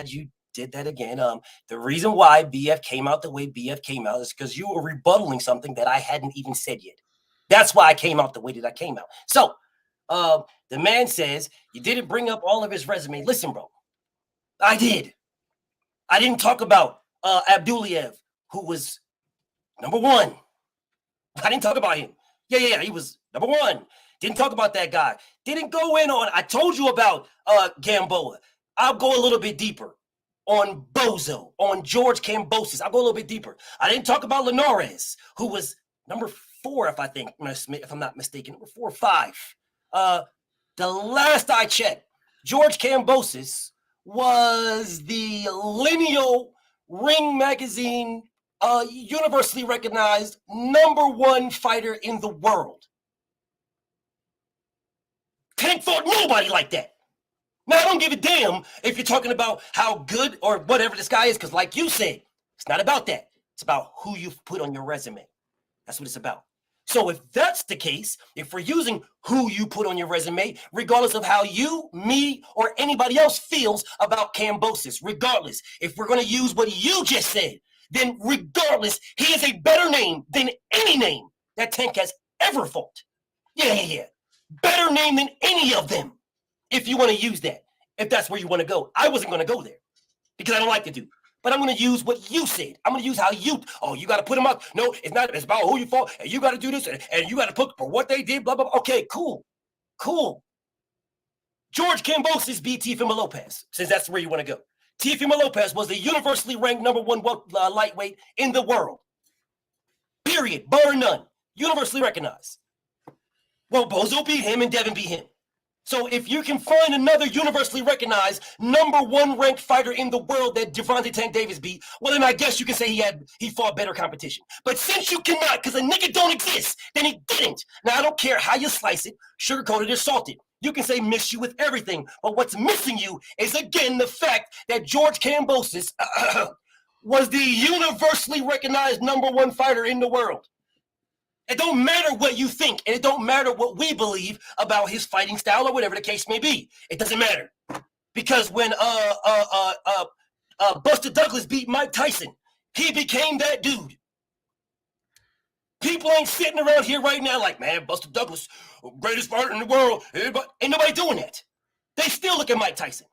you did that again. The reason why BF came out the way BF came out is because you were rebuttaling something that I hadn't even said yet. That's why I came out the way that I came out. So, the man says you didn't bring up all of his resume. Listen, bro, I did. I didn't talk about Abdullah, who was number 1. I didn't talk about him. Yeah, he was number 1. Didn't talk about that guy. Didn't go in on. I told you about Gamboa. I'll go a little bit deeper on Bozo, on George Kambosos. I'll go a little bit deeper. I didn't talk about Linares, who was number 4, if I'm not mistaken, number 4 or 5. The last I checked, George Kambosos was the lineal Ring Magazine universally recognized number 1 fighter in the world. Tank fought nobody like that. Now, I don't give a damn if you're talking about how good or whatever this guy is, because like you said, it's not about that. It's about who you've put on your resume. That's what it's about. So if that's the case, if we're using who you put on your resume, regardless of how you, me, or anybody else feels about Kambosos, regardless, if we're going to use what you just said, then regardless, he is a better name than any name that Tank has ever fought. Yeah. Better name than any of them, if you want to use that, if that's where you want to go. I wasn't going to go there because I don't like the dude. But I'm going to use what you said. I'm going to use how you got to put him up. No, it's not. It's about who you fought, and you got to do this, and you got to put for what they did, blah, blah, blah. Okay, cool. George Kambosos beat Teofimo Lopez, since that's where you want to go. Teofimo Lopez was the universally ranked #1 lightweight in the world. Period. Bar none. Universally recognized. Well, Bozo beat him, and Devin beat him. So if you can find another universally recognized #1 ranked fighter in the world that Gervonta Tank Davis beat, well, then I guess you can say he fought better competition. But since you cannot, because a nigga don't exist, then he didn't. Now, I don't care how you slice it, sugar-coated or salted. You can say miss you with everything. But what's missing you is, again, the fact that George Kambosos was the universally recognized #1 fighter in the world. It don't matter what you think, and it don't matter what we believe about his fighting style or whatever the case may be. It doesn't matter. Because when Buster Douglas beat Mike Tyson, he became that dude. People ain't sitting around here right now like, man, Buster Douglas, greatest fighter in the world. Ain't nobody doing that. They still look at Mike Tyson.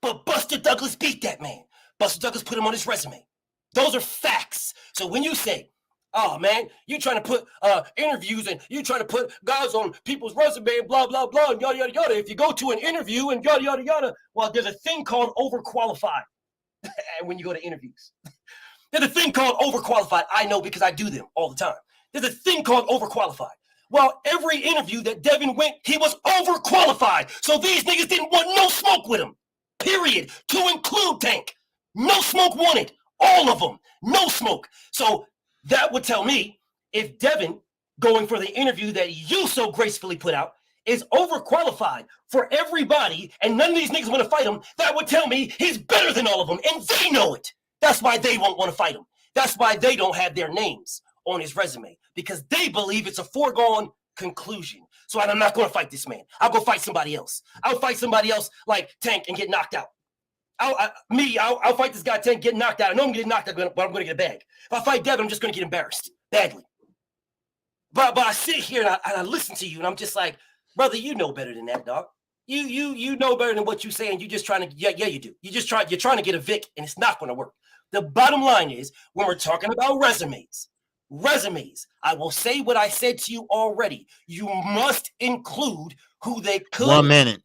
But Buster Douglas beat that man. Buster Douglas put him on his resume. Those are facts. So when you say, oh, man, you're trying to put interviews and you're trying to put guys on people's resume and blah, blah, blah, and yada, yada, yada. If you go to an interview and yada, yada, yada, well, there's a thing called overqualified when you go to interviews. There's a thing called overqualified. I know because I do them all the time. There's a thing called overqualified. Well, every interview that Devin went, he was overqualified. So these niggas didn't want no smoke with him, period, to include Tank. No smoke wanted. All of them. No smoke. So that would tell me if Devin, going for the interview that you so gracefully put out, is overqualified for everybody and none of these niggas want to fight him, that would tell me he's better than all of them, and they know it. That's why they won't want to fight him. That's why they don't have their names on his resume, because they believe it's a foregone conclusion. So I'm not going to fight this man. I'll go fight somebody else. I'll fight somebody else like Tank and get knocked out. I'll fight this guy Tank, get knocked out. I know I'm getting knocked out, but I'm going to get a bag. If I fight Devin, I'm just going to get embarrassed badly. But I sit here and I listen to you, and I'm just like, brother, you know better than that, dog. You know better than what you say, and you're just trying to, yeah, you do. You're trying to get a Vic, and it's not going to work. The bottom line is, when we're talking about resumes, I will say what I said to you already. You must include who they could 1 minute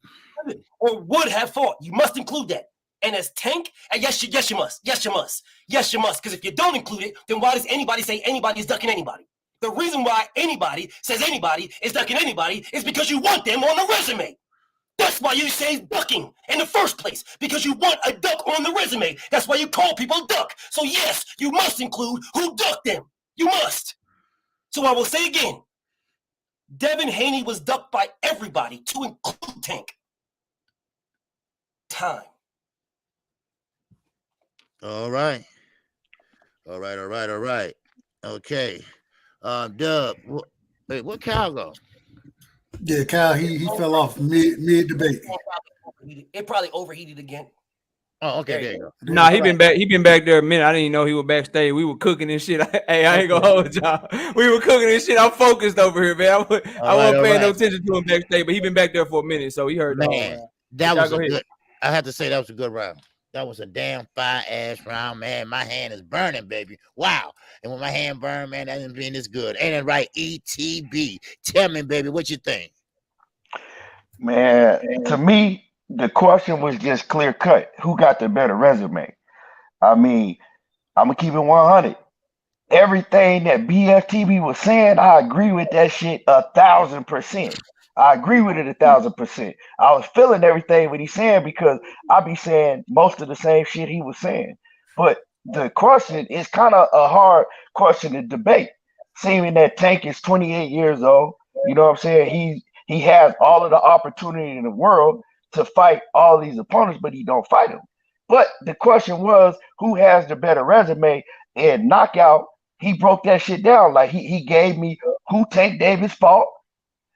or would have fought. You must include that. And as Tank, and yes, you must. Yes, you must. Because if you don't include it, then why does anybody say anybody is ducking anybody? The reason why anybody says anybody is ducking anybody is because you want them on the resume. That's why you say ducking in the first place, because you want a duck on the resume. That's why you call people duck. So yes, you must include who ducked them. You must. So I will say again, Devin Haney was ducked by everybody to include Tank. Time. All right. Okay. Dub, what Cal go? Yeah, Kyle, he fell off mid debate. It probably overheated again. Oh, okay, there you go. Nah, he been back there a minute. I didn't even know he was backstage. We were cooking and shit. Hey, I ain't gonna hold y'all. We were cooking and shit. I'm focused over here, man. I wasn't paying no attention to him backstage, but he been back there for a minute, so he heard. Man, that was a good. I have to say that was a good round. That was a damn fire-ass round, man. My hand is burning, baby. Wow. And when my hand burn, man, that doesn't mean it's good. Ain't it right, ETB? Tell me, baby, what you think? Man, to me, the question was just clear-cut. Who got the better resume? I mean, I'm going to keep it 100. Everything that BFTB was saying, I agree with that shit 1,000%. I agree with it 1,000%. I was feeling everything what he's saying because I be saying most of the same shit he was saying. But the question is kind of a hard question to debate, seeing that Tank is 28 years old. You know what I'm saying? He has all of the opportunity in the world to fight all these opponents, but he don't fight them. But the question was, who has the better resume? And Knockout, he broke that shit down. Like he gave me who Tank Davis fought.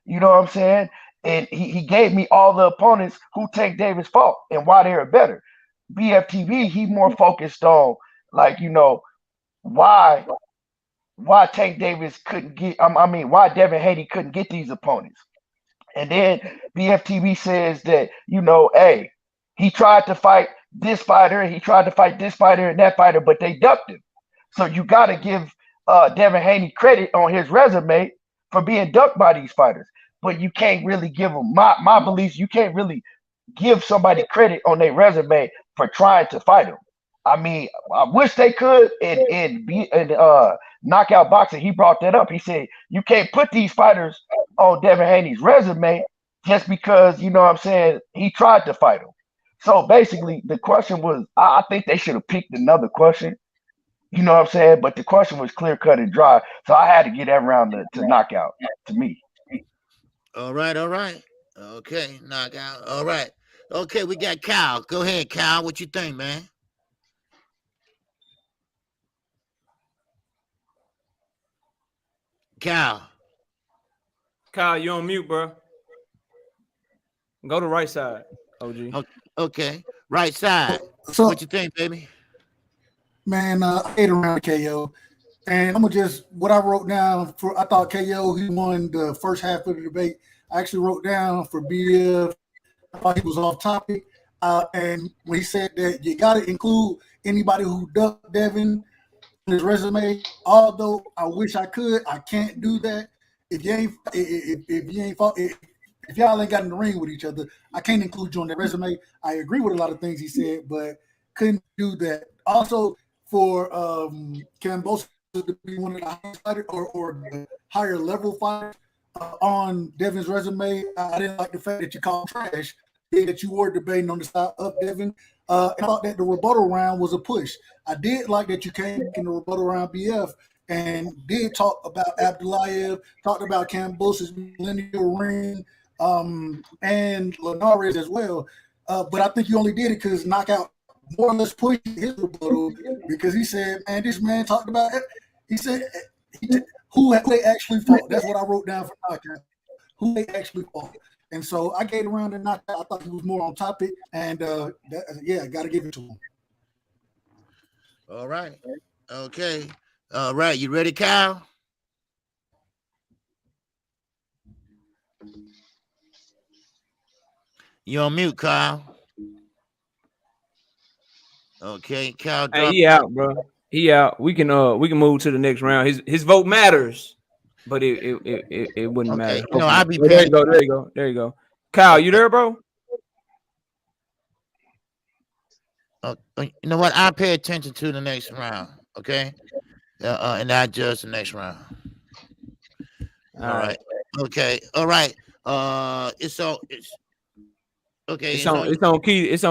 You know what I'm saying? And he gave me all the opponents who Tank Davis fought and why they were better. BFTV, he more focused on like, you know, why Tank Davis couldn't get, why Devin Haney couldn't get these opponents. And then BFTV says that, you know, hey, he tried to fight this fighter, he tried to fight this fighter and that fighter, but they ducked him. So you got to give Devin Haney credit on his resume for being ducked by these fighters. But you can't really give them, my beliefs, you can't really give somebody credit on their resume for trying to fight them. I mean, I wish they could. And Knockout Boxing, he brought that up. He said, you can't put these fighters on Devin Haney's resume just because, you know what I'm saying, he tried to fight him. So basically, the question was, I think they should have picked another question. You know what I'm saying? But the question was clear cut and dry. So I had to get that round to knockout to me. All right. Okay, knockout. All right. Okay, we got Kyle. Go ahead, Kyle. What you think, man? Kyle, you on mute, bro. Go to right side, OG. Okay. Right side. So, what you think, baby? Man, 8 around KO. And I'm gonna just what I wrote down for. I thought KO he won the first half of the debate. I actually wrote down for BF. I thought he was off topic. And when he said that you got to include anybody who ducked Devin in his resume, although I wish I could, I can't do that. If y'all ain't got in the ring with each other, I can't include you on that resume. I agree with a lot of things he said, but couldn't do that. Also, for Kambosos to be one of the highest fighters or the higher level fighters on Devin's resume, I didn't like the fact that you called trash, that you were debating on the side of Devin. I thought that the rebuttal round was a push. I did like that you came in the rebuttal round, BF, and did talk about Abdullah, talked about Kambosos' millennial ring, and Linares as well. But I think you only did it because Knockout more or less pushed his rebuttal because he said, man, this man talked about it. He said, who they actually fought. That's what I wrote down for Knockout. Who they actually fought. And so I gave around and Knockout. I thought he was more on topic. And got to give it to him. All right. Okay. All right. You ready, Kyle? You on mute, Kyle. Okay, Kyle. Hey, he out, bro. He out. We can move to the next round. His vote matters, but it wouldn't matter. No, I'll be there you go. Kyle, you there, bro? You know what? I'll pay attention to the next round, okay? And I judge the next round. All right. Okay. All right. It's on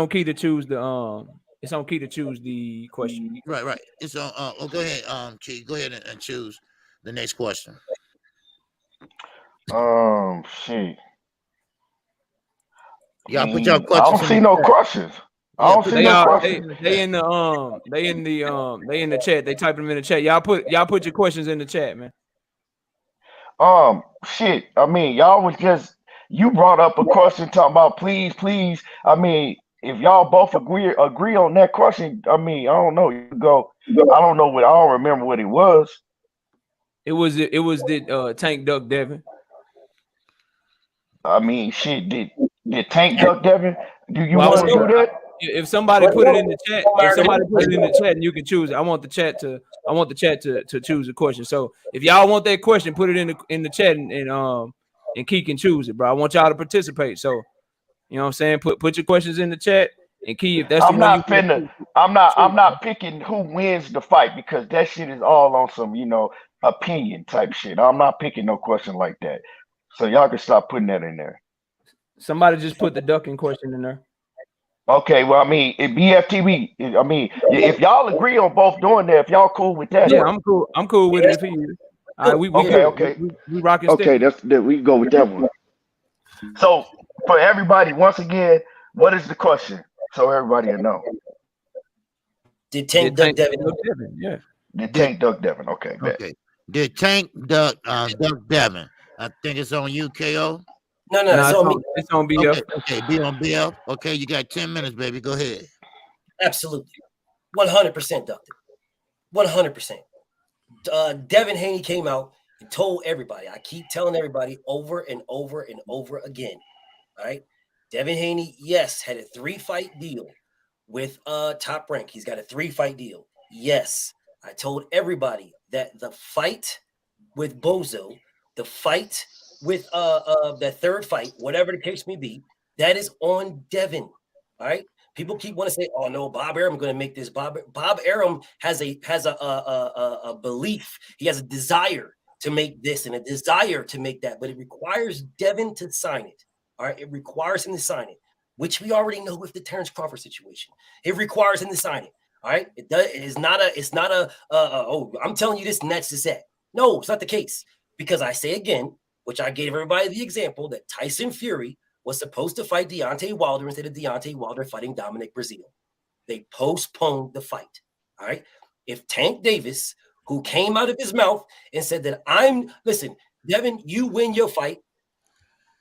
key to choose the It's on key to choose the question. Right. It's on. Go ahead, Key. Go ahead and choose the next question. Shit. Y'all put your questions. I don't see no questions. I don't see no questions. They in the chat. They type them in the chat. Y'all put your questions in the chat, man. Shit. I mean, y'all was just you brought up a question talking about please. I mean, if y'all both agree on that question, I mean, I don't know. You go. I don't remember what it was. It was the Tank duck Devin. I mean, shit. Did Tank duck Devin? Do you want to do that? If somebody put it in the chat, and you can choose it. I want the chat to choose a question. So if y'all want that question, put it in the chat and Key can choose it, bro. I want y'all to participate. So you know what I'm saying? Put your questions in the chat and Key, if that's I'm not picking who wins the fight because that shit is all on some, opinion type shit. I'm not picking no question like that. So y'all can stop putting that in there. Somebody just put the ducking question in there. Okay, well, I mean, BFTV. I mean, if y'all agree on both doing that, if y'all cool with that, yeah, I'm cool. I'm cool with it. All right, we rocking. Okay, we can go with that one. So for everybody, once again, what is the question? So everybody will know. Did Tank duck Devin? Yeah. Did Tank duck Devin? Okay. Okay. Did Tank duck Devin? I think it's on UKO. No, Nah, it's on me. it's on BF. Okay, be on BF. Okay, you got 10 minutes, baby. Go ahead. Absolutely. 100% ducked it. 100%. Devin Haney came out and told everybody. I keep telling everybody over and over and over again. All right. Devin Haney, yes, had a 3-fight deal with Top Rank. He's got a 3-fight deal. Yes. I told everybody that the fight with Bozo, the fight with that third fight, whatever the case may be, that is on Devin. All right. People keep want to say, "Oh no, Bob Arum going to make this." Bob Arum has a belief. He has a desire to make this and a desire to make that, but it requires Devin to sign it. All right, it requires him to sign it, which we already know with the Terrence Crawford situation. It requires him to sign it. All right, it does. It's not a. Oh, I'm telling you this, and that's just that. No, it's not the case, because I say again, which I gave everybody the example that Tyson Fury was supposed to fight Deontay Wilder instead of Deontay Wilder fighting Dominic Breazeale. They postponed the fight. All right. If Tank Davis, who came out of his mouth and said that listen, Devin, you win your fight.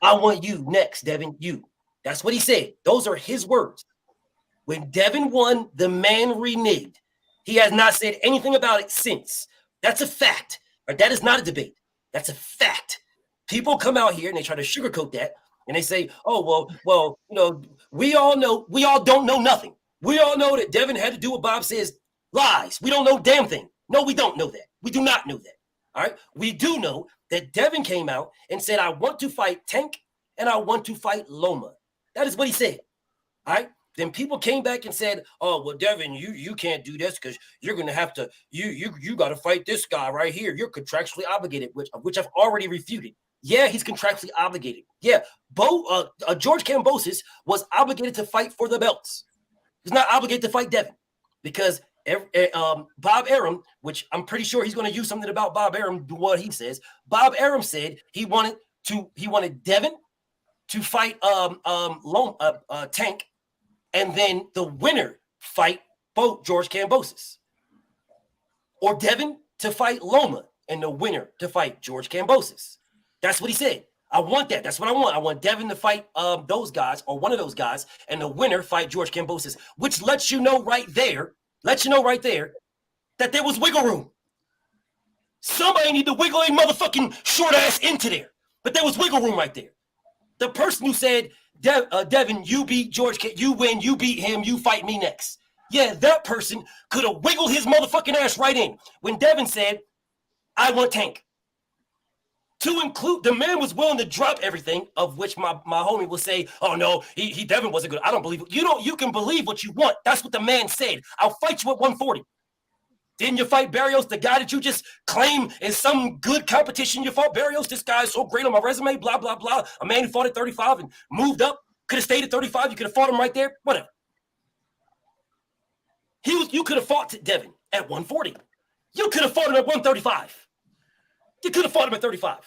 I want you next, Devin, you. That's what he said. Those are his words. When Devin won, the man reneged. He has not said anything about it since. That's a fact. Or that is not a debate. That's a fact. People come out here and they try to sugarcoat that. And they say, "Oh, well, we all don't know nothing. We all know that Devin had to do what Bob says, lies. We don't know damn thing. No, we don't know that. We do not know that. All right. We do know that Devin came out and said, I want to fight Tank and I want to fight Loma. That is what he said. All right. Then people came back and said, "Oh, well, Devin, you can't do this because you're going to have to, you got to fight this guy right here. You're contractually obligated," which I've already refuted. Yeah, he's contractually obligated. Yeah, George Kambosos was obligated to fight for the belts. He's not obligated to fight Devin because Bob Arum, which I'm pretty sure he's going to use something about Bob Arum, what he says. Bob Arum said he wanted Devin to fight Tank, and then the winner fight both George Kambosos, or Devin to fight Loma and the winner to fight George Kambosos. That's what he said. I want that. That's what I want. I want Devin to fight those guys or one of those guys, and the winner fight George Kambosos, which lets you know right there that there was wiggle room. Somebody need to wiggle a motherfucking short ass into there, but there was wiggle room right there. The person who said, Devin, you beat George, you win, you beat him, you fight me next. Yeah, that person could have wiggled his motherfucking ass right in when Devin said, I want Tank. To include, the man was willing to drop everything, of which my homie will say, "Oh no, he Devin wasn't good." I don't believe it. You can believe what you want. That's what the man said. I'll fight you at 140. Didn't you fight Barrios, the guy that you just claim is some good competition? You fought Barrios. This guy is so great on my resume, blah, blah, blah. A man who fought at 35 and moved up, could have stayed at 35. You could have fought him right there. Whatever. You could have fought Devin at 140. You could have fought him at 135. You could have fought him at 35.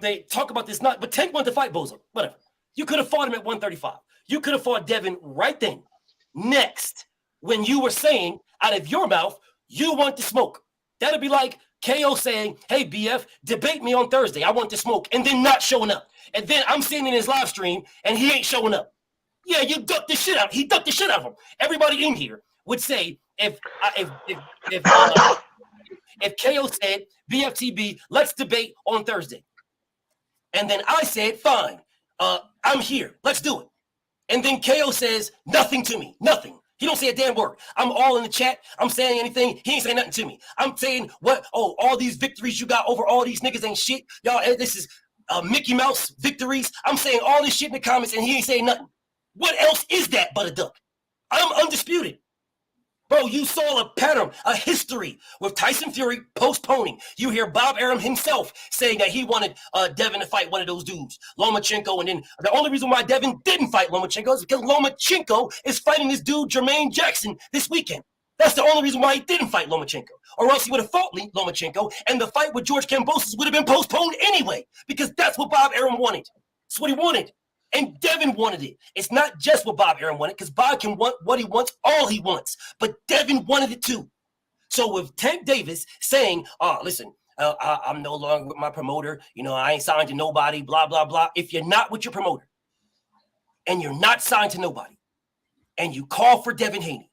They talk about this but Tank wanted to fight Bozo. Whatever. You could have fought him at 135. You could have fought Devin right then. Next, when you were saying out of your mouth, you want to smoke. That'd be like KO saying, "Hey, BF, debate me on Thursday. I want to smoke," and then not showing up. And then I'm sitting in his live stream and he ain't showing up. Yeah, you ducked the shit out. He ducked the shit out of him. Everybody in here would say if KO said, "BFTB, let's debate on Thursday," and then I said, "Fine, I'm here. Let's do it." And then KO says nothing to me. Nothing. He don't say a damn word. I'm all in the chat. I'm saying anything. He ain't saying nothing to me. I'm saying what? Oh, all these victories you got over all these niggas ain't shit. Y'all, this is Mickey Mouse victories. I'm saying all this shit in the comments and he ain't saying nothing. What else is that but a duck? I'm undisputed. Bro, you saw a pattern, a history with Tyson Fury postponing. You hear Bob Arum himself saying that he wanted Devin to fight one of those dudes, Lomachenko. And then the only reason why Devin didn't fight Lomachenko is because Lomachenko is fighting this dude, Jermaine Jackson, this weekend. That's the only reason why he didn't fight Lomachenko. Or else he would have fought Lomachenko, and the fight with George Kambosos would have been postponed anyway, because that's what Bob Arum wanted. That's what he wanted. And Devin wanted it. It's not just what Bob Arum wanted, because Bob can want what he wants, all he wants. But Devin wanted it too. So with Tank Davis saying, "Oh, listen, I'm no longer with my promoter. You know, I ain't signed to nobody, blah, blah, blah. If you're not with your promoter and you're not signed to nobody and you call for Devin Haney,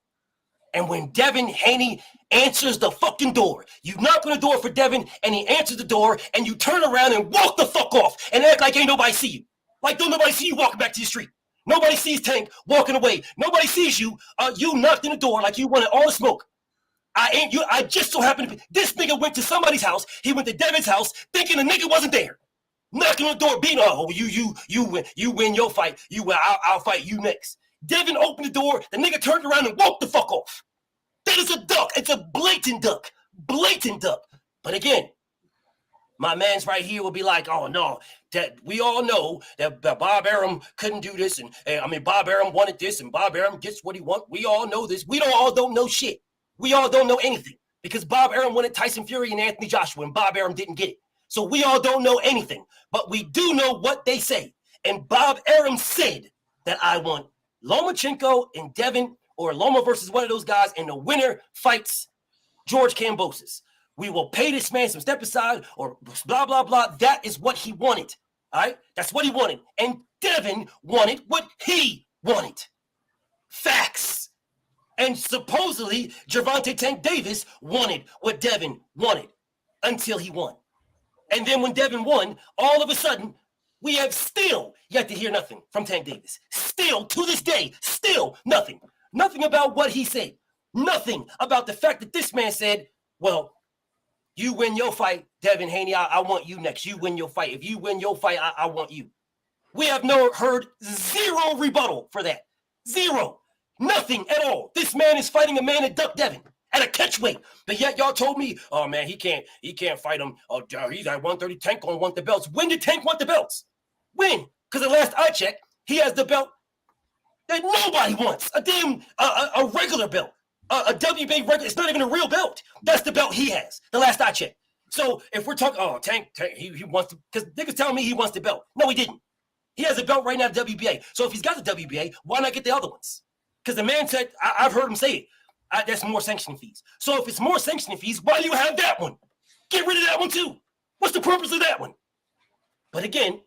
and when Devin Haney answers the fucking door, you knock on the door for Devin and he answers the door and you turn around and walk the fuck off and act like ain't nobody see you. Like don't nobody see you walking back to the street. Nobody sees Tank walking away. Nobody sees you. You knocked in the door like you wanted all the smoke. I just so happened to be. This nigga went to somebody's house. He went to Devin's house thinking the nigga wasn't there. Knocking on the door, beating, oh, you win your fight. You win, I'll fight you next. Devin opened the door. The nigga turned around and walked the fuck off. That is a duck. It's a blatant duck. Blatant duck. But again, my man's right here will be like, oh no, that we all know that Bob Arum couldn't do this, and I mean Bob Arum wanted this, and Bob Arum gets what he wants. We all know this. We don't know shit. We all don't know anything because Bob Arum wanted Tyson Fury and Anthony Joshua, and Bob Arum didn't get it. So we all don't know anything, but we do know what they say. And Bob Arum said that I want Lomachenko and Devin, or Loma versus one of those guys, and the winner fights George Kambosos. We will pay this man some step aside or blah, blah, blah. That is what he wanted. All right? That's what he wanted. And Devin wanted what he wanted. Facts. And supposedly, Gervonta Tank Davis wanted what Devin wanted until he won. And then when Devin won, all of a sudden, we have still yet to hear nothing from Tank Davis. Still, to this day, still nothing. Nothing about what he said. Nothing about the fact that this man said, well, you win your fight, Devin Haney, I want you next. You win your fight. If you win your fight, I want you. We have heard zero rebuttal for that. Zero. Nothing at all. This man is fighting a man at Duck Devin at a catch weight. But yet y'all told me, oh man, he can't fight him. Oh, he's at 130. Tank gonna want the belts. When did Tank want the belts? When? Because the last I checked, he has the belt that nobody wants. A damn a regular belt. A WBA regular. It's not even a real belt. That's the belt he has. The last I checked. So if we're talking, oh, Tank he wants to, because niggas telling me he wants the belt. No, he didn't. He has a belt right now at WBA. So if he's got the WBA, why not get the other ones? Because the man said, I've heard him say it. That's more sanctioning fees. So if it's more sanctioning fees, why do you have that one? Get rid of that one too. What's the purpose of that one? But again,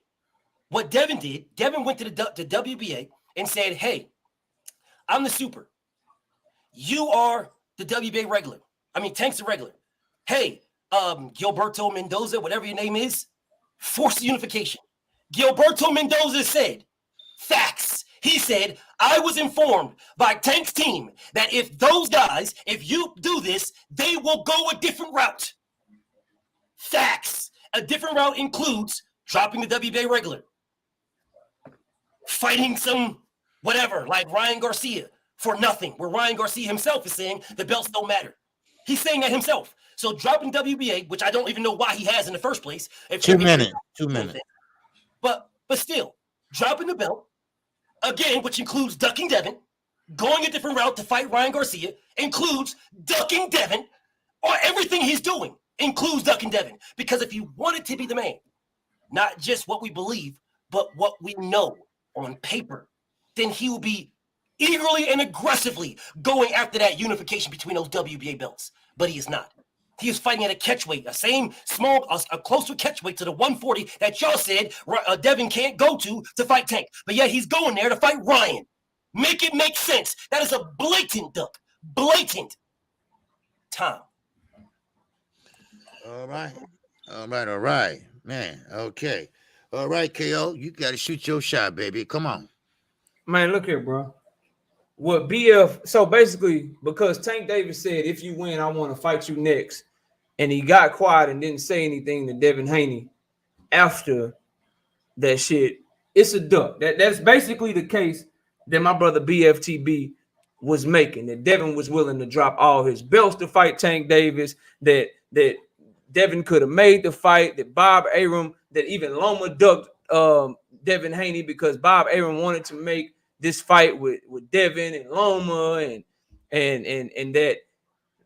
what Devin did, Devin went to the WBA and said, hey, I'm the super. You are the WBA regular. I mean, Tank's the regular. Hey, Gilberto Mendoza, whatever your name is, force the unification. Gilberto Mendoza said, facts. He said, I was informed by Tank's team that if those guys, if you do this, they will go a different route. Facts. A different route includes dropping the WBA regular, fighting some whatever, like Ryan Garcia for nothing, where Ryan Garcia himself is saying the belts don't matter. He's saying that himself. So dropping WBA, which I don't even know why he has in the first place. 2 minutes. 2 minutes. But still, dropping the belt, again, which includes ducking Devin, going a different route to fight Ryan Garcia, includes ducking Devin, or everything he's doing includes ducking Devin. Because if he wanted to be the man, not just what we believe, but what we know on paper, then he will be eagerly and aggressively going after that unification between those WBA belts. But he is not. He is fighting at a catchweight, a closer catchweight to the 140 that y'all said Devin can't go to fight Tank. But yet he's going there to fight Ryan. Make it make sense. That is a blatant duck. Blatant. Tom. All right. Man, okay. All right, KO, you got to shoot your shot, baby. Come on. Man, look here, bro. What BF, so basically, because Tank Davis said, if you win, I want to fight you next. And he got quiet and didn't say anything to Devin Haney after that shit. It's a duck. That's basically the case that my brother BFTB was making, that Devin was willing to drop all his belts to fight Tank Davis, that Devin could have made the fight, that Bob Arum, that even Loma ducked Devin Haney because Bob Arum wanted to make this fight with Devin and Loma and that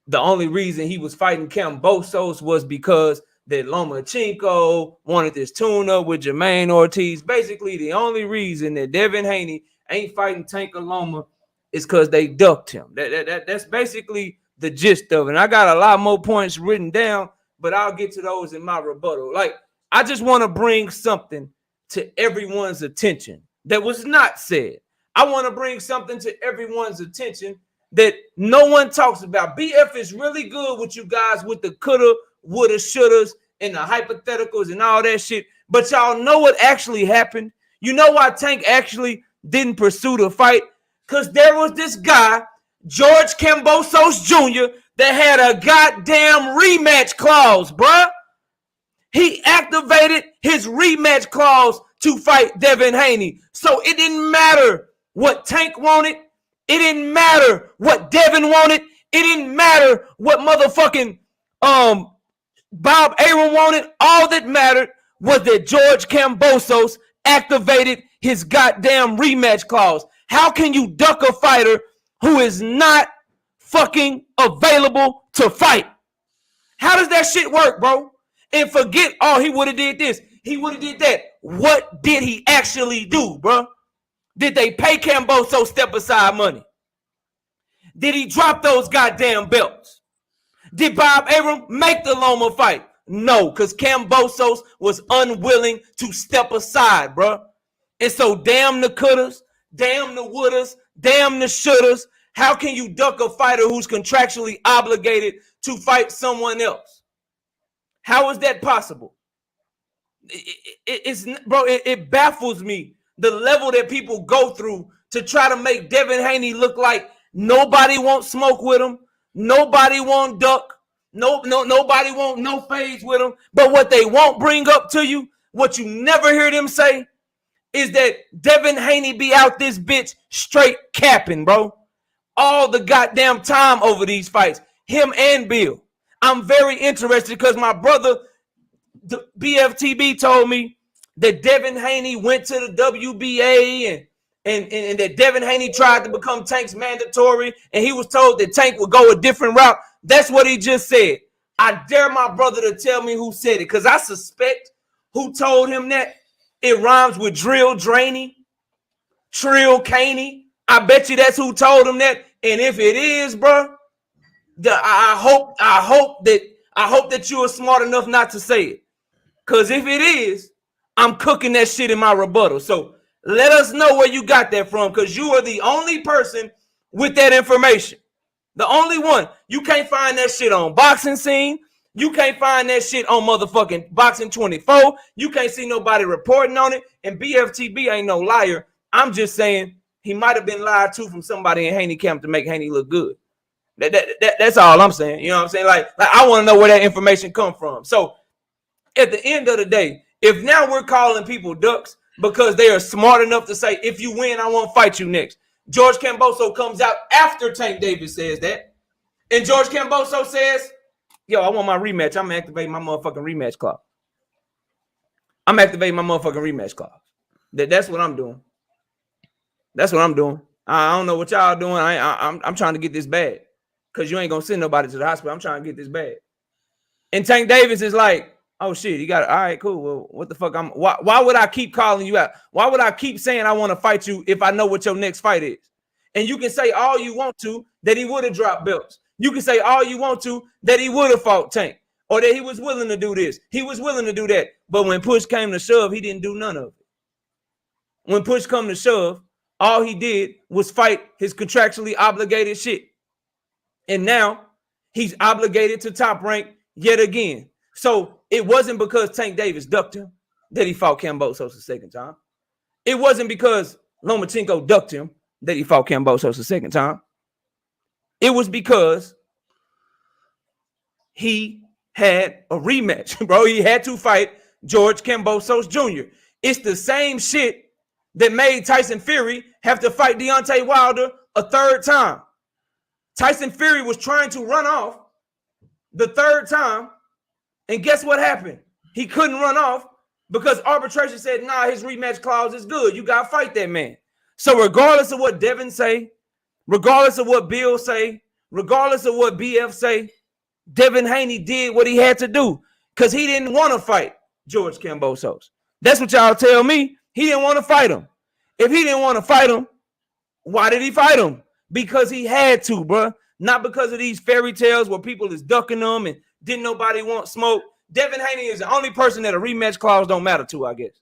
the only reason he was fighting Kambosos was because that Lomachenko wanted this tune-up with Jamaine Ortiz. Basically, the only reason that Devin Haney ain't fighting Tank or Loma is because they ducked him. That's basically the gist of it. And I got a lot more points written down, but I'll get to those in my rebuttal. Like, I just want to bring something to everyone's attention that was not said. I want to bring something to everyone's attention that no one talks about. BF is really good with you guys with the coulda, woulda, shouldas, and the hypotheticals and all that shit. But y'all know what actually happened? You know why Tank actually didn't pursue the fight? Because there was this guy, George Kambosos Jr., that had a goddamn rematch clause, bruh. He activated his rematch clause to fight Devin Haney. So it didn't matter what Tank wanted. It didn't matter what Devin wanted. It didn't matter what motherfucking Bob Arum wanted. All that mattered was that George Kambosos activated his goddamn rematch clause. How can you duck a fighter who is not fucking available to fight? How does that shit work, bro? And forget, oh, he would have did this. He would have did that. What did he actually do, bro? Did they pay Kambosos step aside money? Did he drop those goddamn belts? Did Bob Arum make the Loma fight? No, because Kambosos was unwilling to step aside, bro. And so damn the couldas, damn the wouldas, damn the shouldas. How can you duck a fighter who's contractually obligated to fight someone else? How is that possible? It baffles me the level that people go through to try to make Devin Haney look like nobody won't smoke with him, nobody won't duck, nobody won't no fades with him. But what they won't bring up to you, what you never hear them say, is that Devin Haney be out this bitch straight capping, bro. All the goddamn time over these fights, him and Bill. I'm very interested because my brother, the BFTB, told me that Devin Haney went to the WBA and that Devin Haney tried to become Tank's mandatory and he was told that Tank would go a different route. That's what he just said. I dare my brother to tell me who said it because I suspect who told him that. It rhymes with drill drainy, trill caney. I bet you that's who told him that. And if it is, bro, I hope that you are smart enough not to say it. Because if it is, I'm cooking that shit in my rebuttal. So let us know where you got that from, because you are the only person with that information. The only one. You can't find that shit on Boxing Scene. You can't find that shit on motherfucking Boxing 24. You can't see nobody reporting on it. And BFTB ain't no liar. I'm just saying he might have been lied to from somebody in Haney camp to make Haney look good. That's all I'm saying. You know what I'm saying? Like I want to know where that information come from. So at the end of the day, if now we're calling people ducks because they are smart enough to say, if you win, I won't fight you next. George Kambosos comes out after Tank Davis says that. And George Kambosos says, yo, I want my rematch. I'm activating my motherfucking rematch clause. I'm activating my motherfucking rematch clause. That's what I'm doing. That's what I'm doing. I don't know what y'all doing. I'm trying to get this bag. Because you ain't going to send nobody to the hospital. I'm trying to get this bag. And Tank Davis is like, oh, shit, you got it. All right, cool. Well, what the fuck? Why would I keep calling you out? Why would I keep saying I want to fight you if I know what your next fight is? And you can say all you want to that he would have dropped belts. You can say all you want to that he would have fought Tank or that he was willing to do this. He was willing to do that. But when push came to shove, he didn't do none of it. When push come to shove, all he did was fight his contractually obligated shit. And now he's obligated to Top Rank yet again. So it wasn't because Tank Davis ducked him that he fought Kambosos the second time. It wasn't because Lomachenko ducked him that he fought Kambosos the second time. It was because he had a rematch, bro. He had to fight George Kambosos Jr. It's the same shit that made Tyson Fury have to fight Deontay Wilder a third time. Tyson Fury was trying to run off the third time, and guess what happened? He couldn't run off because arbitration said, nah, his rematch clause is good. You got to fight that man. So regardless of what Devin say, regardless of what Bill say, regardless of what BF say, Devin Haney did what he had to do because he didn't want to fight George Kambosos. That's what y'all tell me. He didn't want to fight him. If he didn't want to fight him, why did he fight him? Because he had to, bro. Not because of these fairy tales where people is ducking them and Didn't nobody want smoke. Devin Haney is the only person that a rematch clause don't matter to, I guess.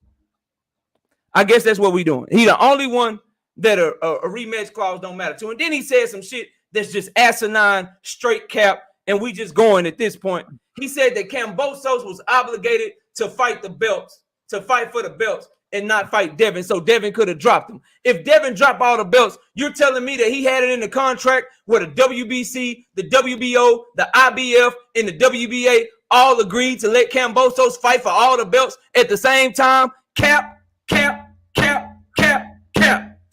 I guess that's what we doing. He the only one that a rematch clause don't matter to. And then he said some shit that's just asinine, straight cap, and we just going at this point. He said that Kambosos was obligated to fight the belts, to fight for the belts, and not fight Devin, so Devin could have dropped him. If Devin dropped all the belts, you're telling me that he had it in the contract where the WBC, the WBO, the IBF, and the WBA all agreed to let Kambosos fight for all the belts at the same time? Cap.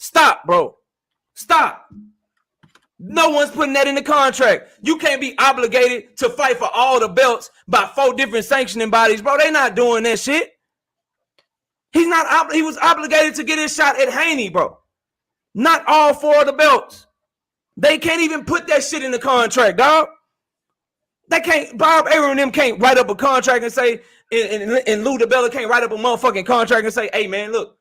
Stop, bro. Stop. No one's putting that in the contract. You can't be obligated to fight for all the belts by 4 different sanctioning bodies, bro. They not doing that shit. He was obligated to get his shot at Haney, bro. Not all 4 of the belts. They can't even put that shit in the contract, dog. They can't. Bob Arum and them can't write up a contract and say, and Lou DiBella can't write up a motherfucking contract and say, hey, man, look,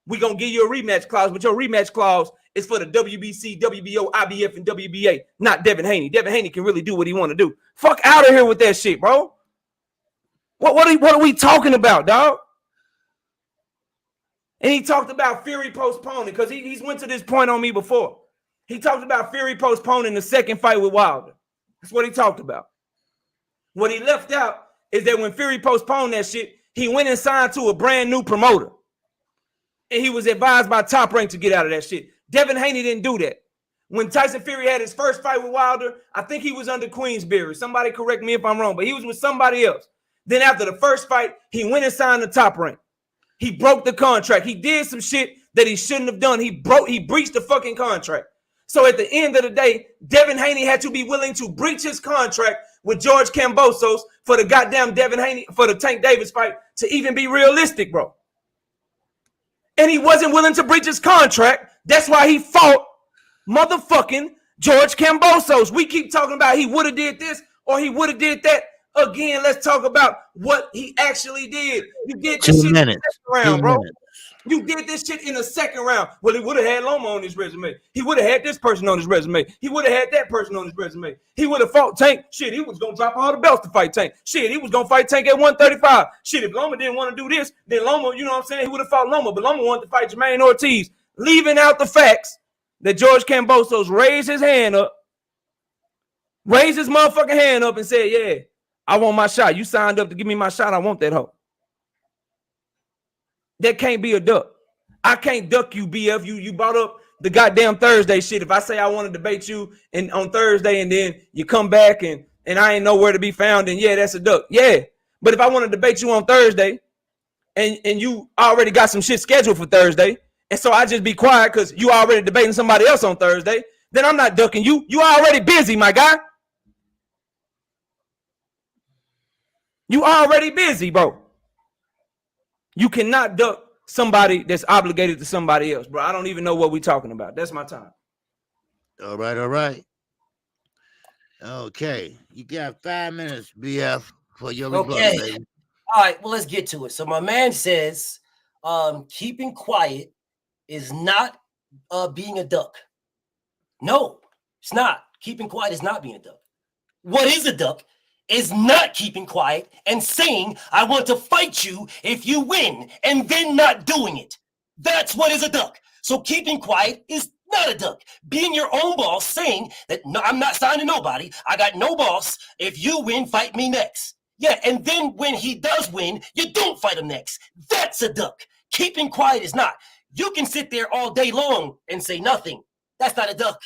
we gonna give you a rematch clause, but your rematch clause is for the WBC, WBO, IBF, and WBA, not Devin Haney. Devin Haney can really do what he want to do. Fuck out of here with that shit, bro. What are we talking about, dog? And he talked about Fury postponing because he's went to this point on me before. He talked about Fury postponing the second fight with Wilder. That's what he talked about. What he left out is that when Fury postponed that shit, he went and signed to a brand new promoter. And he was advised by Top Rank to get out of that shit. Devin Haney didn't do that. When Tyson Fury had his first fight with Wilder, I think he was under Queensberry. Somebody correct me if I'm wrong, but he was with somebody else. Then after the first fight, he went and signed the Top Rank. He broke the contract. He did some shit that he shouldn't have done. He breached the fucking contract. So at the end of the day, Devin Haney had to be willing to breach his contract with George Kambosos for the goddamn Devin Haney, for the Tank Davis fight to even be realistic, bro. And he wasn't willing to breach his contract. That's why he fought motherfucking George Kambosos. We keep talking about he would have did this or he would have did that. Again, let's talk about what he actually did. You did this shit in the second round, bro. You did this shit in the second round. Well, he would have had Loma on his resume. He would have had this person on his resume. He would have had that person on his resume. He would have fought Tank. Shit, he was going to drop all the belts to fight Tank. Shit, he was going to fight Tank at 135. Shit, if Loma didn't want to do this, then Loma, you know what I'm saying, he would have fought Loma. But Loma wanted to fight Jamaine Ortiz, leaving out the facts that George Kambosos raised his motherfucking hand up and said, yeah, I want my shot. You signed up to give me my shot. I want that hoe. That can't be a duck. I can't duck you, BF. You brought up the goddamn Thursday shit. If I say I want to debate you on Thursday and then you come back and I ain't nowhere to be found, then yeah, that's a duck. Yeah. But if I want to debate you on Thursday and you already got some shit scheduled for Thursday, and so I just be quiet because you already debating somebody else on Thursday, then I'm not ducking you. You already busy, my guy. You already busy, bro. You cannot duck somebody that's obligated to somebody else, bro. I don't even know what we're talking about. That's my time. All right. Okay. You got 5 minutes, BF, for your rebuttal, baby. All right, well, let's get to it. So my man says keeping quiet is not being a duck. No, it's not. Keeping quiet is not being a duck. What is a duck is not keeping quiet and saying, I want to fight you if you win, and then not doing it. That's what is a duck. So keeping quiet is not a duck. Being your own boss, saying that, no, I'm not signing nobody. I got no boss. If you win, fight me next. Yeah, and then when he does win, you don't fight him next. That's a duck. Keeping quiet is not. You can sit there all day long and say nothing. That's not a duck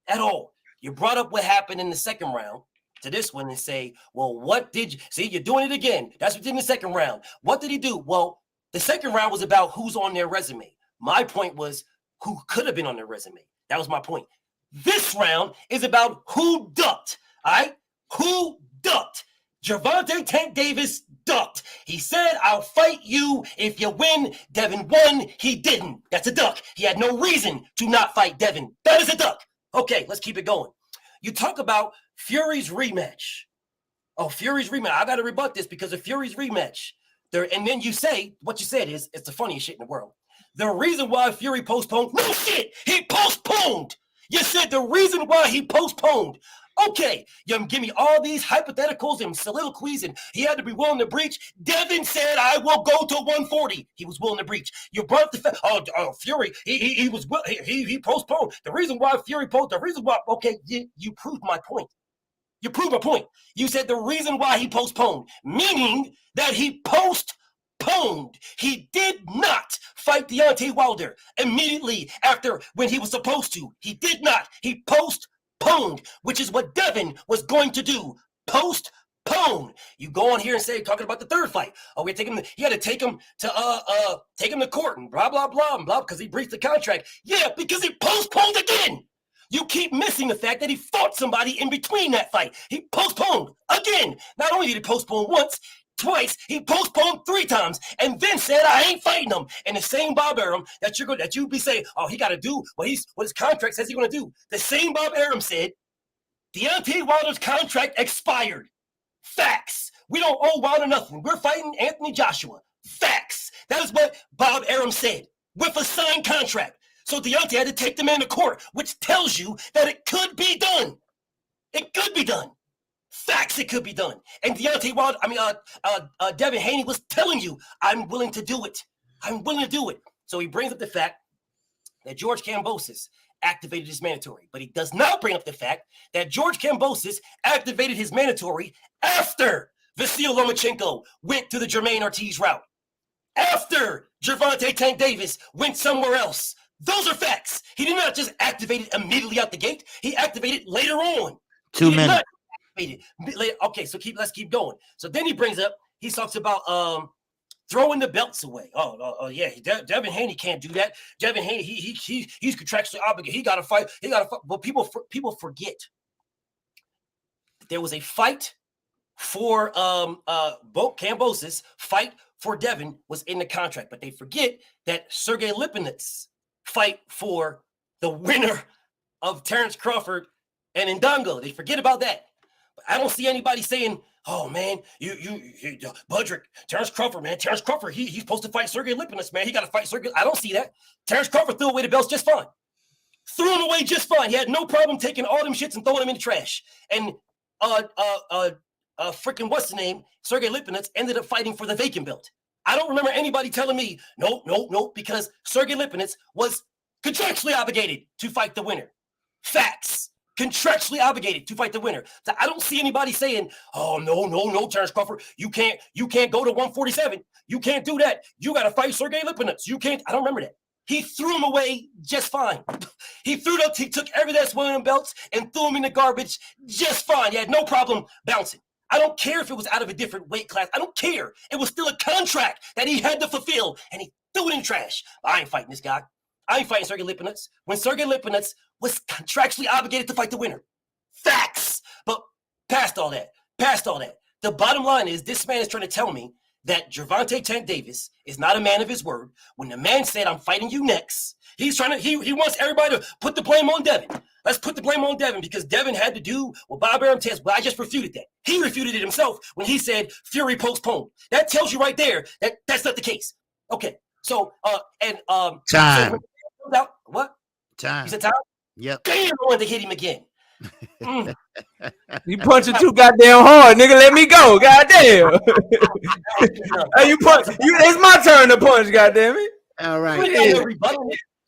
at all. You brought up what happened in the second round to this one and say, well, what did you see? You're doing it again. That's what did in the second round. What did he do? Well, the second round was about who's on their resume. My point was who could have been on their resume. That was my point. This round is about who ducked. All right? Who ducked? Gervonta Tank Davis ducked. He said, I'll fight you if you win. Devin won. He didn't. That's a duck. He had no reason to not fight Devin. That is a duck. Okay, let's keep it going. You talk about Fury's rematch. Oh, Fury's rematch. I got to rebut this because of Fury's rematch. And then you say, what you said is, it's the funniest shit in the world. The reason why Fury postponed, no shit, he postponed. You said the reason why he postponed. Okay, you give me all these hypotheticals and soliloquies, and he had to be willing to breach. Devin said, I will go to 140. He was willing to breach. You brought up the fact, Fury, he postponed. The reason why Fury postponed, the reason why, okay, you proved my point. You proved my point. You said the reason why he postponed, meaning that he postponed. He did not fight Deontay Wilder immediately after when he was supposed to. He did not. He postponed, which is what Devin was going to do. Postpone. You go on here and say, talking about the third fight. Oh, we take him. He had to take him to court and blah blah blah and blah because he breached the contract. Yeah, because he postponed again. You keep missing the fact that he fought somebody in between that fight. He postponed again. Not only did he postpone once, twice, he postponed 3 times, and then said, "I ain't fighting him." And the same Bob Arum that you be saying, "Oh, he got to do what his contract says he's going to do." The same Bob Arum said, "Deontay Wilder's contract expired." Facts. We don't owe Wilder nothing. We're fighting Anthony Joshua. Facts. That is what Bob Arum said with a signed contract. So Deontay had to take the man to court, which tells you that it could be done. It could be done. Facts, it could be done. And Deontay Wilder, Devin Haney was telling you, I'm willing to do it. I'm willing to do it. So he brings up the fact that George Kambosos activated his mandatory, but he does not bring up the fact that George Kambosos activated his mandatory after Vasiliy Lomachenko went to the Jamaine Ortiz route, after Gervonta Tank Davis went somewhere else. Those are facts. He did not just activate it immediately out the gate. He activated later on. 2 minutes. Okay, so let's keep going. So then he talks about throwing the belts away. Yeah, Devin Haney can't do that. Devin Haney, he's contractually obligated. He got to fight. But people forget there was a fight for Kambosos. Fight for Devin was in the contract, but they forget that Sergey Lipinets fight for the winner of Terrence Crawford and Ndongo. They forget about that. But I don't see anybody saying, "Oh man, Budrick, Terrence Crawford, man, Terrence Crawford, he's supposed to fight Sergey Lipinets, man. He got to fight Sergey." I don't see that. Terrence Crawford threw away the belts just fine. Threw them away just fine. He had no problem taking all them shits and throwing them in the trash. And freaking what's the name? Sergey Lipinets ended up fighting for the vacant belt. I don't remember anybody telling me, no, because Sergey Lipinets was contractually obligated to fight the winner. Facts. Contractually obligated to fight the winner. So I don't see anybody saying, "Oh, no, Terrence Crawford, you can't go to 147. You can't do that. You got to fight Sergey Lipinets. You can't." I don't remember that. He threw them away just fine. He took every last one of them belts and threw them in the garbage just fine. He had no problem bouncing. I don't care if it was out of a different weight class. I don't care. It was still a contract that he had to fulfill, and he threw it in trash. I ain't fighting this guy. I ain't fighting Sergey Lipinets when Sergey Lipinets was contractually obligated to fight the winner. Facts. But past all that, the bottom line is this man is trying to tell me that Gervonta Tank Davis is not a man of his word. When the man said, "I'm fighting you next," he wants everybody to put the blame on Devin. Let's put the blame on Devin because Devin had to do what Bob Arum says. Well, I just refuted that. He refuted it himself when he said Fury postponed. That tells you right there that that's not the case. Okay. So, time. So what? Time. You said time? Yep. Damn, I wanted to hit him again. You punching too goddamn hard, nigga. Let me go, goddamn. Hey, it's my turn to punch, goddamn it. All right.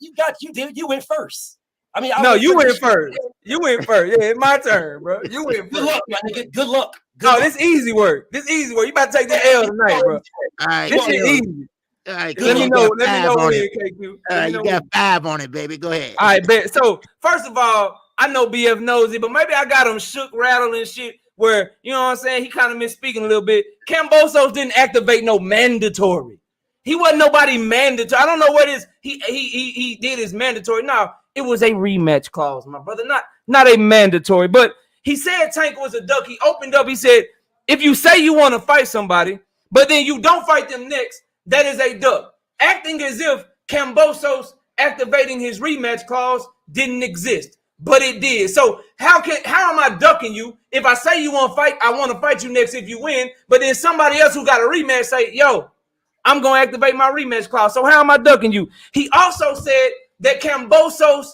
You went first. I mean, you went first. You went first. Yeah, it's my turn, bro. You went first. Good luck, my nigga. Good luck. This easy work. You about to take this L tonight, bro. All right. This shit easy. All right. Let me know on here, it. KQ. All right, you got 5 on it, baby. Go ahead. All right, bet. So, first of all, I know BF knows it, but maybe I got him shook, rattled, and shit where, you know what I'm saying, he kind of misspeaking a little bit. Kambosos didn't activate no mandatory. He wasn't nobody mandatory. I don't know what he did his mandatory. No, it was a rematch clause, my brother. Not a mandatory. But he said Tank was a duck. He opened up. He said, if you say you want to fight somebody, but then you don't fight them next, that is a duck. Acting as if Kambosos activating his rematch clause didn't exist, but it did. So how am I ducking you if I say you want to fight? I want to fight you next if you win, but then somebody else who got a rematch say, "Yo, I'm going to activate my rematch clause." So how am I ducking you? He also said that Kambosos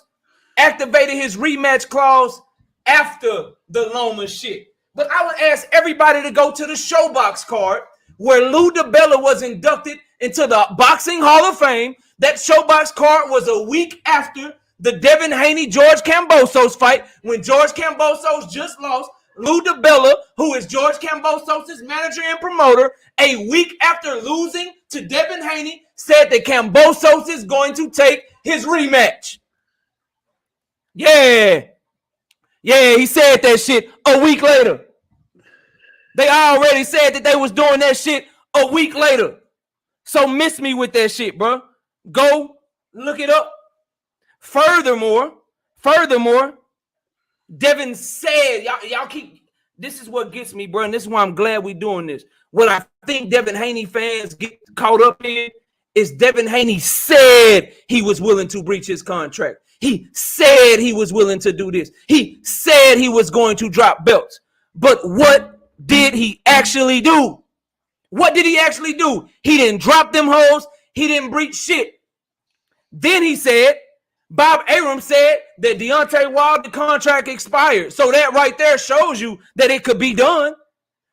activated his rematch clause after the Loma shit. But I would ask everybody to go to the Showbox card where Lou DiBella was inducted into the Boxing Hall of Fame. That Showbox card was a week after the Devin Haney-George Kambosos fight, when George Kambosos just lost. Lou DiBella, who is George Kambosos' manager and promoter, a week after losing to Devin Haney, said that Kambosos is going to take his rematch. Yeah, he said that shit a week later. They already said that they was doing that shit a week later. So miss me with that shit, bro. Go look it up. Furthermore, Devin said, y'all keep, this is what gets me, bro, and this is why I'm glad we doing this. What I think Devin Haney fans get caught up in is Devin Haney said he was willing to breach his contract. He said he was willing to do this. He said he was going to drop belts. But what did he actually do? What did he actually do? He didn't drop them hoes. He didn't breach shit. Then he said, Bob Arum said that Deontay Wilder contract expired. So that right there shows you that it could be done,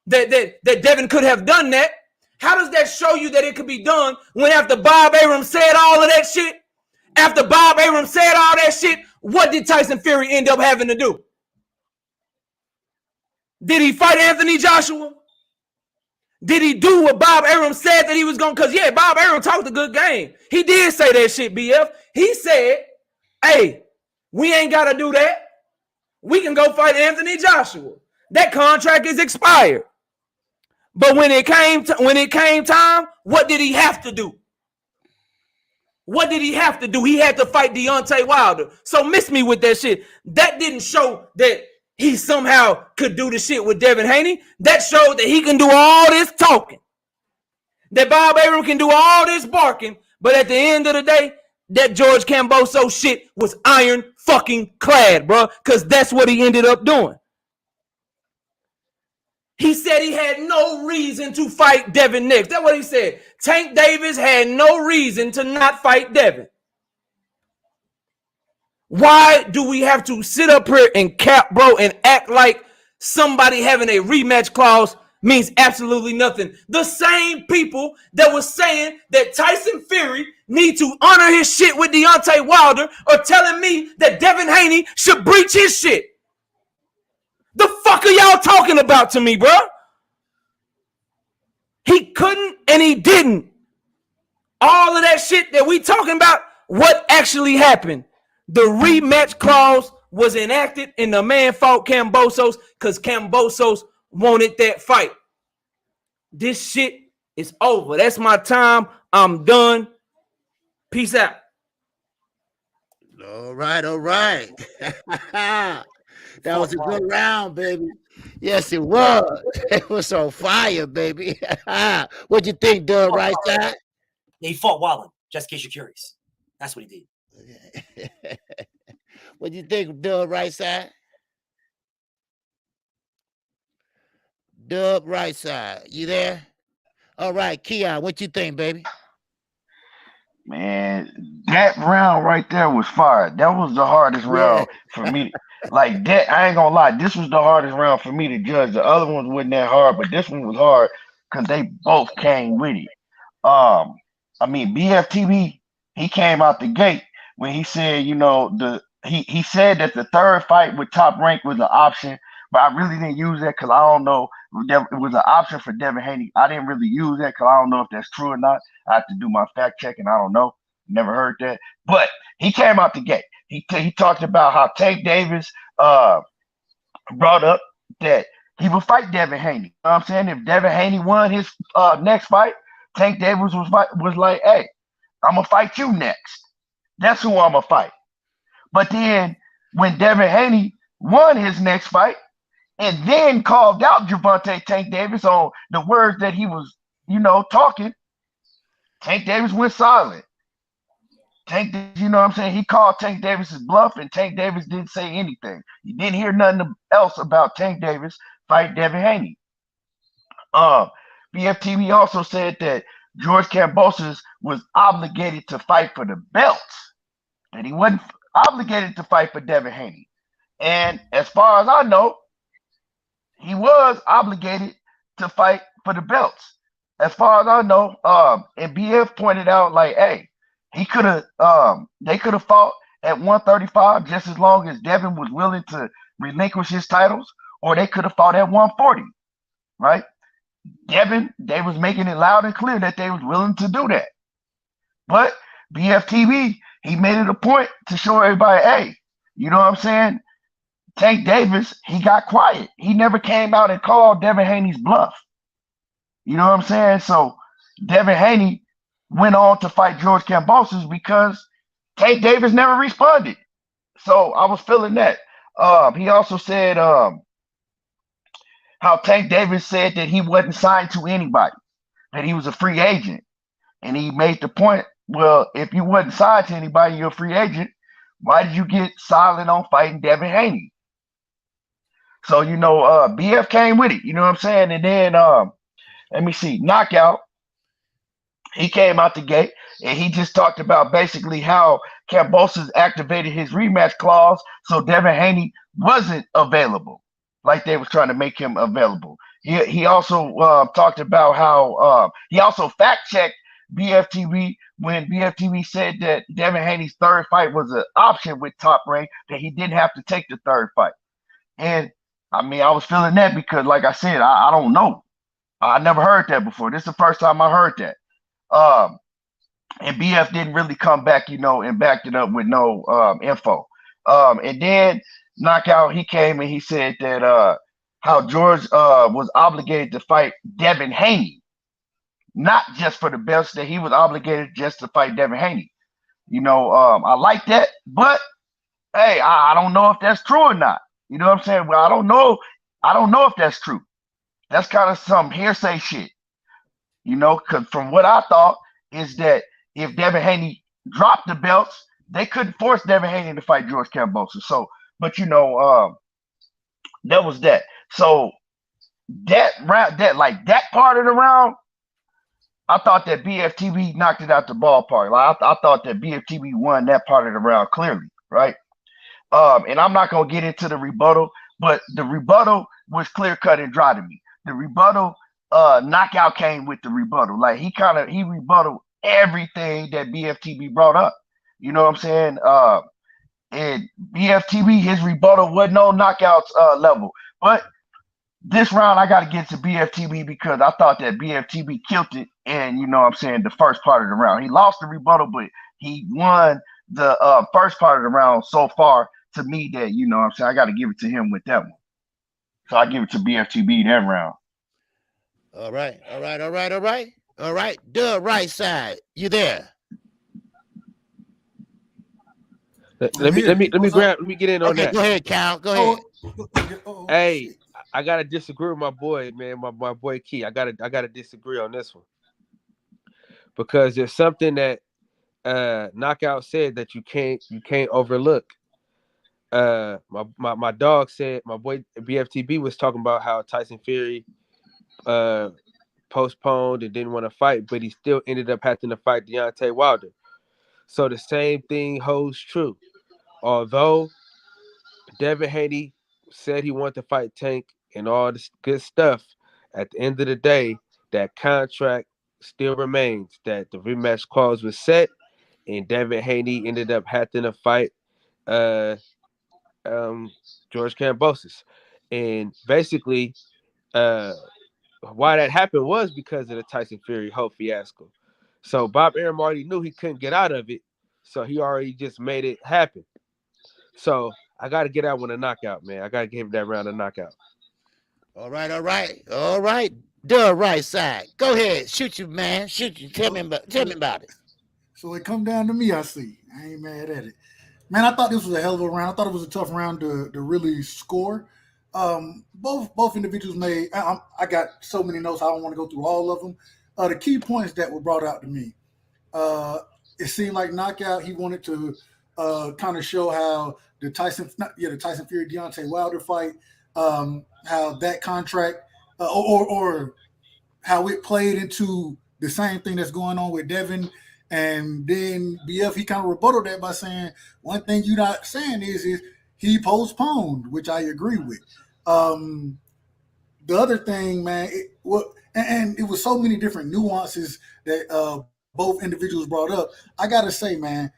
that Devin could have done that. How does that show you that it could be done when after Bob Arum said all of that shit, what did Tyson Fury end up having to do? Did he fight Anthony Joshua? Did he do what Bob Arum said that he was going to? Because, yeah, Bob Arum talked a good game. He did say that shit, BF. He said, hey, we ain't got to do that. We can go fight Anthony Joshua. That contract is expired. But when it came time, what did he have to do? What did he have to do? He had to fight Deontay Wilder. So miss me with that shit. That didn't show that he somehow could do the shit with Devin Haney. That showed that he can do all this talking. That Bob Arum can do all this barking. But at the end of the day, that George Kambosos shit was iron fucking clad, bro. Because that's what he ended up doing. He said he had no reason to fight Devin next. That's what he said. Tank Davis had no reason to not fight Devin. Why do we have to sit up here and cap, bro, and act like somebody having a rematch clause means absolutely nothing? The same people that was saying that Tyson Fury need to honor his shit with Deontay Wilder are telling me that Devin Haney should breach his shit. The fuck are y'all talking about to me, bro? He couldn't and he didn't. All of that shit that we talking about, what actually happened? The rematch clause was enacted and the man fought Kambosos because Kambosos wanted that fight. This shit is over. That's my time. I'm done. Peace out. All right. That was a good round, baby. Yes, it was. It was on fire, baby. What'd you think, Doug, right side? He fought Wilder, just in case you're curious. That's what he did. What'd you think, Doug, right side? Doug, right side. You there? All right, Keon, what you think, baby? Man, that round right there was fire. That was the hardest round for me. Like that, I ain't gonna lie. This was the hardest round for me to judge. The other ones wasn't that hard, but this one was hard because they both came with it. I mean, BFTV, he came out the gate when he said, he said that the third fight with Top Rank was an option, but I really didn't use that because I don't know. It was an option for Devin Haney. I didn't really use that because I don't know if that's true or not. I have to do my fact checking. I don't know. Never heard that. But he came out the gate. He talked about how Tank Davis brought up that he would fight Devin Haney. You know what I'm saying? If Devin Haney won his next fight, Tank Davis was like, hey, I'm going to fight you next. That's who I'm going to fight. But then when Devin Haney won his next fight and then called out Gervonta Tank Davis on the words that he was, talking, Tank Davis went silent. Tank, you know what I'm saying? He called Tank Davis's bluff, and Tank Davis didn't say anything. You didn't hear nothing else about Tank Davis fight Devin Haney. BFTV also said that George Kambosos was obligated to fight for the belts, that he wasn't obligated to fight for Devin Haney. And as far as I know, he was obligated to fight for the belts. As far as I know, and BF pointed out like, hey, he could have, they could have fought at 135 just as long as Devin was willing to relinquish his titles, or they could have fought at 140, right? Devin, they was making it loud and clear that they was willing to do that. But BFTV, he made it a point to show everybody, hey, you know what I'm saying? Tank Davis, he got quiet. He never came out and called Devin Haney's bluff. You know what I'm saying? So Devin Haney went on to fight George Kambosos because Tank Davis never responded. So I was feeling that. He also said how Tank Davis said that he wasn't signed to anybody, that he was a free agent. And he made the point, well, if you wasn't signed to anybody, you're a free agent. Why did you get silent on fighting Devin Haney? So, you know, BF came with it, you know what I'm saying? And then, let me see, Knockout, he came out the gate, and he just talked about basically how Kambosos activated his rematch clause so Devin Haney wasn't available, like they was trying to make him available. He also talked about how he also fact-checked BFTV when BFTV said that Devin Haney's third fight was an option with Top Rank, that he didn't have to take the third fight. And I mean, I was feeling that because, like I said, I don't know. I never heard that before. This is the first time I heard that. And BF didn't really come back, you know, and backed it up with no info. And then Knockout, he came and he said that how George was obligated to fight Devin Haney, not just for the belts, that he was obligated just to fight Devin Haney. You know, I like that, but hey, I don't know if that's true or not. You know what I'm saying? Well, I don't know if that's true. That's kind of some hearsay shit. You know, because from what I thought is that if Devin Haney dropped the belts, they couldn't force Devin Haney to fight George Kambosos. So, but you know, that was that. So that round, that part of the round, I thought that BFTV knocked it out the ballpark. Like I thought that BFTV won that part of the round clearly, right? And I'm not gonna get into the rebuttal, but the rebuttal was clear cut and dry to me. The rebuttal, Knockout came with the rebuttal. Like he rebutted everything that BFTV brought up. You know what I'm saying? And BFTV, his rebuttal wasn't on Knockout's level. But this round, I got to get to BFTV because I thought that BFTV killed it. And you know what I'm saying, the first part of the round. He lost the rebuttal, but he won the first part of the round so far to me that, you know what I'm saying, I got to give it to him with that one. So I give it to BFTV that round. All right. The right side, you there? Let me get in on that. Go ahead, Cal. Go ahead. Hey, I gotta disagree with my boy, man. My boy Key. I gotta disagree on this one because there's something that Knockout said that you can't overlook. My dog said, my boy BFTB was talking about how Tyson Fury postponed and didn't want to fight, but he still ended up having to fight Deontay Wilder. So the same thing holds true. Although Devin Haney said he wanted to fight Tank and all this good stuff, at the end of the day, that contract still remains, that the rematch clause was set, and Devin Haney ended up having to fight George Kambosos. And basically, why that happened was because of the Tyson Fury whole fiasco. So Bob Arum already knew he couldn't get out of it, so he already just made it happen. So I got to get that one a knockout, man. I got to give that round a knockout. All right. The right side. Go ahead. Shoot you, man. Shoot you. Tell me about it. So it come down to me, I see. I ain't mad at it. Man, I thought this was a hell of a round. I thought it was a tough round to really score. Both individuals made. I got so many notes. I don't want to go through all of them. The key points that were brought out to me. It seemed like Knockout. He wanted to kind of show how the Tyson Fury Deontay Wilder fight, how that contract or how it played into the same thing that's going on with Devin. And then BF, he kind of rebutted that by saying, one thing you're not saying is he postponed, which I agree with. The other thing, man, and it was so many different nuances that both individuals brought up. I gotta say, man,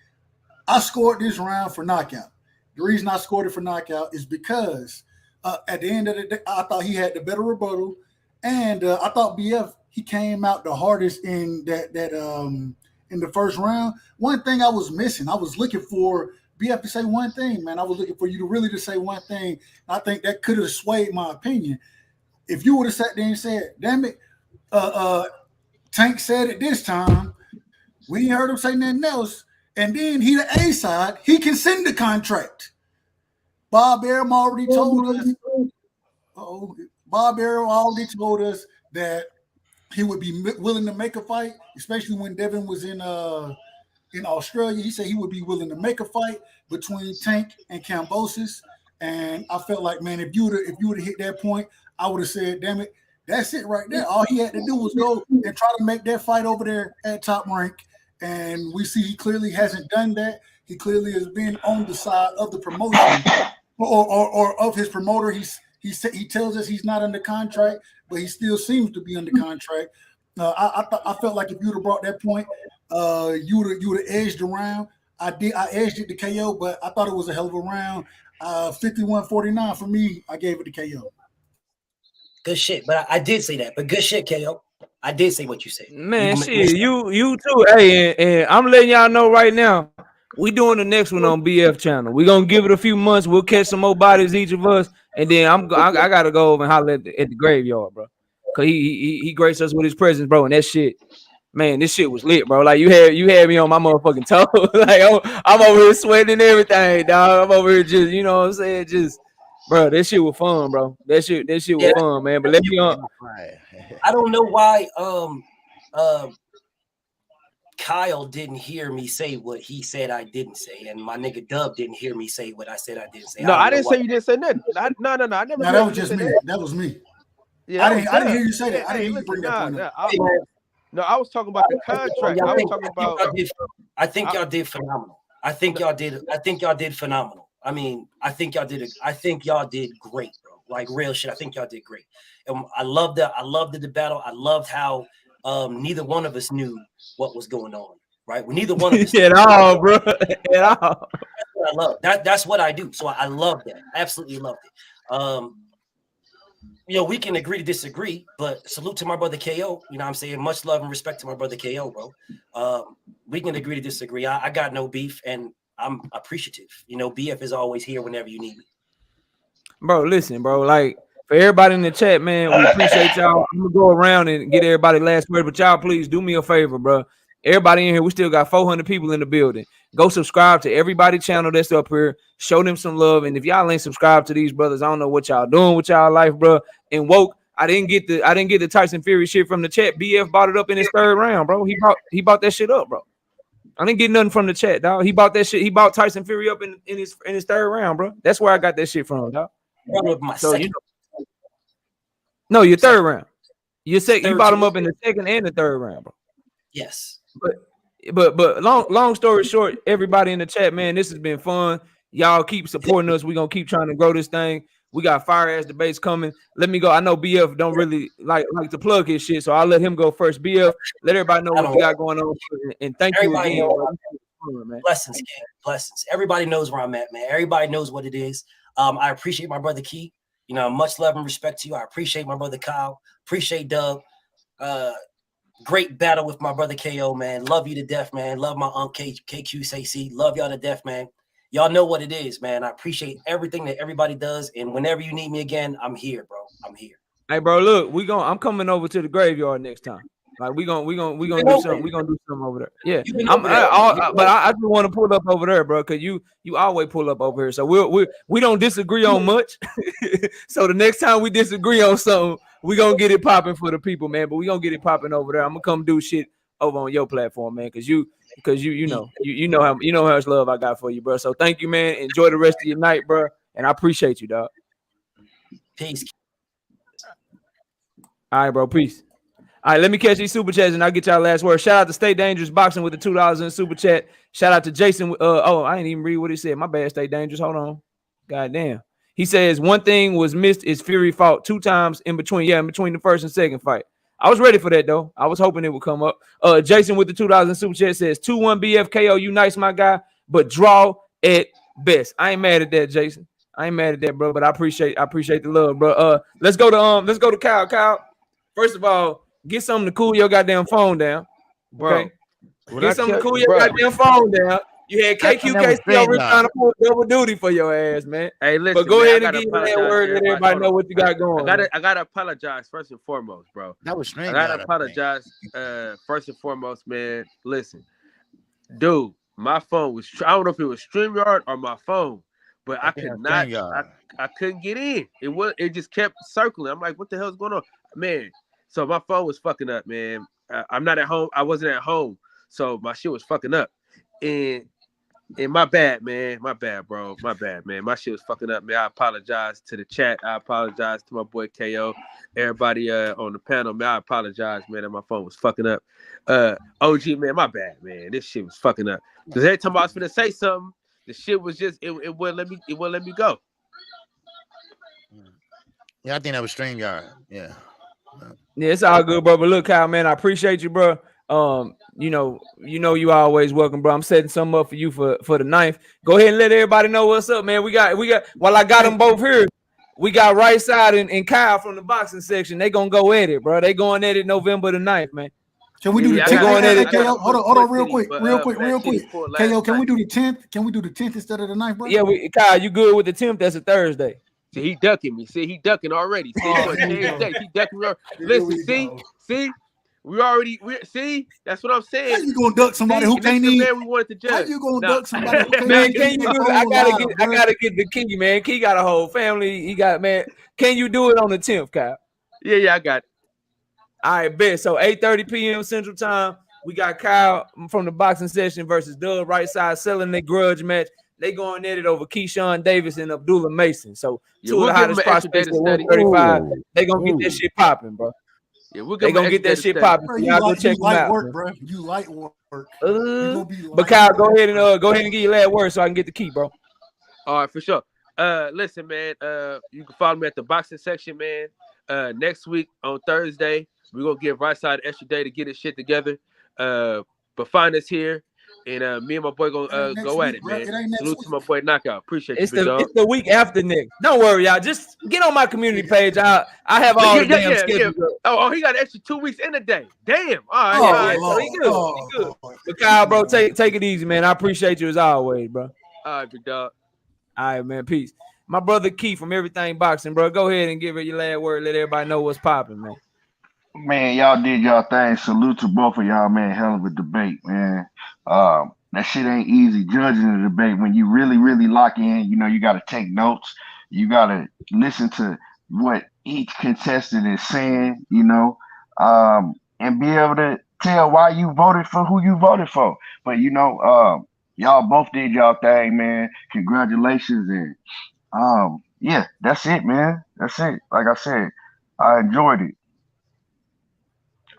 I scored this round for knockout. The reason I scored it for knockout is because at the end of the day, I thought he had the better rebuttal, and I thought BF he came out the hardest in that in the first round. One thing I was missing, I was looking for BF to say one thing, man. I was looking for you to really to say one thing. I think that could have swayed my opinion. If you would have sat there and said, "Damn it, Tank said it this time," we ain't heard him say nothing else. And then he the A side, he can send the contract. Bob Arum already told us. Bob Arum already told us that he would be willing to make a fight, especially when Devin was in Australia. He said he would be willing to make a fight between Tank and Kambosos. And I felt like, man, if you would have hit that point, I would have said, "Damn it, that's it right there." All he had to do was go and try to make that fight over there at Top Rank. And we see he clearly hasn't done that. He clearly has been on the side of the promotion or of his promoter. He tells us he's not under contract, but he still seems to be under contract. I felt like if you would have brought that point, you would have edged around. I edged it to KO, but I thought it was a hell of a round. 51-49 for me. I gave it to KO. Good shit, but I did say that. But good shit, KO. I did say what you said. Man, shit, you too. Hey, and I'm letting y'all know right now, we doing the next one on BF channel. We're gonna give it a few months. We'll catch some more bodies, each of us, and then I gotta go over and holler at the graveyard, bro. Cause he graced us with his presence, bro. And that shit, man, this shit was lit, bro. Like you had me on my motherfucking toes. Like I'm over here sweating and everything, dog. I'm over here just, you know what I'm saying, just. Bro, that shit was fun, bro. That shit was fun, man. But let me on. I don't know why Kyle didn't hear me say what he said I didn't say, and my nigga Dub didn't hear me say what I said I didn't say. No, I didn't say you didn't say nothing. No, I never. No, that was just me. That was me. Yeah, I didn't hear you say that. I didn't hear you bring that point up. No, I was talking about the contract. I was talking about. I think y'all did phenomenal. I think y'all did phenomenal. I mean, I think y'all did great, bro. Like real shit. I think y'all did great. And I loved that. I loved the battle. I loved how neither one of us knew what was going on. Right? Neither one of us at all, bro. At all. That's what I love. That's what I do. So I love that. I absolutely loved it. We can agree to disagree, but salute to my brother KO. You know what I'm saying? Much love and respect to my brother KO, bro. We can agree to disagree. I got no beef, and I'm appreciative. BF is always here whenever you need me. Bro, listen, bro. Like, for everybody in the chat, man, we appreciate y'all. I'm going to go around and get everybody last word, but y'all please do me a favor, bro. Everybody in here, we still got 400 people in the building. Go subscribe to everybody's channel that's up here. Show them some love. And if y'all ain't subscribed to these brothers, I don't know what y'all doing with y'all life, bro. And Woke, I didn't get the Tyson Fury shit from the chat. BF bought it up in his third round, bro. He bought that shit up, bro. I didn't get nothing from the chat, dog. He bought that shit. He bought Tyson Fury up in his third round, bro. That's where I got that shit from, dog. So no, your third round. You bought him up in the second and the third round, bro. Yes. But long story short, everybody in the chat, man, this has been fun. Y'all keep supporting us. We're gonna keep trying to grow this thing. We got fire ass debates coming. Let me go. I know BF don't really like to plug his shit, so I'll let him go first. BF, let everybody know what we got going on. And thank you again. Man. Blessings, gang. Blessings. Everybody knows where I'm at, man. Everybody knows what it is. I appreciate my brother Key. Much love and respect to you. I appreciate my brother Kyle. Appreciate Dub. Great battle with my brother KO, man. Love you to death, man. Love my Uncle KQCC. Love y'all to death, man. Y'all know what it is, man. I appreciate everything that everybody does. And whenever you need me again, I'm here, bro. I'm here. Hey, bro, look, I'm coming over to the graveyard next time. Like we gonna do something. We gonna do something over there. Yeah, but I just want to pull up over there, bro, because you always pull up over here. So we don't disagree on much. So the next time we disagree on something, we gonna get it popping for the people, man. But we gonna get it popping over there. I'm gonna come do shit over on your platform, man, because you know how much love I got for you, bro. So thank you, man. Enjoy the rest of your night, bro, and I appreciate you, dog. Peace. All right, bro. Peace. All right, let me catch these super chats and I'll get y'all last word. Shout out to Stay Dangerous Boxing with the $2 in super chat. Shout out to Jason. I didn't even read what he said. My bad, Stay Dangerous. Hold on. Goddamn. He says one thing was missed is Fury fought 2 times in between the first and second fight. I was ready for that though. I was hoping it would come up. Jason with the $2 super chat says 2-1 BFKO. You nice, my guy, but draw at best. I ain't mad at that, Jason. I ain't mad at that, bro. But I appreciate the love, bro. Let's go to Kyle. Kyle, first of all, get something to cool your goddamn phone down, okay? Bro, get something to cool your goddamn phone down. You had KQKC over trying to pull double duty for your ass, man. Hey, listen, but go man, ahead and give that word. Let everybody know what you got going. I gotta apologize first and foremost, bro. That was strange. I gotta apologize first and foremost, man. Listen, dude, my phone was. I don't know if it was StreamYard or my phone, but I could not. I couldn't get in. It just kept circling. I'm like, what the hell's going on, man? So my phone was fucking up, man. I'm not at home. I wasn't at home, so my shit was fucking up, and my bad, man. My bad, bro. My bad, man. My shit was fucking up, man. I apologize to the chat. I apologize to my boy KO. Everybody on the panel, man. I apologize, man, that my phone was fucking up. OG, man, my bad, man. This shit was fucking up. Because every time I was finna say something, the shit was just it wouldn't let me go. Yeah, I think that was StreamYard. Yeah. Yeah, it's all good, bro. But look, Kyle, man, I appreciate you, bro. You know you always welcome, bro. I'm setting something up for you for the 9th. Go ahead and let everybody know what's up, man. We got while I got them both here, we got Right Side and Kyle from the boxing section. They gonna go at it, bro. They going at it November the 9th, man. Can we do the 10th? Hold on, real quick. KO, can we do the 10th? Can we do the 10th instead of the 9th, bro? Yeah, Kyle, you good with the 10th? That's a Thursday. See, he ducking me. See, he ducking already. See, he ducking me. Listen, see. See, that's what I'm saying. How you gonna duck somebody who can't eat? We wanted to judge. How you gonna duck somebody who can't man, can you do it? I gotta get the key, man. Key got a whole family. He got, man. Can you do it on the 10th, Kyle? Yeah, I got it. All right, bet. So 8:30 p.m. Central Time. We got Kyle from the boxing session versus Doug Right Side selling their grudge match. They going at it over Keyshawn Davis and Abdullah Mason. So two of the hottest prospects at 135. They gonna get that shit popping, bro. Yeah, we're gonna get that shit popping. Y'all go check them out. Bro. You light work. But Kyle, go ahead and get your last word so I can get the key, bro. All right, for sure. Listen, man. You can follow me at the boxing section, man. Next week on Thursday, we're gonna give Right Side an extra day to get his shit together. But find us here. And me and my boy gonna go at it, man. Salute to my boy Knockout. Appreciate you, it's the week after next. Don't worry, y'all. Just get on my community page. I have all the damn schedules. Oh, he got an extra 2 weeks in a day. Damn. All right. So he good. But Kyle, bro, take it easy, man. I appreciate you as always, bro. All right, big dog. All right, man. Peace. My brother Keith from Everything Boxing, bro. Go ahead and give it your last word. Let everybody know what's popping, man. Man, y'all did y'all thing. Salute to both of y'all, man. Hell of a debate, man. That shit ain't easy judging the debate when you really, really lock in. You know, you got to take notes. You got to listen to what each contestant is saying, you know, and be able to tell why you voted for who you voted for. But, you know, y'all both did y'all thing, man. Congratulations. And, yeah, that's it, man. That's it. Like I said, I enjoyed it.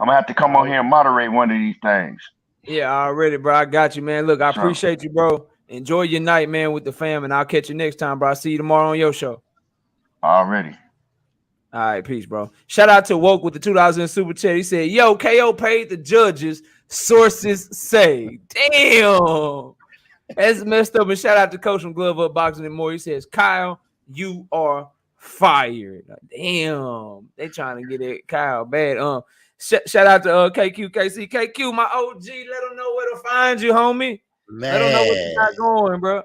I'm going to have to come on here and moderate one of these things. Yeah, already, bro. I got you, man. Look, I appreciate you, bro. Enjoy your night, man, with the fam, and I'll catch you next time, bro. I'll see you tomorrow on your show. Already. All right, peace, bro. Shout out to Woke with the $2 in super chat. He said, yo, KO paid the judges. Sources say. Damn. That's messed up. And shout out to Coach from Glove Up Boxing and More. He says, Kyle, you are fired. Damn. They trying to get it, Kyle, bad. Shout out to KQKC. KQ, my OG. Let them know where to find you, homie. Man. Let them know what you got going, bro.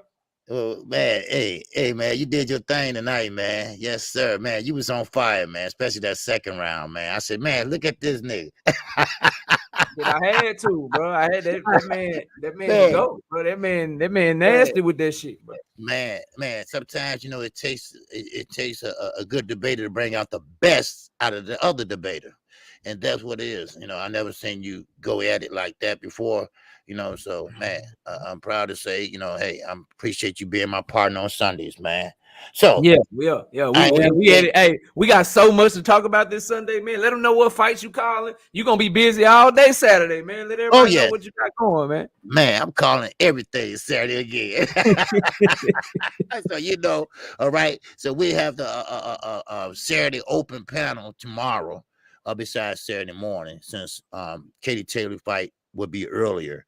Oh, man. Hey, man, you did your thing tonight, man. Yes, sir, man. You was on fire, man, especially that second round, man. I said, man, look at this nigga. I had to, bro. I had that man go, bro. That man nasty with that shit, bro. Man, sometimes, you know, it takes a good debater to bring out the best out of the other debater. And that's what it is. You know, I never seen you go at it like that before, you know. So, man, I'm proud to say, you know, hey, I appreciate you being my partner on Sundays, man. So Yeah. we We had it. Hey, we got so much to talk about this Sunday, man. Let them know what fights you calling. You gonna be busy all day Saturday, man. Let everybody know what you got going, man. Man, I'm calling everything Saturday again. So all right. So we have the Saturday open panel tomorrow. Besides Saturday morning, since Katie Taylor fight would be earlier,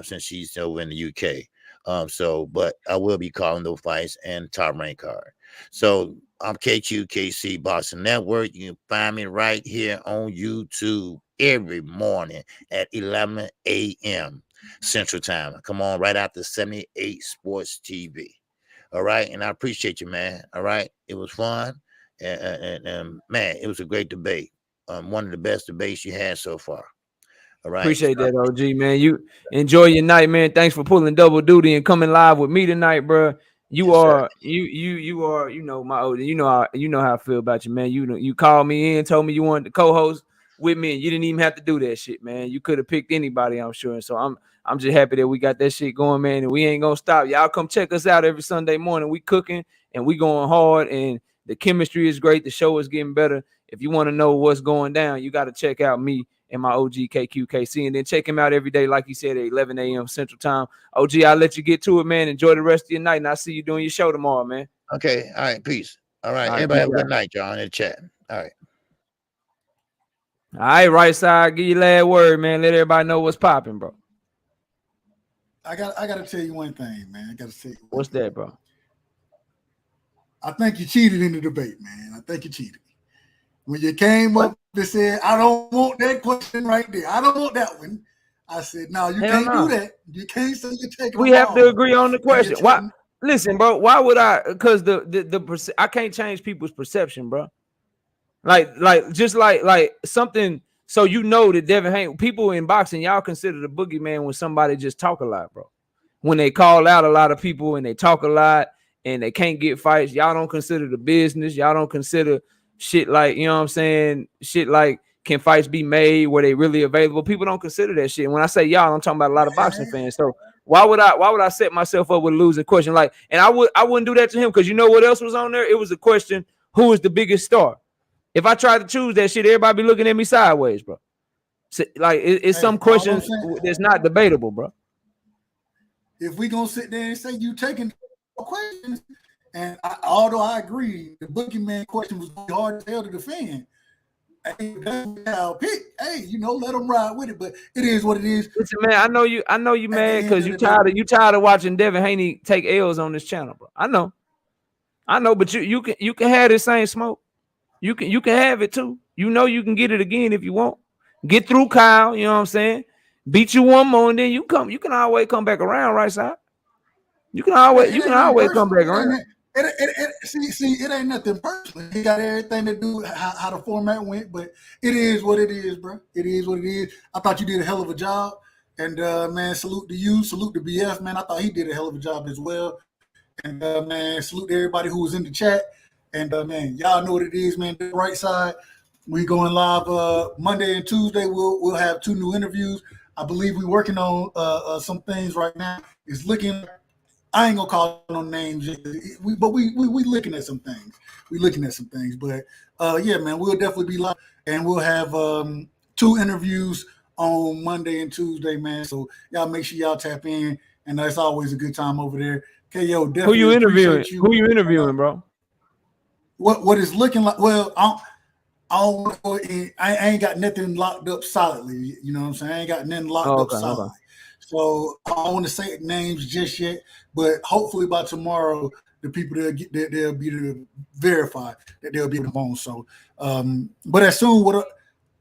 since she's over in the UK. But I will be calling those fights and top rank card. So I'm KQKC Boxing Network. You can find me right here on YouTube every morning at 11 a.m. Central Time. Come on, right after 78 Sports TV. All right, and I appreciate you, man. All right, it was fun, and man, it was a great debate. One of the best debates you had so far. All right. Appreciate that, OG, man. You enjoy your night, man. Thanks for pulling double duty and coming live with me tonight, bro. You are my OG. You know how I feel about you, man. You called me in, told me you wanted to co-host with me, and you didn't even have to do that shit, man. You could have picked anybody, I'm sure. And so I'm just happy that we got that shit going, man. And we ain't gonna stop. Y'all come check us out every Sunday morning. We cooking and we going hard, and the chemistry is great. The show is getting better. If you want to know what's going down, you got to check out me and my OG KQKC, and then check him out every day, like you said, at 11 a.m. Central Time. OG, I'll let you get to it, man. Enjoy the rest of your night, and I'll see you doing your show tomorrow, man. Okay. All right. Peace. All right. Everybody have a good night, y'all, in the chat. All right. All right, right side. Give your last word, man. Let everybody know what's popping, bro. I got to tell you one thing, man. I got to tell you. What's that, bro? I think you cheated in the debate, man. I think you cheated. When you came up and said, I don't want that question right there. I don't want that one. I said, no, you can't do that. You can't say you're taking We have to agree on the question. Why? Listen, bro, why would I? Because I can't change people's perception, bro. Like something. So that Devin Haney, people in boxing, y'all consider the boogeyman when somebody just talk a lot, bro. When they call out a lot of people and they talk a lot and they can't get fights, y'all don't consider the business. Y'all don't consider shit like, you know what I'm saying? Shit like, can fights be made? Were they really available? People don't consider that shit. And when I say y'all, I'm talking about a lot of boxing fans. So why would I set myself up with a losing question? Like, and I wouldn't do that to him, because you know what else was on there? It was a question, who is the biggest star? If I tried to choose that shit, everybody be looking at me sideways, bro. So, like, it's some questions that's not debatable, bro. If we gonna sit there and say you taking questions, and although I agree, the boogeyman question was hard as hell to defend. Hey, I'll pick. Hey, let them ride with it. But it is what it is. Listen, man, I know you mad because you tired of watching Devin Haney take L's on this channel, bro. I know, but you can have this same smoke. You can have it too. You can get it again if you want. Get through Kyle, you know what I'm saying? Beat you one more, and then you can always come back around, right side. You can always come back around. It ain't nothing personal. He got everything to do how the format went, but it is what it is, bro. It is what it is. I thought you did a hell of a job, and man, salute to you, salute to BF, man. I thought he did a hell of a job as well, and man, salute to everybody who was in the chat, and man, y'all know what it is, man. The right side, we going live Monday and Tuesday. We'll have 2 new interviews. I believe we're working on some things right now. It's looking. I ain't gonna call no names, but we looking at some things. But yeah, man, we'll definitely be live, and we'll have 2 interviews on Monday and Tuesday, man. So y'all make sure y'all tap in, and it's always a good time over there. Okay, yo, definitely. Who you interviewing? Who you interviewing, bro? What is looking like? Well, I ain't got nothing locked up solidly. You know what I'm saying? I ain't got nothing locked up solidly. Okay. So I don't want to say names just yet, but hopefully by tomorrow, the people they'll be able to verify that they'll be on the phone. So, but as soon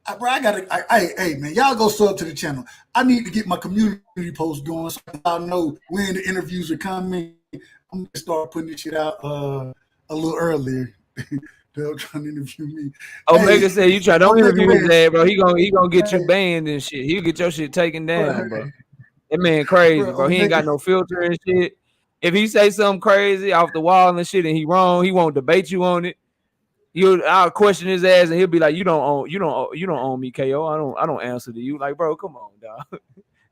hey man, y'all go sub to the channel. I need to get my community post going so y'all know when the interviews are coming. I'm gonna start putting this shit out a little earlier. They're trying to interview me. Omega said you don't interview his dad, bro. He gonna get you banned and shit. He'll get your shit taken down, bro. That man crazy, bro. He ain't got no filter and shit. If he say something crazy off the wall and shit and he wrong, he won't debate you on it. I'll question his ass and he'll be like, you don't own me, KO. I don't answer to you. Like, bro, come on, dog.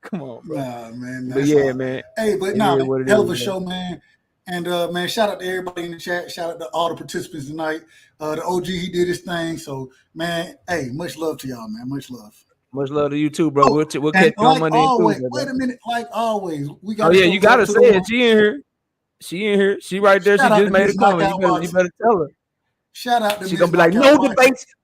Come on, bro. Nah, man. But yeah, man. Hey, but hell of a show, man. And man, shout out to everybody in the chat. Shout out to all the participants tonight. The OG, he did his thing. So, man, hey, much love to y'all, man. Much love. Much love to you too, bro. We'll catch you on like Monday. Always, Tuesday, wait a minute. Like always, we got. Oh yeah, you gotta say it. She in here. She in here. She right there. Shout she just made a comment. You better tell her. Shout out to She's gonna be like,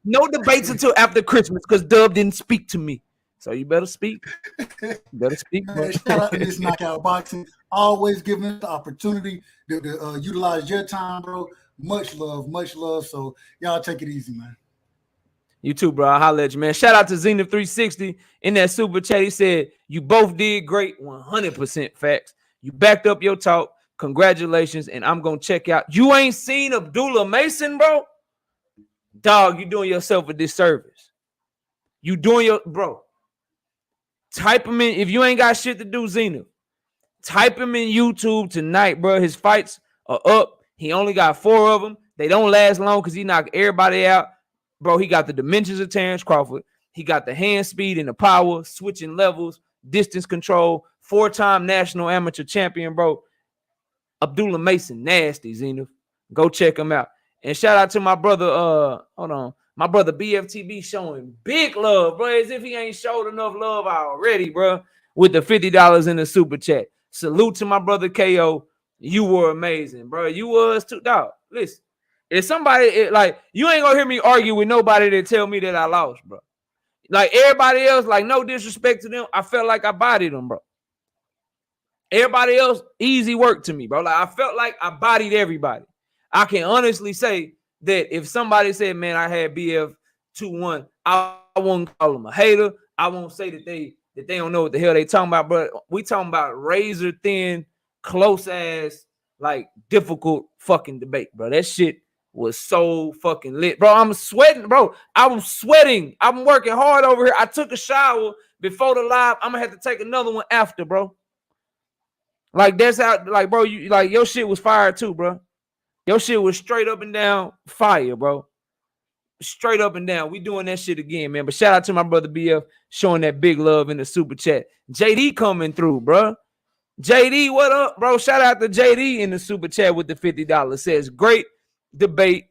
no debates until after Christmas because Dub didn't speak to me. So you better speak. You better speak. Man, shout out to this Knockout Boxing. Always giving us the opportunity to utilize your time, bro. Much love, much love. So y'all take it easy, man. You too, bro. I'll holler at you, man. Shout out to Zenith 360 in that super chat. He said, you both did great. 100% facts. You backed up your talk. Congratulations. And I'm going to check out. You ain't seen Abdullah Mason, bro? Dog, you doing yourself a disservice. You doing your, bro. Type him in. If you ain't got shit to do, Zenith, type him in YouTube tonight, bro. His fights are up. He only got 4 of them. They don't last long because he knocked everybody out. Bro, he got the dimensions of Terrence Crawford. He got the hand speed and the power, switching levels, distance control, 4-time national amateur champion, bro. Abdullah Mason, nasty, Zenith. Go check him out. And shout out to my brother, my brother BFTB showing big love, bro, as if he ain't showed enough love already, bro, with the $50 in the super chat. Salute to my brother KO. You were amazing, bro. You was too, dog. Listen. If somebody, like, you ain't gonna hear me argue with nobody that tell me that I lost, bro. Like, everybody else, like, no disrespect to them, I felt like I bodied them, bro. Everybody else, easy work to me, bro. Like, I felt like I bodied everybody. I can honestly say that if somebody said, man, I had BF 2-1, I won't call them a hater. I won't say that they don't know what the hell they talking about, bro. We talking about razor thin, close ass, like, difficult fucking debate, bro. That shit was so fucking lit, bro. I'm sweating, bro. I'm sweating. I'm working hard over here. I took a shower before the live. I'm gonna have to take another one after, bro. Like, that's how, like, bro, you like your shit was fire too, bro. Your shit was straight up and down fire, bro. Straight up and down. We doing that shit again, man. But shout out to my brother BF showing that big love in the super chat. JD coming through, bro. JD, what up, bro? Shout out to JD in the super chat with the $50. Says, great debate,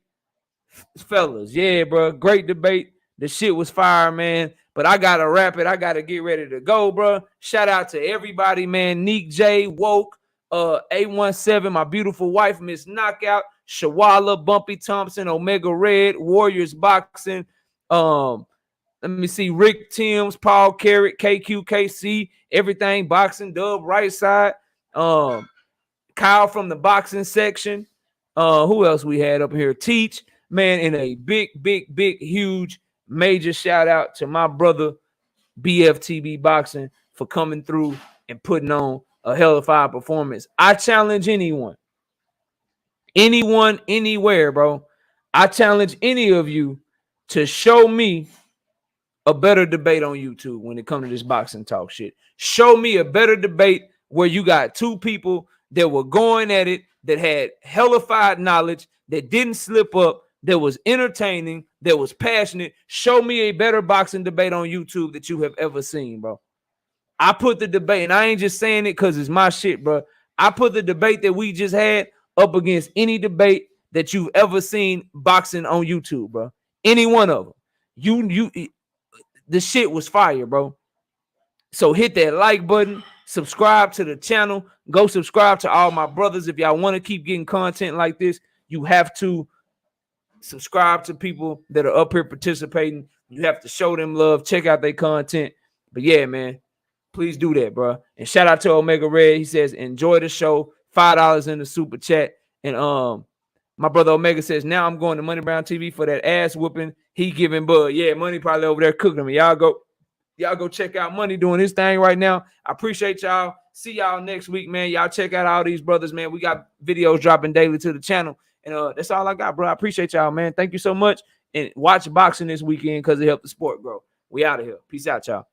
fellas. Yeah, bro. Great debate. The shit was fire, man. But I got to wrap it. I got to get ready to go, bro. Shout out to everybody, man. Neek J, Woke, A17, my beautiful wife, Miss Knockout, Shawala, Bumpy Thompson, Omega Red, Warriors Boxing, let me see, Rick Timms, Paul Carrot, KQKC, Everything Boxing, Dub Right Side, Kyle from the boxing section. Who else we had up here? Teach, man, and a big, huge, major shout out to my brother BFTB Boxing for coming through and putting on a hell of a fire performance. I challenge anyone, anywhere, bro. I challenge any of you to show me a better debate on YouTube when it comes to this boxing talk shit. Show me a better debate where you got two people that were going at it, that had hellified knowledge, that didn't slip up, that was entertaining, that was passionate. Show me a better boxing debate on YouTube that you have ever seen, bro. I put the debate, and I ain't just saying it because it's my shit, bro. I put the debate that we just had up against any debate that you've ever seen boxing on YouTube, bro. Any one of them. The shit was fire, bro. So hit that like button, subscribe to the channel, go subscribe to all my brothers. If y'all want to keep getting content like this, you have to subscribe to people that are up here participating. You have to show them love, check out their content. But yeah, man, please do that, bro. And shout out to Omega Red. He says, enjoy the show. $5 in the super chat. And my brother Omega says, now I'm going to Money Brown TV for that ass whooping he giving Bud. Yeah, Money probably over there cooking him. Y'all go check out Money doing his thing right now. I appreciate y'all. See y'all next week, man. Y'all check out all these brothers, man. We got videos dropping daily to the channel. And that's all I got, bro. I appreciate y'all, man. Thank you so much. And watch boxing this weekend because it helped the sport grow. We out of here. Peace out, y'all.